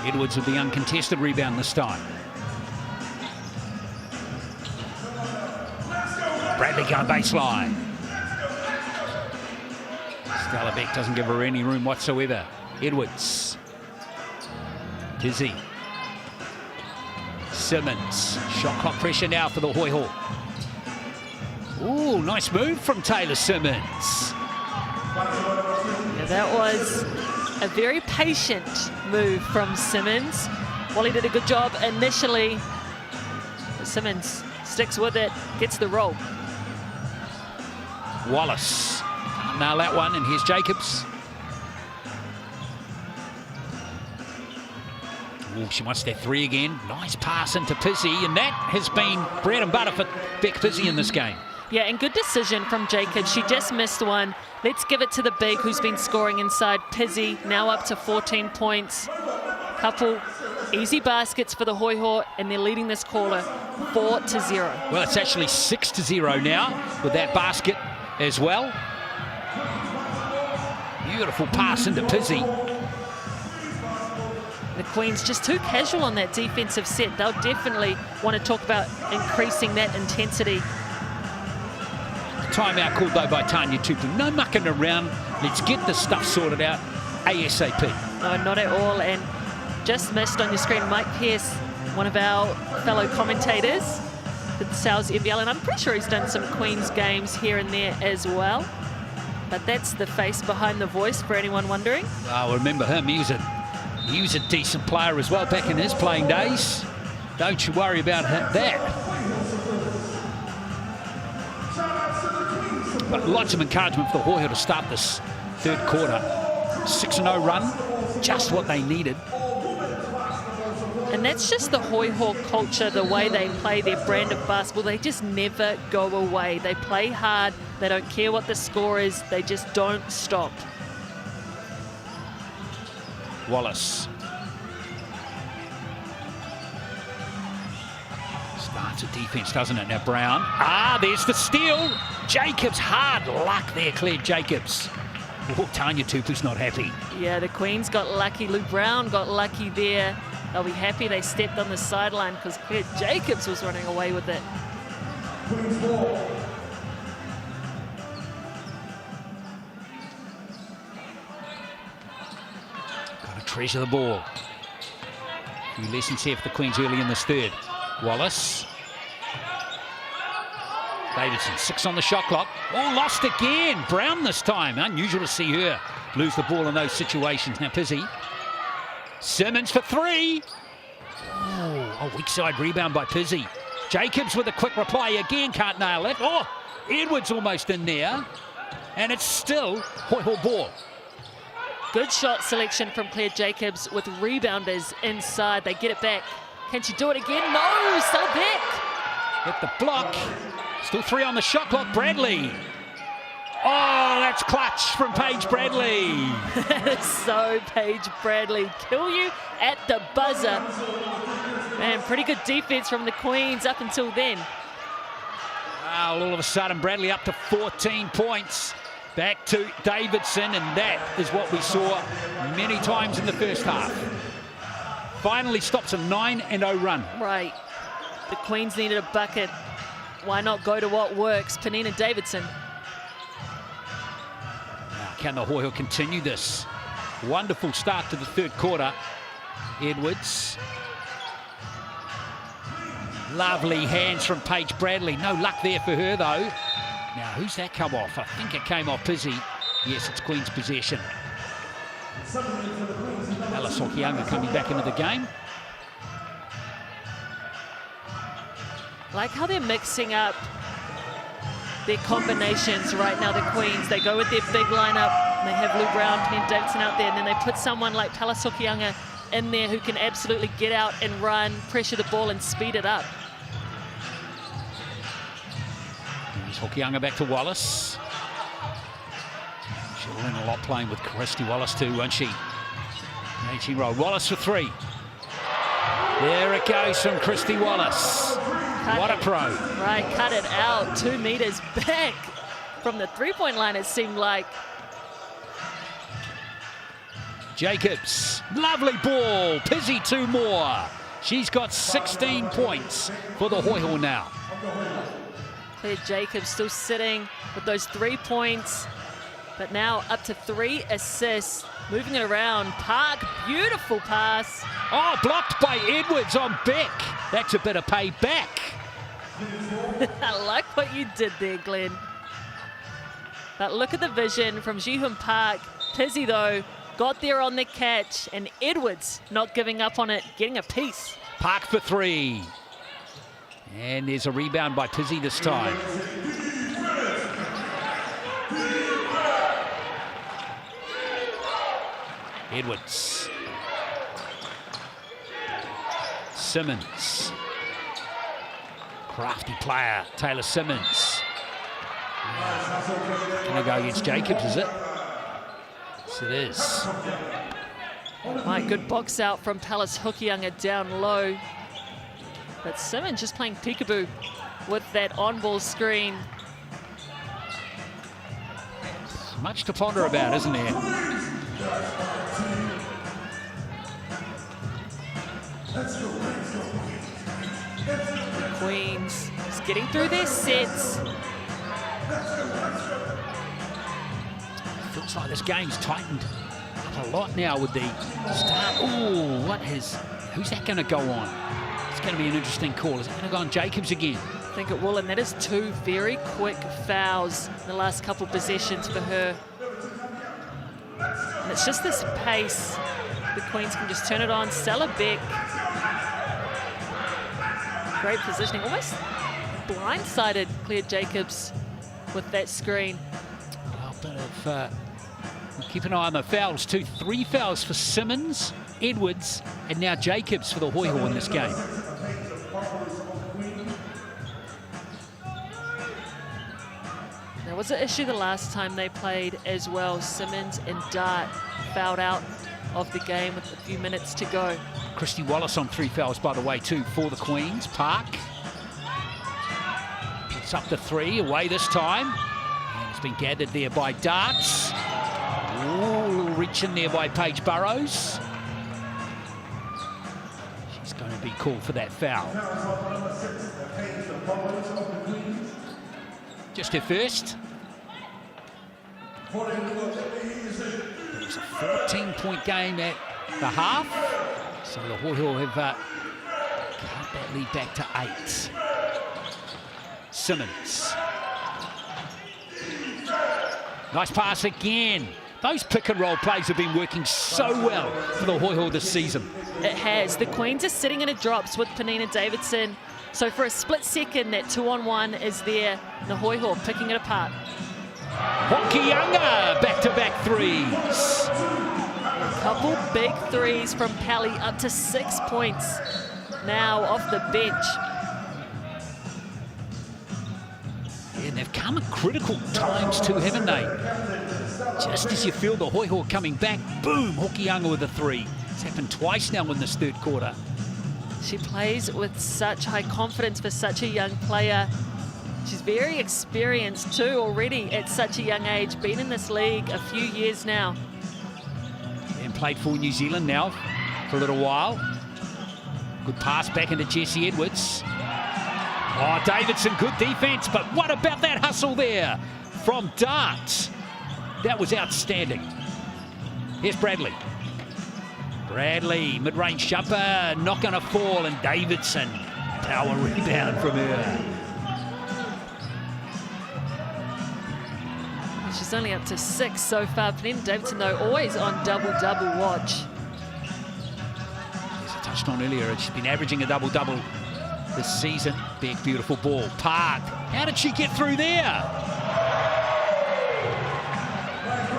Edwards with the uncontested rebound this time. Bradley going baseline. Stella Beck doesn't give her any room whatsoever. Edwards. Dizzy. Simmons. Shot clock pressure now for the Hoiho. Ooh, nice move from Taylor Simmons. Yeah, that was a very patient move from Simmons. Wally did a good job initially. Simmons sticks with it, gets the roll. Wallace. Can't nail that one, and here's Jacobs. Ooh, she wants that 3 again. Nice pass into Pizzi, and that has been bread and butter for Beck Pizzi in this game. Yeah, and good decision from Jacobs. She just missed one. Let's give it to the big who's been scoring inside. Pizzi now up to 14 points. Couple easy baskets for the Hoiho, and they're leading this quarter 4-0. Well, it's actually 6-0 now with that basket as well. Beautiful pass into Pizzi. The Queen's just too casual on that defensive set. They'll definitely want to talk about increasing that intensity. Timeout called though by Tauihi Tupu. No mucking around. Let's get this stuff sorted out ASAP. No, not at all. And just missed on your screen, Mike Pearce, one of our fellow commentators, the South MBL, and I'm pretty sure he's done some Queen's games here and there as well. But that's the face behind the voice for anyone wondering. Oh, remember him. He was a decent player as well back in his playing days. Don't you worry about that. But lots of encouragement for the Hoiho to start this third quarter. 6-0 run, just what they needed. And that's just the Hoiho culture, the way they play their brand of basketball. They just never go away. They play hard. They don't care what the score is. They just don't stop. Wallace. Starts a defense, doesn't it? Now Brown. Ah, there's the steal. Jacobs, hard luck there, Claire Jacobs. Oh, Tauihi Tupu's not happy. Yeah, the Queens got lucky. Lou Brown got lucky there. They'll be happy they stepped on the sideline because Claire Jacobs was running away with it. Got to treasure the ball. A few lessons here for the Queens early in this third. Wallace. Davidson, 6 on the shot clock. Oh, lost again. Brown this time. Unusual to see her lose the ball in those situations. Now Pizzi. Simmons for 3. Oh, a weak side rebound by Pizzi. Jacobs with a quick reply again. Can't nail it. Oh, Edwards almost in there. And it's still Hoiho ball. Good shot selection from Claire Jacobs with rebounders inside. They get it back. Can she do it again? No, still back. Get the block. Still 3 on the shot clock. Bradley. Oh, that's clutch from Paige Bradley. So Paige Bradley, kill you at the buzzer. Man, pretty good defense from the Queens up until then. Well, all of a sudden, Bradley up to 14 points. Back to Davidson, and that is what we saw many times in the first half. Finally stops a 9-0 run. Right. The Queens needed a bucket. Why not go to what works? Penina Davidson. Now, can the Hoiho continue this? Wonderful start to the third quarter. Edwards. Lovely hands from Paige Bradley. No luck there for her, though. Now, who's that come off? I think it came off Pizzi. Yes, it's Queen's possession. Alice Hokianga coming back into the game. Like how they're mixing up their combinations right now, the Queens. They go with their big lineup. They have Lou Brown, Penn Davidson out there, and then they put someone like Talas Hokianga in there who can absolutely get out and run, pressure the ball, and speed it up. Here's Hokianga back to Wallace. She'll learn a lot playing with Christy Wallace too, won't she? 18-year-old Wallace for three. There it goes from Christy Wallace. What a pro. Right, cut it out. 2 meters back from the three-point line, it seemed like. Jacobs, lovely ball. Pizzy 2 more. She's got 16 points for the Hoiho now. Claire Jacobs still sitting with those 3 points, but now up to 3 assists. Moving it around. Park, beautiful pass. Oh, blocked by Edwards on Beck. That's a bit of payback. I like what you did there, Glenn. But look at the vision from Ji-Hoon Park. Pizzy, though, got there on the catch, and Edwards not giving up on it, getting a piece. Park for 3. And there's a rebound by Pizzy this time. Edwards. Simmons. Crafty player, Taylor Simmons. Gonna go against Jacobs, is it? Yes, it is. My good box out from Palace Hokianga down low. But Simmons just playing peekaboo with that on-ball screen. Much to ponder about, isn't there? Queens is getting through their sets. Feels like this game's tightened up a lot now with the start. Oh, who's that going to go on? It's going to be an interesting call. Is it going to go on Jacobs again? I think it will, and that is 2 very quick fouls in the last couple possessions for her. And it's just this pace. The Queens can just turn it on. Stella Beck. Great positioning. Almost blindsided Claire Jacobs with that screen. Well, a bit of, keep an eye on the fouls too. 3 fouls for Simmons, Edwards, and now Jacobs for the Hoiho in this game. There was an issue the last time they played as well. Simmons and Dart fouled out of the game with a few minutes to go. Christy Wallace on 3 fouls, by the way, too, for the Queens. Park. It's up to 3, away this time. And it's been gathered there by Darts. Ooh, a little reach in there by Paige Burrows. She's going to be called for that foul. Just her first. It was a 14-point game at the half. So the Hoiho have cut that lead back to 8. Simmons. Nice pass again. Those pick and roll plays have been working so well for the Hoiho this season. It has. The Queens are sitting in a drops with Penina Davidson. So for a split second, that 2-on-1 is there. The Hoiho picking it apart. Hokianga, back-to-back threes. A couple big threes from Pally, up to 6 points now off the bench. And they've come at critical times too, haven't they? Just as you feel the Hoiho coming back, boom, Hokianga with a 3. It's happened twice now in this third quarter. She plays with such high confidence for such a young player. She's very experienced too already at such a young age, been in this league a few years now. And played for New Zealand now for a little while. Good pass back into Jessie Edwards. Oh, Davidson, good defense, but what about that hustle there from Dart? That was outstanding. Here's Bradley. Bradley, mid-range jumper, not going to fall, and Davidson, power rebound from her. She's only up to 6 so far. Penina Davidson, though, always on double-double watch. As I touched on earlier, she's been averaging a double-double this season. Big, beautiful ball. Park. How did she get through there?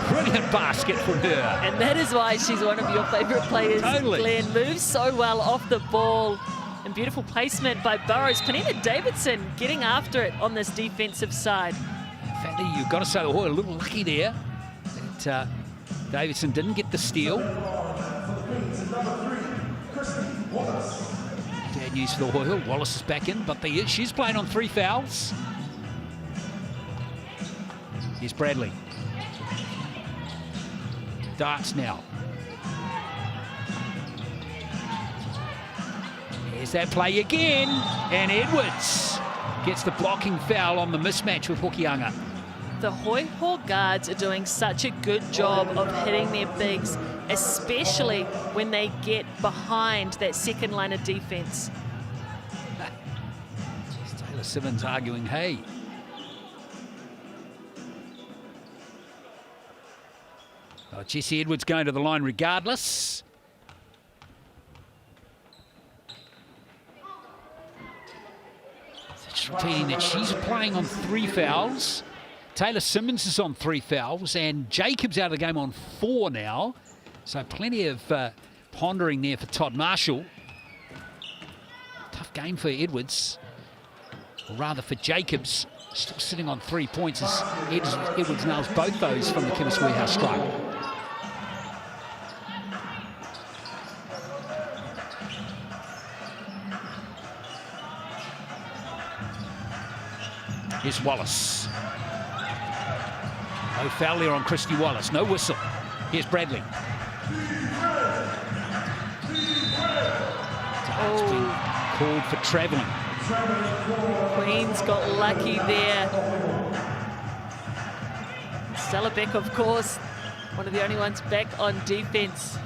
Brilliant basket from her. And that is why she's one of your favourite players, Totally. Glenn. Moves so well off the ball. And beautiful placement by Burrows. Penina Davidson getting after it on this defensive side. In fact, you've got to say the Hoiho a little lucky there. but Davidson didn't get the steal. Bad news for the Hoiho. Wallace is back in, but she's playing on 3 fouls. Here's Bradley. Darts now. Here's that play again, and Edwards gets the blocking foul on the mismatch with Hokianga. The Hoiho guards are doing such a good job of hitting their bigs, especially when they get behind that second line of defense. Taylor Simmons arguing, hey. Oh, Jesse Edwards going to the line regardless. Just repeating that she's playing on 3 fouls. Taylor Simmons is on 3 fouls, and Jacobs out of the game on 4 now. So plenty of pondering there for Todd Marshall. Tough game for Edwards, or rather for Jacobs. Still sitting on 3 points as Edwards nails both those from the Chemist Warehouse strike. Here's Wallace. No foul there on Christy Wallace. No whistle. Here's Bradley. It's been called for travelling. Queens got lucky there. Stella Beck, of course, one of the only ones back on defense.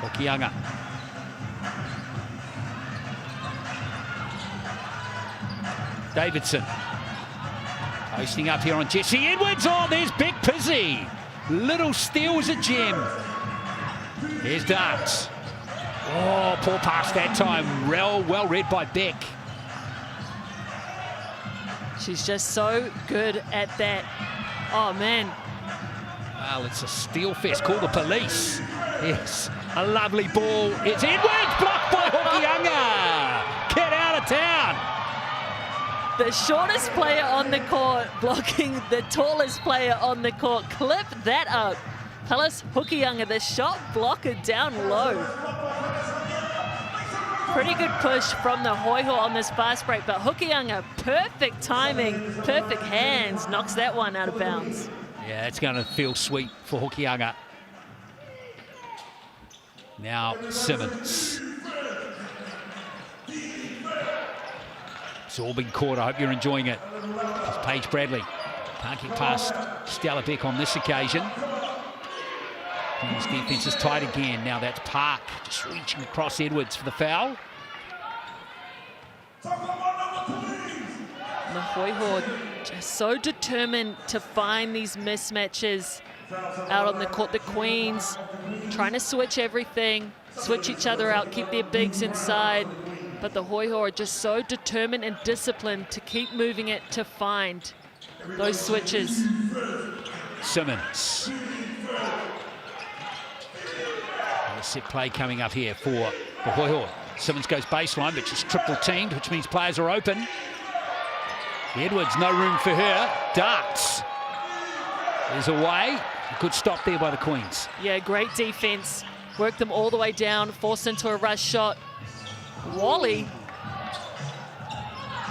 Hokianga. Davidson. Posting up here on Jesse Edwards. Oh, there's Big Pizzy. Little steal was a gem. Here's Darts. Oh, poor pass that time. Well read by Beck. She's just so good at that. Oh, man. Well, it's a steal fest. Call the police. Yes, a lovely ball. It's Edwards, blocked by Hokianga. Get out of town. The shortest player on the court blocking the tallest player on the court. Clip that up. Plus Hokianga, the shot blocker down low. Pretty good push from the Hoiho on this fast break, but Hokianga, perfect timing, perfect hands, knocks that one out of bounds. Yeah, it's going to feel sweet for Hokianga. Now Simmons. It's all been caught. I hope you're enjoying it. It's Paige Bradley. Can't get past Stella Beck on this occasion. Queen's defense is tight again. Now that's Park just reaching across Edwards for the foul. The Hoiho just so determined to find these mismatches out on the court. The Queens trying to switch everything, switch each other out, keep their bigs inside. But the Hoiho are just so determined and disciplined to keep moving it to find those switches. Simmons. A set play coming up here for the Hoiho. Simmons goes baseline, but she's triple teamed, which means players are open. Edwards, no room for her. Darts is away. A good stop there by the Queens. Yeah, great defense. Worked them all the way down, forced into a rush shot. Wally.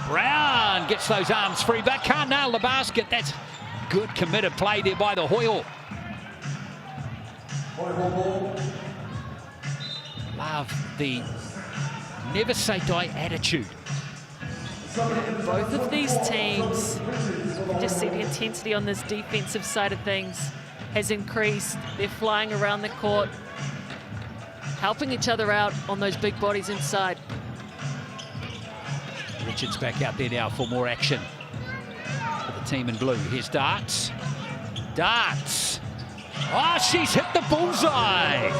Brown gets those arms free, but can't nail the basket. That's good committed play there by the Hoiho. Love the never say die attitude. Both of these teams, you can just see the intensity on this defensive side of things has increased. They're flying around the court, helping each other out on those big bodies inside. Richards back out there now for more action for the team in blue. Here's Darts. Darts. Oh, she's hit the bullseye.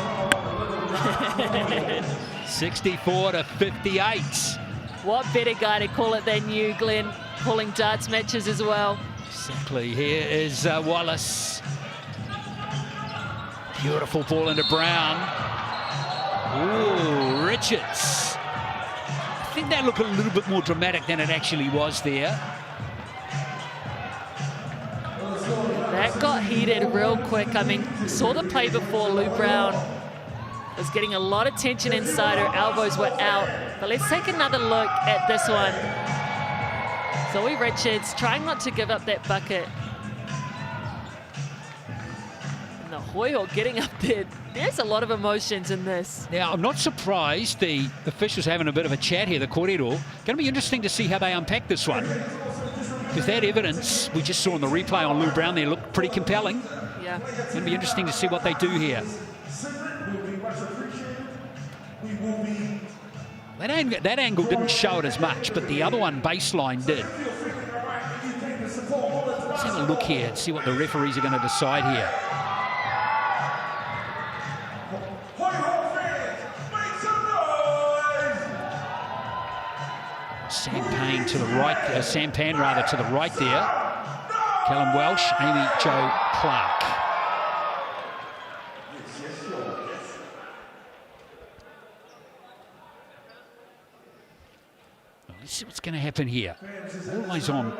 64 to 58. What better guy to call it than you, Glenn, calling darts matches as well. Exactly. Here is Wallace. Beautiful ball into Brown. Ooh, Richards. I think that looked a little bit more dramatic than it actually was there. That got heated real quick. I mean, saw the play before. Lou Brown was getting a lot of tension inside. Her elbows were out. But let's take another look at this one. Zoe Richards trying not to give up that bucket. And the Hoiho getting up there. There's a lot of emotions in this. Now, I'm not surprised the officials are having a bit of a chat here, the Kōrero. Going to be interesting to see how they unpack this one. Because that evidence we just saw in the replay on Lou Brown there looked pretty compelling. Yeah. It's going to be interesting to see what they do here. That angle didn't show it as much, but the other one, baseline, did. Let's have a look here and see what the referees are going to decide here. Sampan to the right, Sampan rather to the right there. Callum Welsh, Amy Jo Clark. Well, let's see what's going to happen here. All eyes on.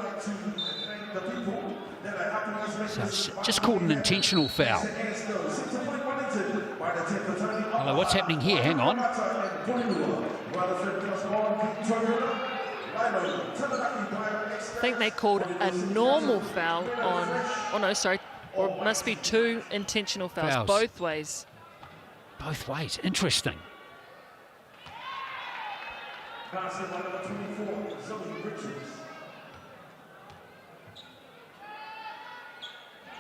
So it's just called an intentional foul. Hello, what's happening here? Hang on. I think they called a normal foul on, oh no, sorry, or it must be two intentional fouls. Both ways. Both ways, interesting.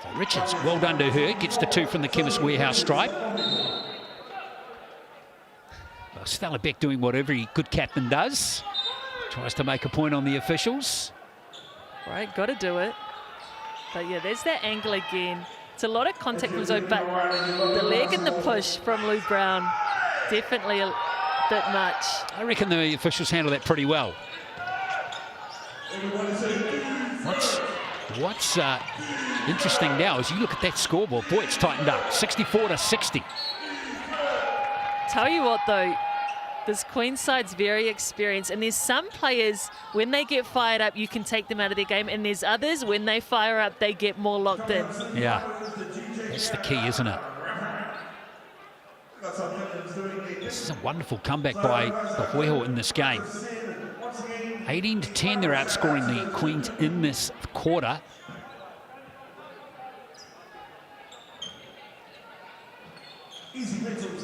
So Richards, well done to her, gets the 2 from the Chemist Warehouse stripe. Well, Stella Beck doing what every good captain does. Tries to make a point on the officials. Right, got to do it. But yeah, there's that angle again. It's a lot of contact from Zoe, but the leg and the push from Lou Brown, definitely a bit much. I reckon the officials handle that pretty well. What's interesting now is you look at that scoreboard. Boy, it's tightened up, 64-60. Tell you what though, this Queen side's very experienced, and there's some players, when they get fired up, you can take them out of their game, and there's others, when they fire up, they get more locked in. Yeah, that's the key, isn't it? This is a wonderful comeback by the Hoiho in this game. 18-10, they're outscoring the Queens in this quarter.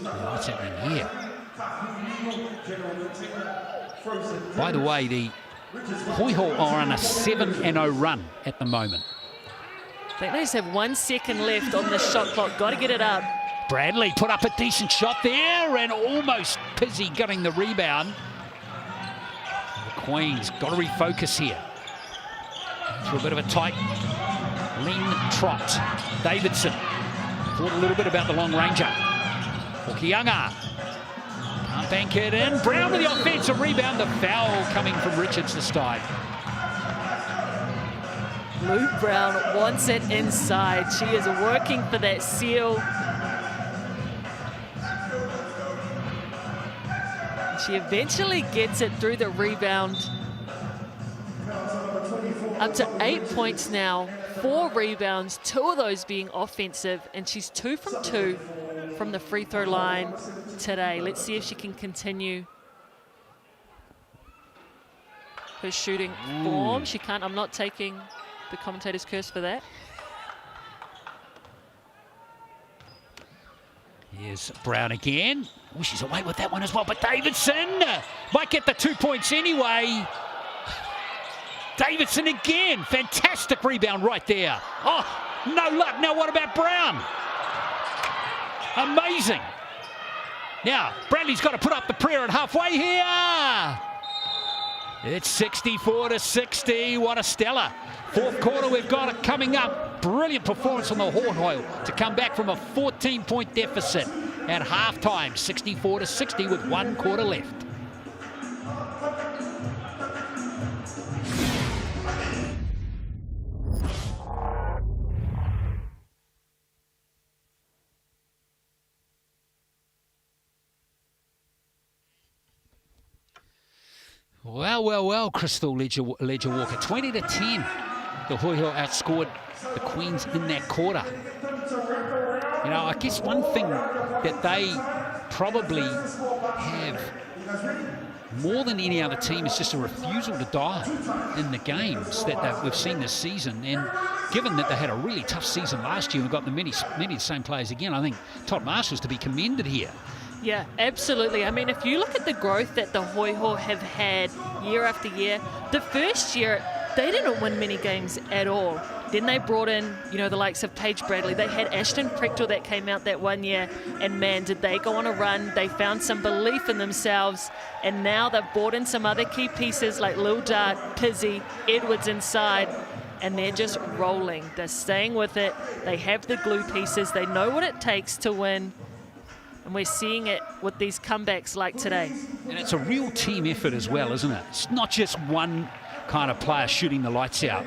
Now, what's happening here? By the way, the Hoiho are on a 7-0 run at the moment. I think they just have 1 second left on the shot clock. Got to get it up. Bradley put up a decent shot there and almost Pizzy getting the rebound. The Queens got to refocus here. Through a bit of a tight, lean trot. Davidson thought a little bit about the long ranger. Hokianga. Can't bank it in. Brown with the offensive rebound. The foul coming from Richards this time. Lou Brown wants it inside. She is working for that seal. She eventually gets it through the rebound. Up to 8 points now, 4 rebounds, 2 of those being offensive, and she's 2 from 2 from the free throw line today. Let's see if she can continue her shooting form. She can't. I'm not taking the commentator's curse for that. Here's Brown again. Oh, she's away with that one as well, but Davidson might get the 2 points anyway. Davidson again, fantastic rebound right there. Oh, no luck. Now what about Brown? Amazing. Now, Bradley's got to put up the prayer at halfway here. It's 64-60. What a stellar fourth quarter we've got it coming up. Brilliant performance on the Hoiho to come back from a 14-point deficit at halftime. 64-60 with 1 quarter left. Well, Crystal Ledger Walker, 20-10. the Hoiho outscored the Queens in that quarter. You know, I guess one thing that they probably have more than any other team is just a refusal to die in the games that we've seen this season. And given that they had a really tough season last year and got the many of the same players again, I think Todd Marshall's to be commended here. Yeah, absolutely. I mean, if you look at the growth that the Hoiho have had year after year, the first year they didn't win many games at all. Then they brought in, you know, the likes of Paige Bradley. They had Ashton Prechtel that came out that one year, and man, did they go on a run. They found some belief in themselves, and now they've brought in some other key pieces like Lil Dart, Pizzy, Edwards inside, and they're just rolling. They're staying with it. They have the glue pieces. They know what it takes to win, and we're seeing it with these comebacks like today. And it's a real team effort as well, isn't it? It's not just one kind of player shooting the lights out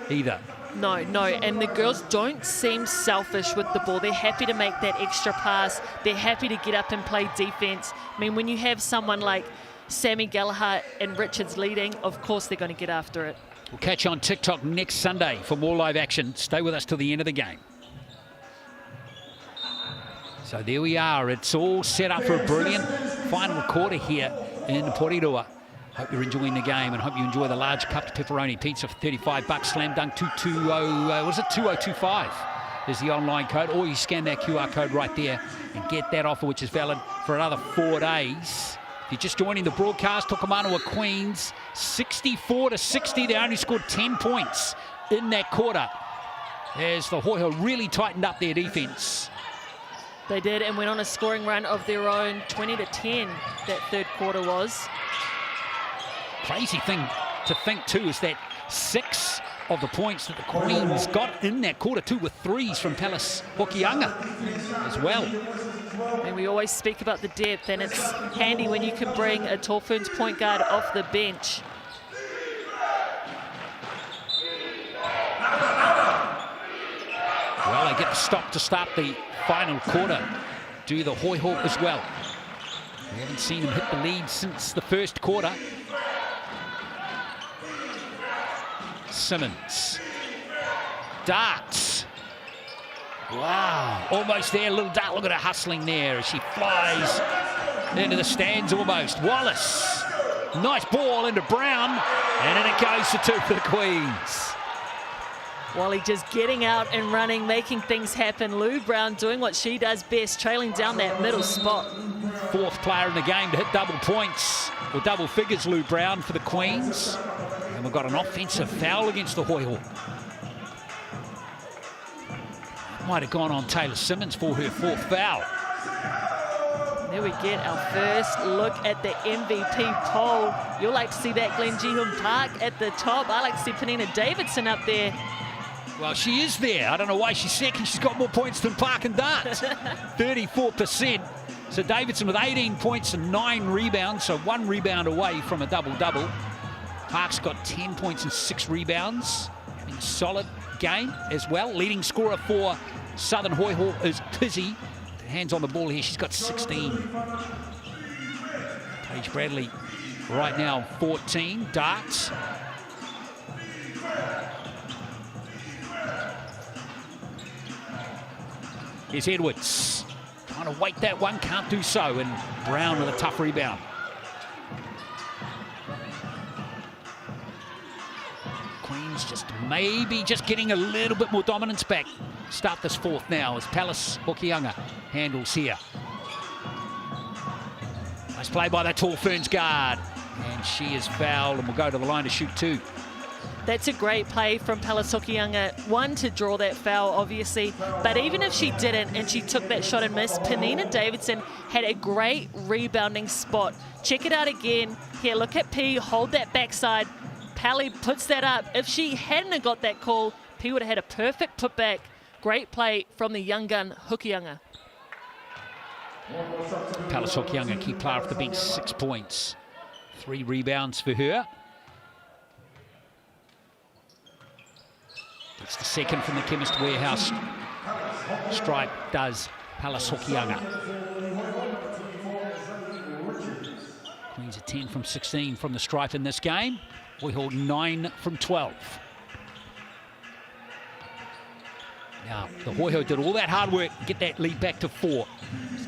either. No, and the girls don't seem selfish with the ball. They're happy to make that extra pass. They're happy to get up and play defense. I mean, when you have someone like Sammy Gallagher and Richards leading, of course they're going to get after it. We'll catch you on TikTok next Sunday for more live action. Stay with us till the end of the game. So there we are. It's all set up for a brilliant final quarter here in Porirua. Hope you're enjoying the game and hope you enjoy the large cupped pepperoni pizza for $35. Slam Dunk 2025 is the online code, or you scan that QR code right there and get that offer, which is valid for another 4 days. If you're just joining the broadcast, Tokomanawa Queens 64-60. They only scored 10 points in that quarter as the Hoiho really tightened up their defense. They did, and went on a scoring run of their own, 20-10 that third quarter was. Crazy thing to think too is that 6 of the points that the Queens got in that quarter too were threes from Palace Hokianga as well. And we always speak about the depth, and it's handy when you can bring a Tall Ferns point guard off the bench. Well, they get the stop to start the final quarter. Do the Hoiho as well. We haven't seen them hit the lead since the first quarter. Simmons. Darts. Wow, almost there, Little Dart. Look at her hustling there as she flies into the stands almost. Wallace, nice ball into Brown, and then it goes to 2 for the Queens. Wally just getting out and running, making things happen. Lou Brown doing what she does best, trailing down that middle spot. 4th player in the game to hit double points, or double figures, Lou Brown for the Queens. And we've got an offensive foul against the Hoiho. Might have gone on Taylor Simmons for her 4th foul. There we get our first look at the MVP poll. You'll like to see that Glen Jihun Park at the top. I like to see Penina Davidson up there. Well, she is there. I don't know why she's second. She's got more points than Park and Darts. 34%. So Davidson with 18 points and 9 rebounds, so 1 rebound away from a double-double. Park's got 10 points and 6 rebounds. Having a solid game as well. Leading scorer for Southern Hoiho is Pizzy. Hands on the ball here. She's got 16. Paige Bradley right now 14. Darts. Here's Edwards. Trying to wait that one. Can't do so. And Brown with a tough rebound. Queens just getting a little bit more dominance back. Start this 4th now as Palace Hokianga handles here. Nice play by that Tall Ferns guard. And she is fouled and will go to the line to shoot 2. That's a great play from Palace Hokianga. 1, to draw that foul, obviously. But even if she didn't and she took that shot and missed, Penina Davidson had a great rebounding spot. Check it out again. Here, look at P, hold that backside. Pally puts that up. If she hadn't got that call, P would have had a perfect putback. Great play from the young gun, Hokianga. Palace Hokianga, key player off the bench, 6 points. 3 rebounds for her. It's the second from the Chemist Warehouse. Stripe does Palace Hokianga. Queens are 10 from 16 from the stripe in this game. We hold 9 from 12. Now, the Hoiho did all that hard work, get that lead back to 4.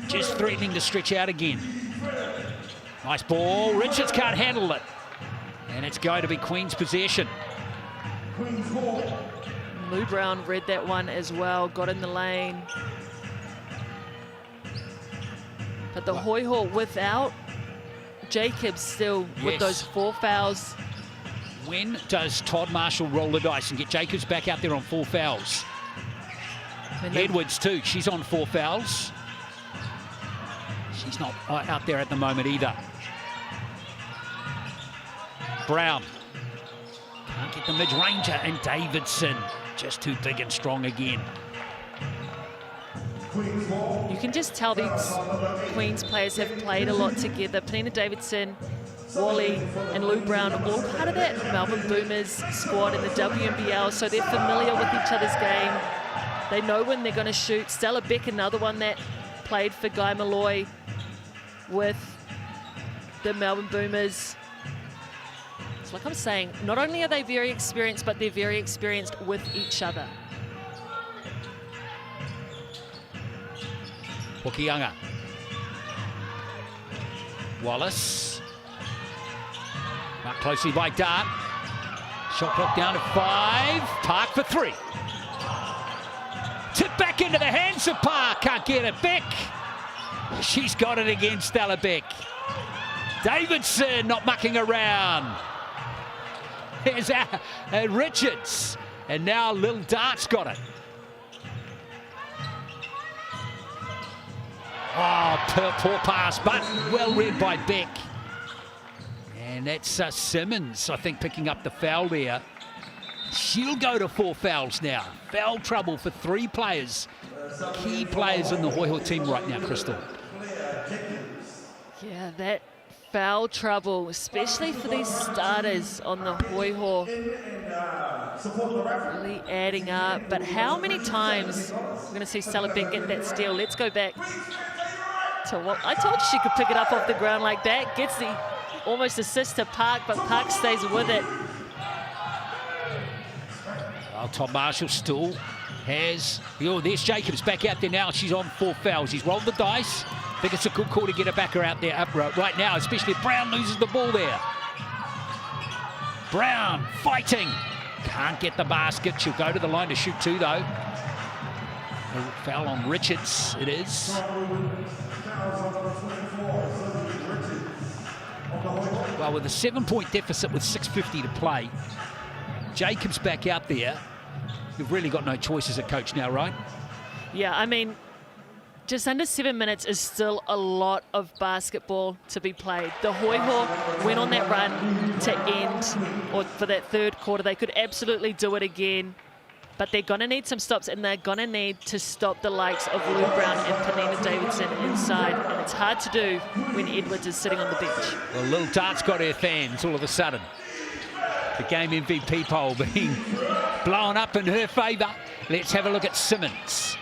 Just threatening to stretch out again. Nice ball. Richards can't handle it. And it's going to be Queen's possession. Lou Brown read that one as well, got in the lane. But the Hoiho without Jacobs still with those 4 fouls. When does Todd Marshall roll the dice and get Jacobs back out there on 4 fouls? Edwards too, she's on 4 fouls. She's not out there at the moment either. Brown can't get the mid-ranger, and Davidson just too big and strong again. You can just tell these Queens players have played a lot together. Penina Davidson, Wally and Lou Brown, all part of that Melbourne Boomers squad in the WNBL, so they're familiar with each other's game. They know when they're going to shoot. Stella Beck, another one that played for Guy Malloy with the Melbourne Boomers. It's like I'm saying, not only are they very experienced, but they're very experienced with each other. Hokianga. Wallace. Marked closely by Dart. Shot clock down to 5. Park for 3. Tip back into the hands of Park. Can't get it back. She's got it again, Stella Beck. Davidson not mucking around. Here's Richards. And now Lil Dart's got it. Oh, poor pass, but well read by Beck. And that's Simmons, I think, picking up the foul there. She'll go to 4 fouls now. Foul trouble for 3 players. Key players in the Hoiho team right now, Crystal. Yeah, that foul trouble, especially for these starters on the Hoiho, really adding up. But how many times we're going to see Stella Beck get that steal? Let's go back to what I told you, she could pick it up off the ground like that. Gets the almost assist to Park, but Park stays with it. Well, Tom Marshall still has... Oh, there's Jacobs back out there now. She's on 4 fouls. He's rolled the dice. I think it's a good call to get her back out there up right now, especially if Brown loses the ball there. Brown fighting. Can't get the basket. She'll go to the line to shoot 2, though. A foul on Richards, it is. Well, with a 7-point deficit with 6:50 to play, Jacobs back out there. You've really got no choice as a coach now, right? Yeah, I mean, just under 7 minutes is still a lot of basketball to be played. The Hoiho went on that run to end, or for that 3rd quarter. They could absolutely do it again, but they're going to need some stops, and they're going to need to stop the likes of Lou Brown and Penina Davidson inside, and it's hard to do when Edwards is sitting on the bench. Well, Lil Dart's got her fans all of a sudden. The game MVP poll being blown up in her favour. Let's have a look at Simmons.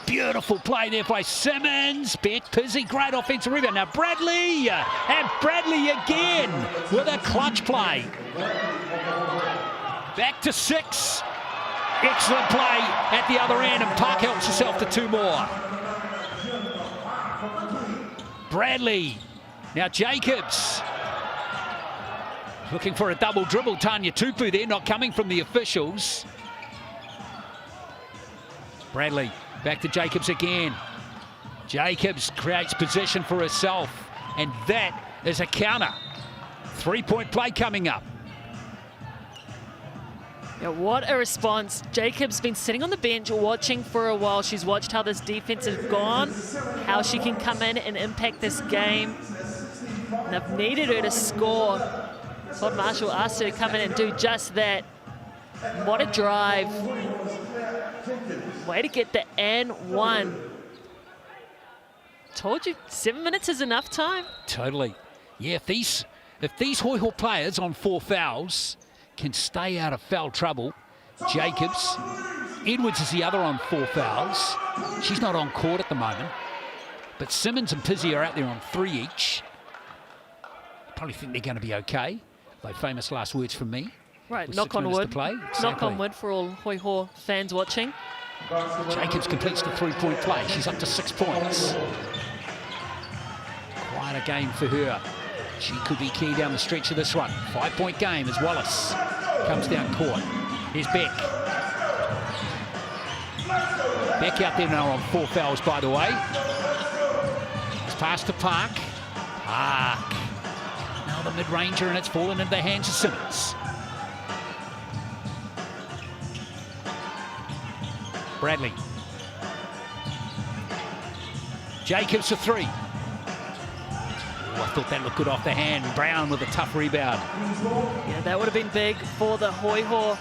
Beautiful play there by Simmons. Beck Pizzy, great offensive rebound. Now Bradley, and Bradley again with a clutch play. Back to 6. Excellent play at the other end, and Park helps herself to 2 more. Bradley, now Jacobs. Looking for a double dribble. Tanya Tupu there, not coming from the officials. Bradley, back to Jacobs again. Jacobs creates position for herself, and that is a counter. 3-point play coming up. Yeah, what a response. Jacobs been sitting on the bench watching for a while. She's watched how this defense has gone, how she can come in and impact this game. And I've needed her to score. Todd Marshall asked her to come in and do just that. What a drive. Way to get the N1. Told you, 7 minutes is enough time. Totally. Yeah, if these Hoiho players on 4 fouls can stay out of foul trouble. Jacobs. Edwards is the other on 4 fouls. She's not on court at the moment. But Simmons and Pizzy are out there on 3 each. Probably think they're going to be okay. Those famous last words from me. Right, with knock 6 on minutes wood. to play. Knock Exactly. on wood for all Hoiho fans watching. Jacobs completes the 3-point play. She's up to 6 points. Quite a game for her. She could be key down the stretch of this one. 5-point game as Wallace comes down court. Here's Beck. Beck out there now on 4 fouls, by the way. It's passed to Park. Park. Now the mid-ranger, and it's fallen into the hands of Simmons. Bradley. Jacobs for 3. Oh, I thought that looked good off the hand. Brown with a tough rebound. Yeah, that would have been big for the Hoiho.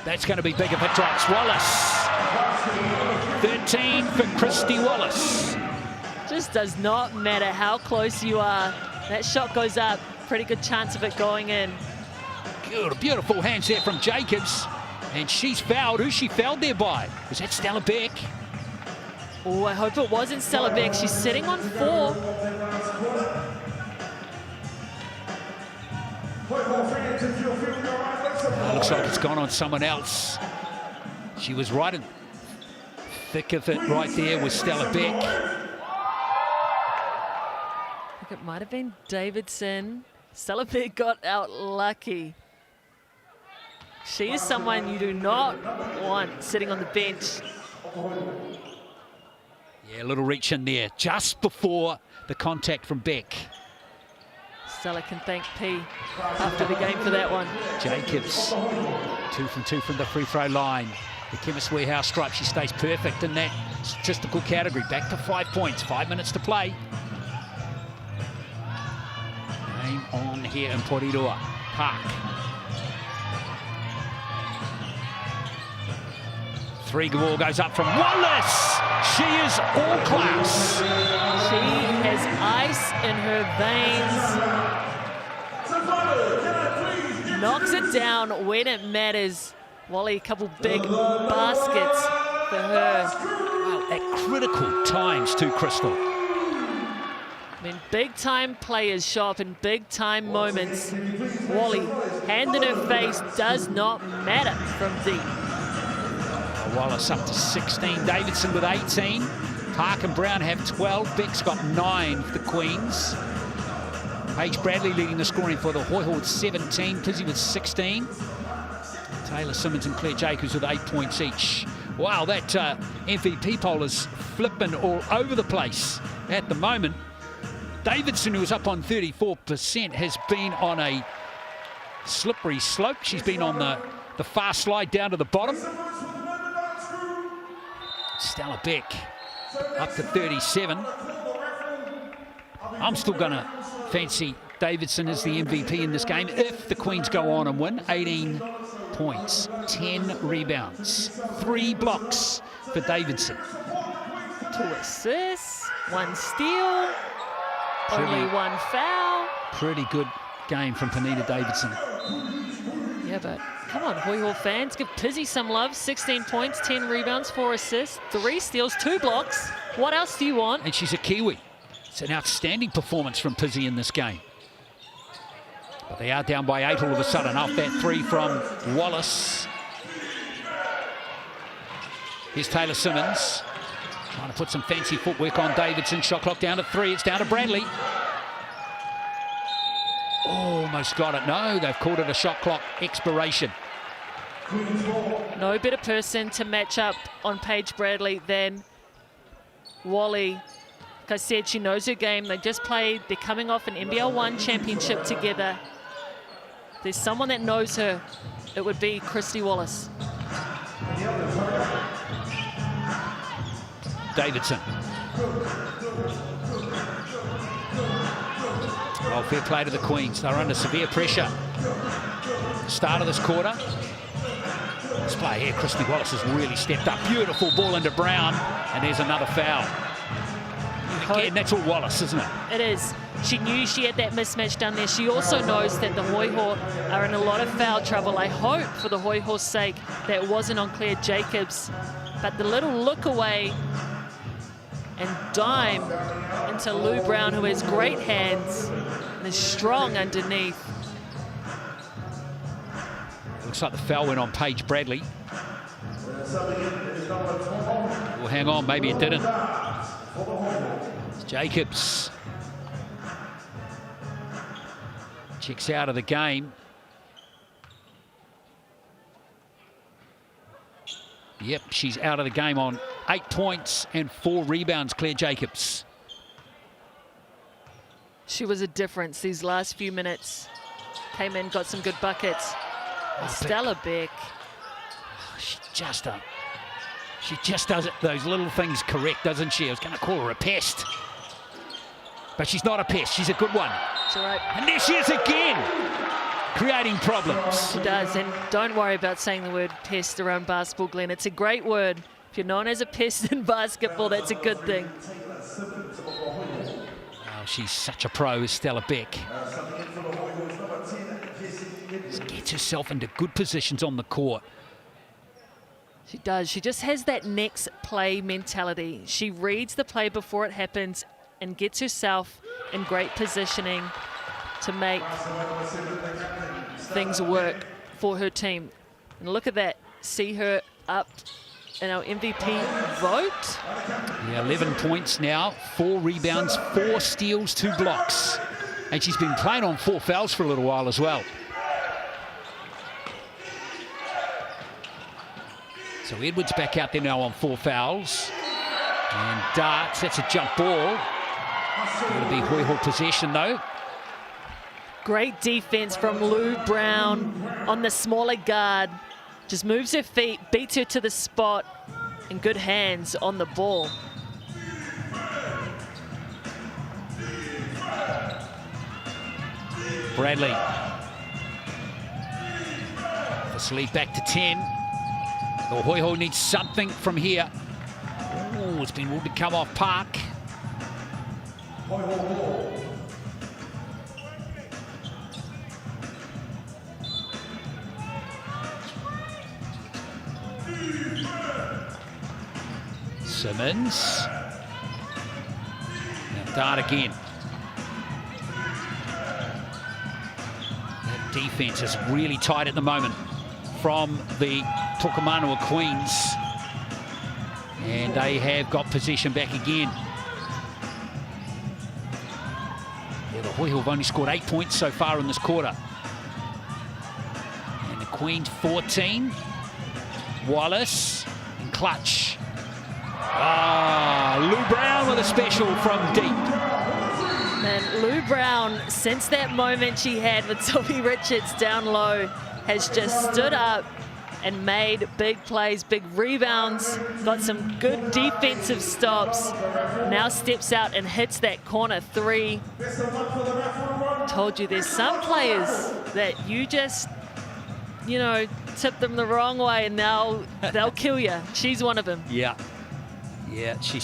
That's going to be big if it drops. Wallace. 13 for Christy Wallace. Just does not matter how close you are. That shot goes up. Pretty good chance of it going in. Good, beautiful hands there from Jacobs. And she's fouled. Who's she fouled there by? Was that Stella Beck? Oh, I hope it wasn't Stella Beck. She's sitting on 4. Looks like it's gone on someone else. She was right in thick of it right there with Stella Beck. I think it might have been Davidson. Stella Beck got out lucky. She is someone you do not want sitting on the bench. Yeah, a little reach in there just before the contact from Beck. Stella can thank P after the game for that one. Jacobs, 2 from 2 from the free throw line. The Chemist Warehouse stripe, she stays perfect in that statistical category. Back to 5 points, 5 minutes to play. Game on here in Porirua. Park. 3 ball goes up from Wallace. She is all class. She has ice in her veins. Knocks it down when it matters. Wally, a couple big baskets for her. Wow, at critical times too, Crystal. I mean, big-time players show up in big-time moments. Wally, hand in her face does not matter from deep. Wallace up to 16. Davidson with 18. Park and Brown have 12. Beck's got 9 for the Queens. Paige Bradley leading the scoring for the Hoiho with 17. Pizzy with 16. Taylor Simmons and Claire Jacobs with 8 points each. Wow, that MVP poll is flipping all over the place at the moment. Davidson, who was up on 34%, has been on a slippery slope. She's been on the fast slide down to the bottom. Stella Beck up to 37. I'm still going to fancy Davidson as the MVP in this game if the Queens go on and win. 18 points, 10 rebounds, 3 blocks for Davidson. 2 assists, 1 steal, only 1 foul. Pretty good game from Panita Davidson. Yeah, but come on, Hoiho fans, give Pizzy some love. 16 points, 10 rebounds, 4 assists, 3 steals, 2 blocks. What else do you want? And she's a Kiwi. It's an outstanding performance from Pizzy in this game. But they are down by 8 all of a sudden off that 3 from Wallace. Here's Taylor Simmons. Trying to put some fancy footwork on Davidson. Shot clock down to 3. It's down to Bradley. Almost got it. No, they've called it a shot clock expiration. No better person to match up on Paige Bradley than Wally. Like I said, she knows her game. They just played. They're coming off an NBL 1 championship together. There's someone that knows her. It would be Christy Wallace. Davidson. Well, fair play to the Queens. They're under severe pressure. Start of this quarter. This play here, Christy Wallace has really stepped up. Beautiful ball into Brown, and there's another foul. Again, that's all Wallace, isn't it? It is. She knew she had that mismatch down there. She also knows that the Hoiho are in a lot of foul trouble. I hope, for the Hoiho's sake, that it wasn't on Claire Jacobs. But the little look away and dime into Lou Brown, who has great hands and is strong underneath. Looks like the foul went on Paige Bradley. Well, hang on, maybe it didn't. It's Jacobs. Checks out of the game. Yep, she's out of the game on 8 points and 4 rebounds, Claire Jacobs. She was a difference these last few minutes. Came in, got some good buckets. Stella Beck. She just does it, those little things correct, doesn't she? I was going to call her a pest. But she's not a pest, she's a good one. That's all right. And there she is again, creating problems. She does, and don't worry about saying the word pest around basketball, Glenn. It's a great word. If you're known as a pest in basketball, that's a good thing. Oh, she's such a pro, Stella Beck. Gets herself into good positions on the court. She does. She just has that next play mentality. She reads the play before it happens and gets herself in great positioning to make things work for her team. And look at that. See her up in our MVP vote. Yeah, 11 points now, 4 rebounds, 4 steals, 2 blocks. And she's been playing on 4 fouls for a little while as well. So Edwards back out there now on 4 fouls. And Darts, that's a jump ball. It'll be Hoiho possession though. Great defense from Lou Brown on the smaller guard. Just moves her feet, beats her to the spot, and good hands on the ball. Bradley. This lead back to 10. The Hoiho needs something from here. Oh, it's been ruled to come off Park. Simmons. Now Dart again. That defense is really tight at the moment from the Tokomanawa Queens. And they have got possession back again. Yeah, the Hoiho have only scored 8 points so far in this quarter. And the Queens 14. Wallace and clutch. Ah, Lou Brown with a special from deep. And Lou Brown, since that moment she had with Sophie Richards down low, has just stood up and made big plays, big rebounds, got some good defensive stops, now steps out and hits that corner 3. Told you there's some players that you just, you know, tip them the wrong way and they'll kill you. She's one of them. Yeah. Yeah, we've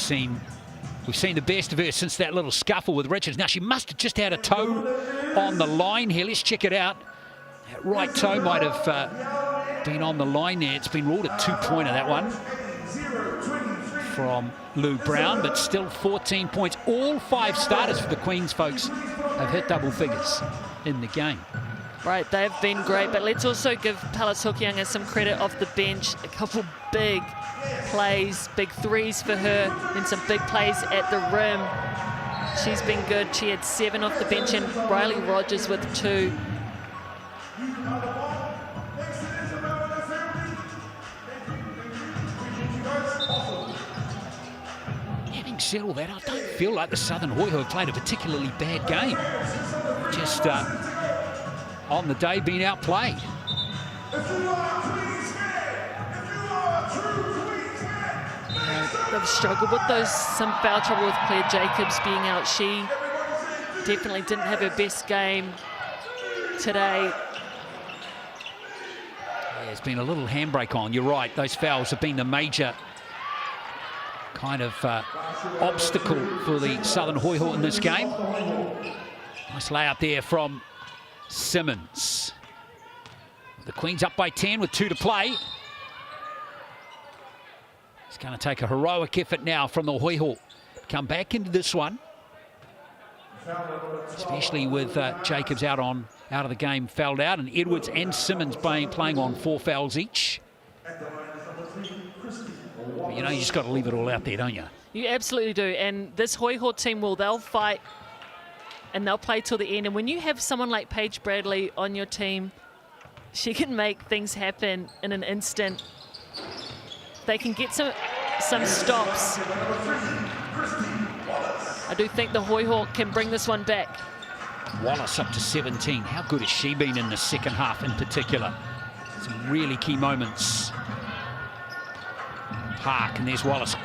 seen the best of her since that little scuffle with Richards. Now, she must have just had a toe on the line here. Let's check it out. That right toe might have been on the line there. It's been ruled a 2-pointer, that one, from Lou Brown, but still 14 points. All 5 starters for the Queens, folks, have hit double figures in the game. Right, they've been great, but let's also give Pallas Hokianga some credit off the bench. A couple big plays, big threes for her, and some big plays at the rim. She's been good. She had 7 off the bench, and Riley Rogers with 2. Having said all that, I don't feel like the Southern Hoiho have played a particularly bad game. Just on the day being outplayed. They've struggled with some foul trouble with Claire Jacobs being out. She definitely didn't have her best game today. Yeah, there's been a little handbrake on. You're right, those fouls have been the major kind of obstacle for the Southern Hoiho in this game. Nice layup there from Simmons. The Queens up by 10 with 2 to play. It's going to take a heroic effort now from the Hoiho. Come back into this one. especially with Jacobs out of the game, fouled out, and Edwards and Simmons playing on 4 fouls each. But, you know, you just got to leave it all out there, don't you? You absolutely do. And this Hoiho team they'll fight and they'll play till the end. And when you have someone like Paige Bradley on your team, she can make things happen in an instant. They can get some stops. I do think the Hoiho can bring this one back. Wallace up to 17. How good has she been in the second half in particular? Some really key moments. Park, and there's Wallace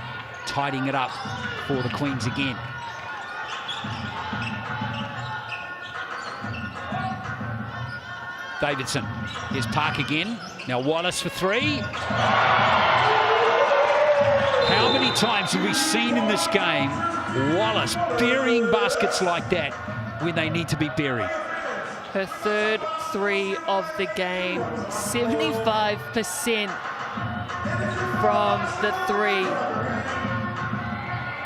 tidying it up for the Queens again. Davidson, here's Park again. Now Wallace for 3. How many times have we seen in this game Wallace burying baskets like that when they need to be buried? Her third 3 of the game, 75% from the 3.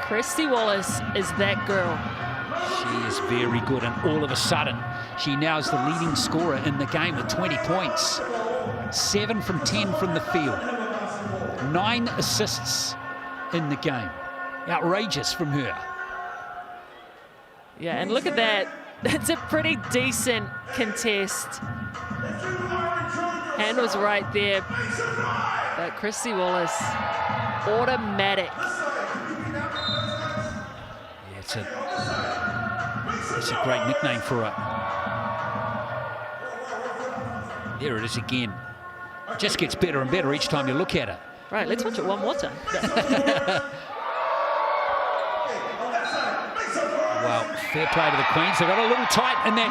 Christy Wallace is that girl. She is very good, and all of a sudden, she now is the leading scorer in the game with 20 points. 7 from 10 from the field. 9 assists in the game. Outrageous from her. Yeah, and look at that. It's a pretty decent contest. Hand was right there. But Christy Wallace, automatic. Yeah, it's a great nickname for her. There it is again. Just gets better and better each time you look at it. Right, let's watch it one more time. Well, fair play to the Queens. They got a little tight in that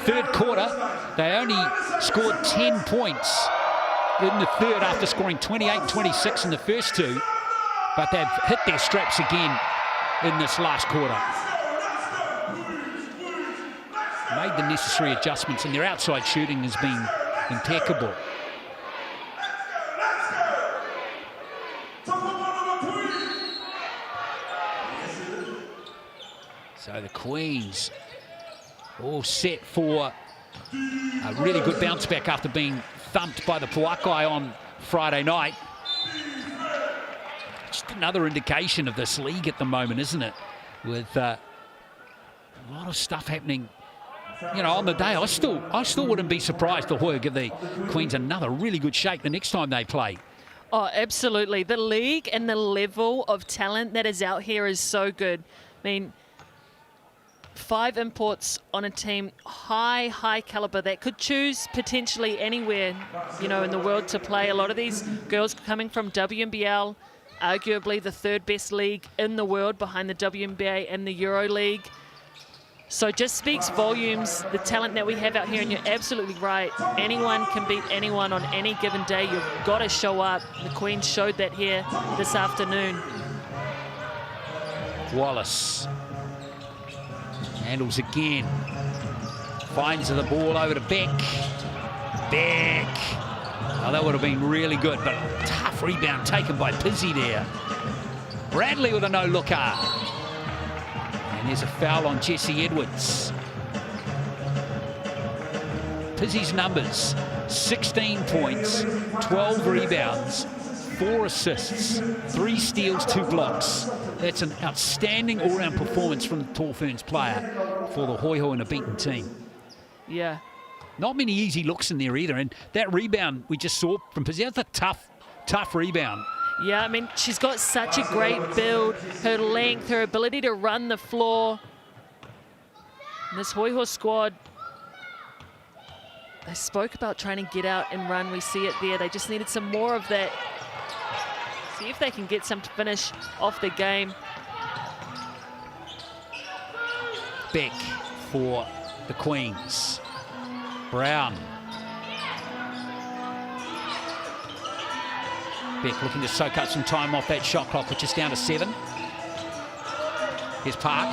third quarter. They only scored 10 points in the third after scoring 28-26 in the first 2. But they've hit their straps again in this last quarter. Made the necessary adjustments, and their outside shooting has been impeccable. So the Queens all set for a really good bounce back after being thumped by the Puakai on Friday night. Just another indication of this league at the moment, isn't it? With a lot of stuff happening. You know, on the day, I still wouldn't be surprised if Hoiho give the Queens another really good shake the next time they play. Oh, absolutely. The league and the level of talent that is out here is so good. I mean, 5 imports on a team, high caliber that could choose potentially anywhere, you know, in the world to play. A lot of these girls coming from WNBL, arguably the 3rd best league in the world behind the WNBA and the Euro League. So just speaks volumes, the talent that we have out here, and you're absolutely right. Anyone can beat anyone on any given day. You've got to show up. The Queens showed that here this afternoon. Wallace handles again. Finds the ball over to Beck. Beck. Oh, that would have been really good, but tough rebound taken by Pizzy there. Bradley with a no-looker. And there's a foul on Jessie Edwards. Pizzy's numbers, 16 points, 12 rebounds, 4 assists, 3 steals, 2 blocks. That's an outstanding all-round performance from the Tall Ferns player for the Hoiho and a beaten team. Yeah. Not many easy looks in there either. And that rebound we just saw from Pizzy, that's a tough rebound. Yeah, I mean, she's got such a great build, her length, her ability to run the floor. And this Hoiho squad, they spoke about trying to get out and run. We see it there. They just needed some more of that. See if they can get some to finish off the game. Beck for the Queens. Brown. Beck looking to soak up some time off that shot clock, which is down to 7. Here's Park.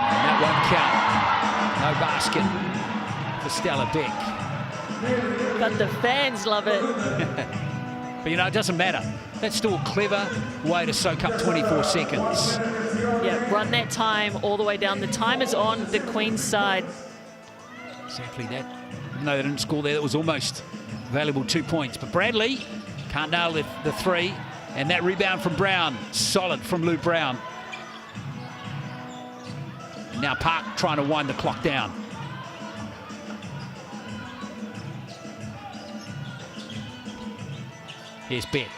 And that won't count. No basket for Stella Beck. But the fans love it. But, you know, it doesn't matter. That's still a clever way to soak up 24 seconds. Yeah, run that time all the way down. The time is on the Queen's side. Exactly that. Even though they didn't score there, that was almost valuable 2 points. But Bradley can't nail the three. And that rebound from Brown, solid from Lou Brown. And now Park trying to wind the clock down. Here's Beck.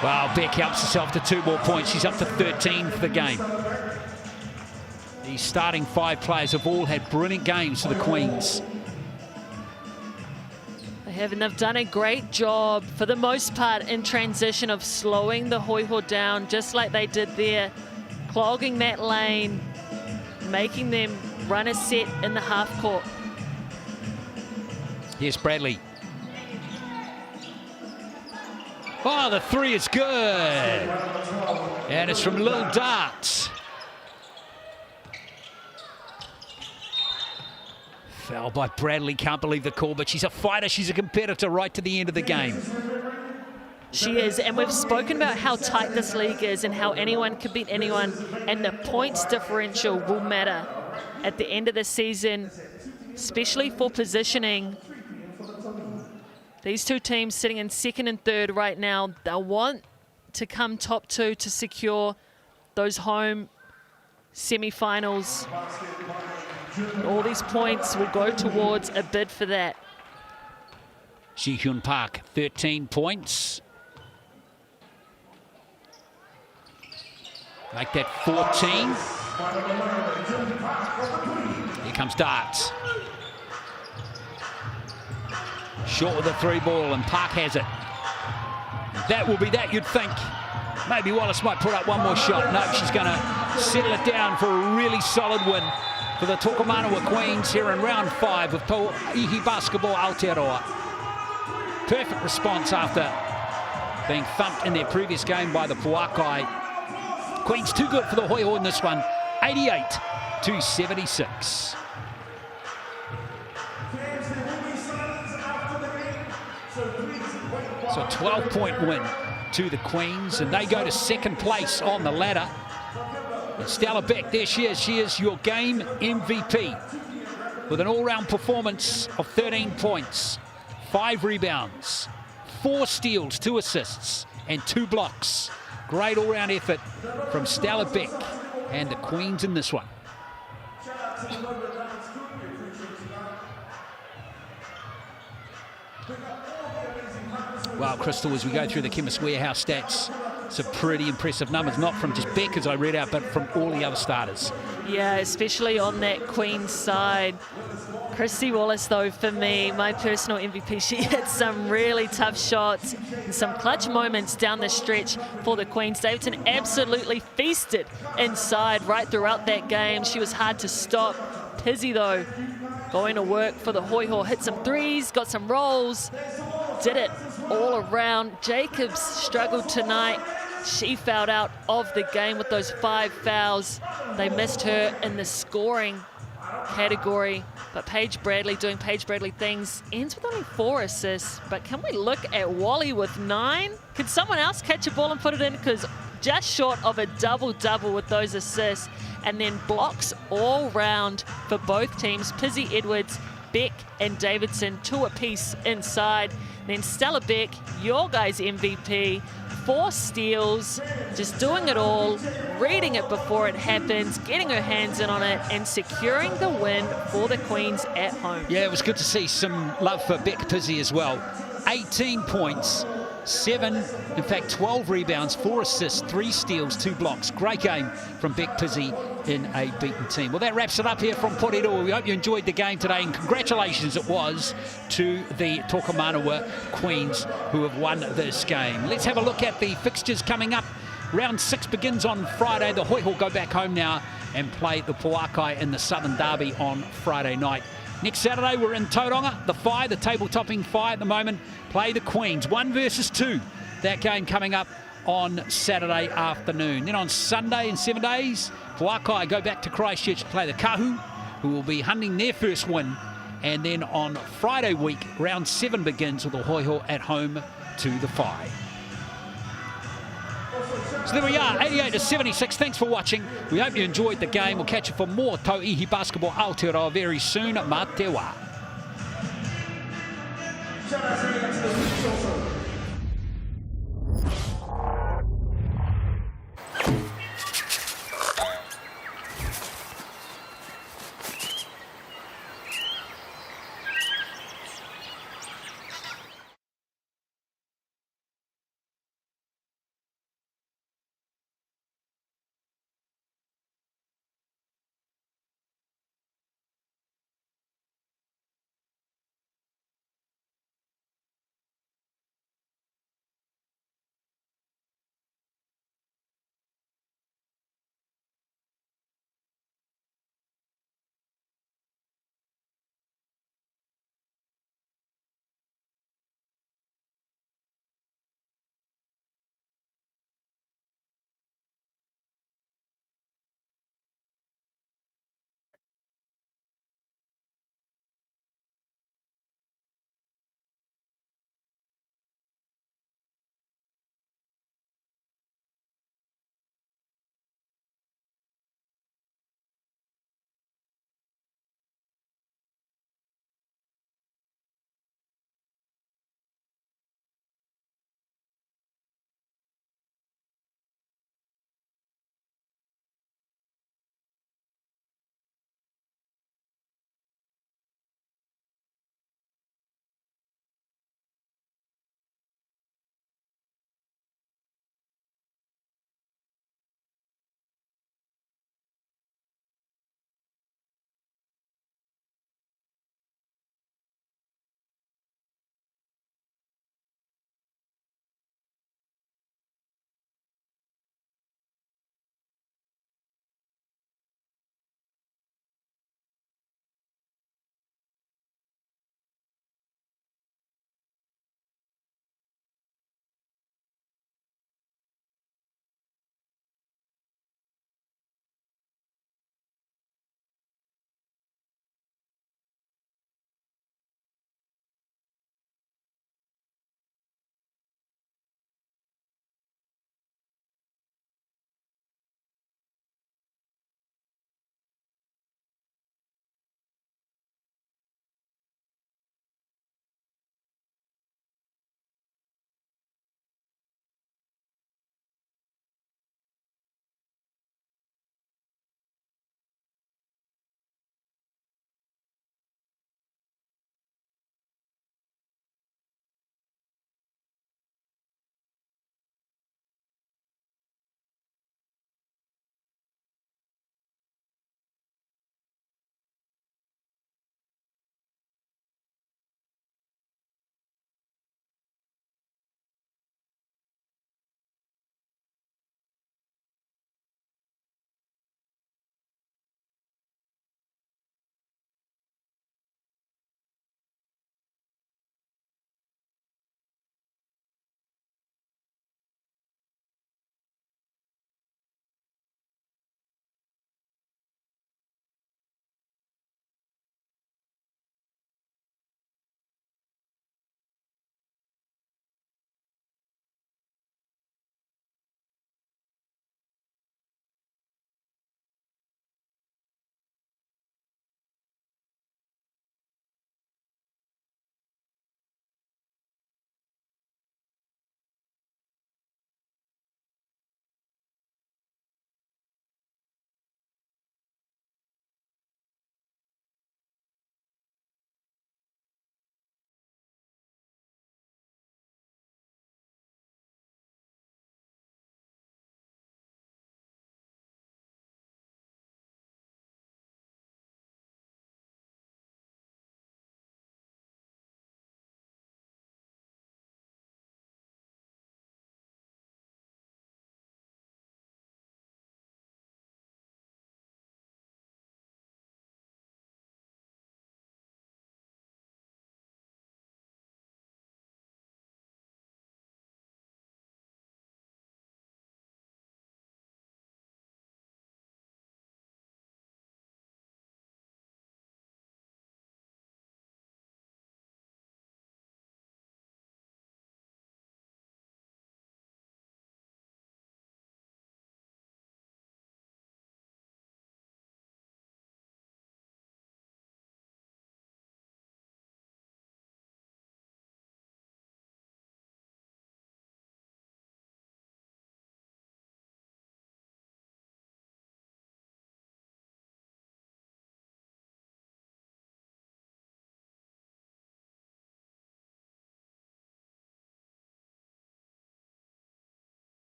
Well, Beck helps herself to 2 more points. She's up to 13 for the game. These starting 5 players have all had brilliant games for the Queens. They've done a great job, for the most part, in transition of slowing the Hoiho down, just like they did there, clogging that lane, making them run a set in the half court. Here's Bradley. Oh, the three is good. And it's from Lil Dart. Foul by Bradley, can't believe the call, but she's a fighter, she's a competitor right to the end of the game. She is, and we've spoken about how tight this league is and how anyone can beat anyone, and the points differential will matter at the end of the season, especially for positioning. These two teams sitting in second and third right now, they'll want to come top 2 to secure those home semi-finals. All these points will go towards a bid for that. Ji-Hyun Park, 13 points. Make that 14. Here comes Darts. Short with the 3 ball, and Park has it. That will be that, you'd think. Maybe Wallace might put up one more shot. No, she's going to settle it down for a really solid win for the Tokomanawa Queens here in round 5 of Tauihi Basketball Aotearoa. Perfect response after being thumped in their previous game by the Puakai. Queens too good for the Hoiho in this one, 88-76. So a 12-point win to the Queens, and they go to second place on the ladder. And Stella Beck, there she is. She is your game MVP with an all-round performance of 13 points, 5 rebounds, 4 steals, 2 assists, and 2 blocks. Great all-round effort from Stella Beck and the Queens in this one. Wow, Crystal, as we go through the Chemist Warehouse stats, some pretty impressive numbers, not from just Beck, as I read out, but from all the other starters. Yeah, especially on that Queen's side. Christy Wallace, though, for me, my personal MVP, she hit some really tough shots and some clutch moments down the stretch for the Queens. Davidson absolutely feasted inside right throughout that game. She was hard to stop. Pizzy, though, going to work for the Hoiho, hit some threes, got some rolls, did it all around. Jacobs struggled tonight. She fouled out of the game with those 5 fouls. They missed her in the scoring category, but Paige Bradley doing Paige Bradley things, ends with only 4 assists. But can we look at Wally with 9? Could someone else catch a ball and put it in? Because just short of a double-double with those assists, and then blocks all round for both teams. Pizzy Edwards, Beck and Davidson, 2 apiece inside. Then Stella Beck, your guys' MVP, 4 steals, just doing it all, reading it before it happens, getting her hands in on it, and securing the win for the Queens at home. Yeah, it was good to see some love for Beck Pizzy as well. 18 points, 12 rebounds, 4 assists, 3 steals, 2 blocks. Great game from Beck Pizzy in a beaten team. Well, that wraps it up here from Porirua. We hope you enjoyed the game today, and congratulations it was to the Tokomanawa Queens who have won this game. Let's have a look at the fixtures coming up. Round 6 begins on Friday. The Hoiho go back home now and play the Puakai in the Southern Derby on Friday night. Next Saturday, we're in Tauranga. The Phi, the table-topping Phi at the moment, play the Queens. 1 versus 2. That game coming up on Saturday afternoon. Then on Sunday in 7 days, Puakai go back to Christchurch to play the Kahu, who will be hunting their first win And then on Friday week, round 7 begins with the Hoiho at home to the Whai. So there we are, 88-76. Thanks for watching. We hope you enjoyed the game. We'll catch you for more Tauihi Basketball Aotearoa very soon. Mā te wā. Shout out to the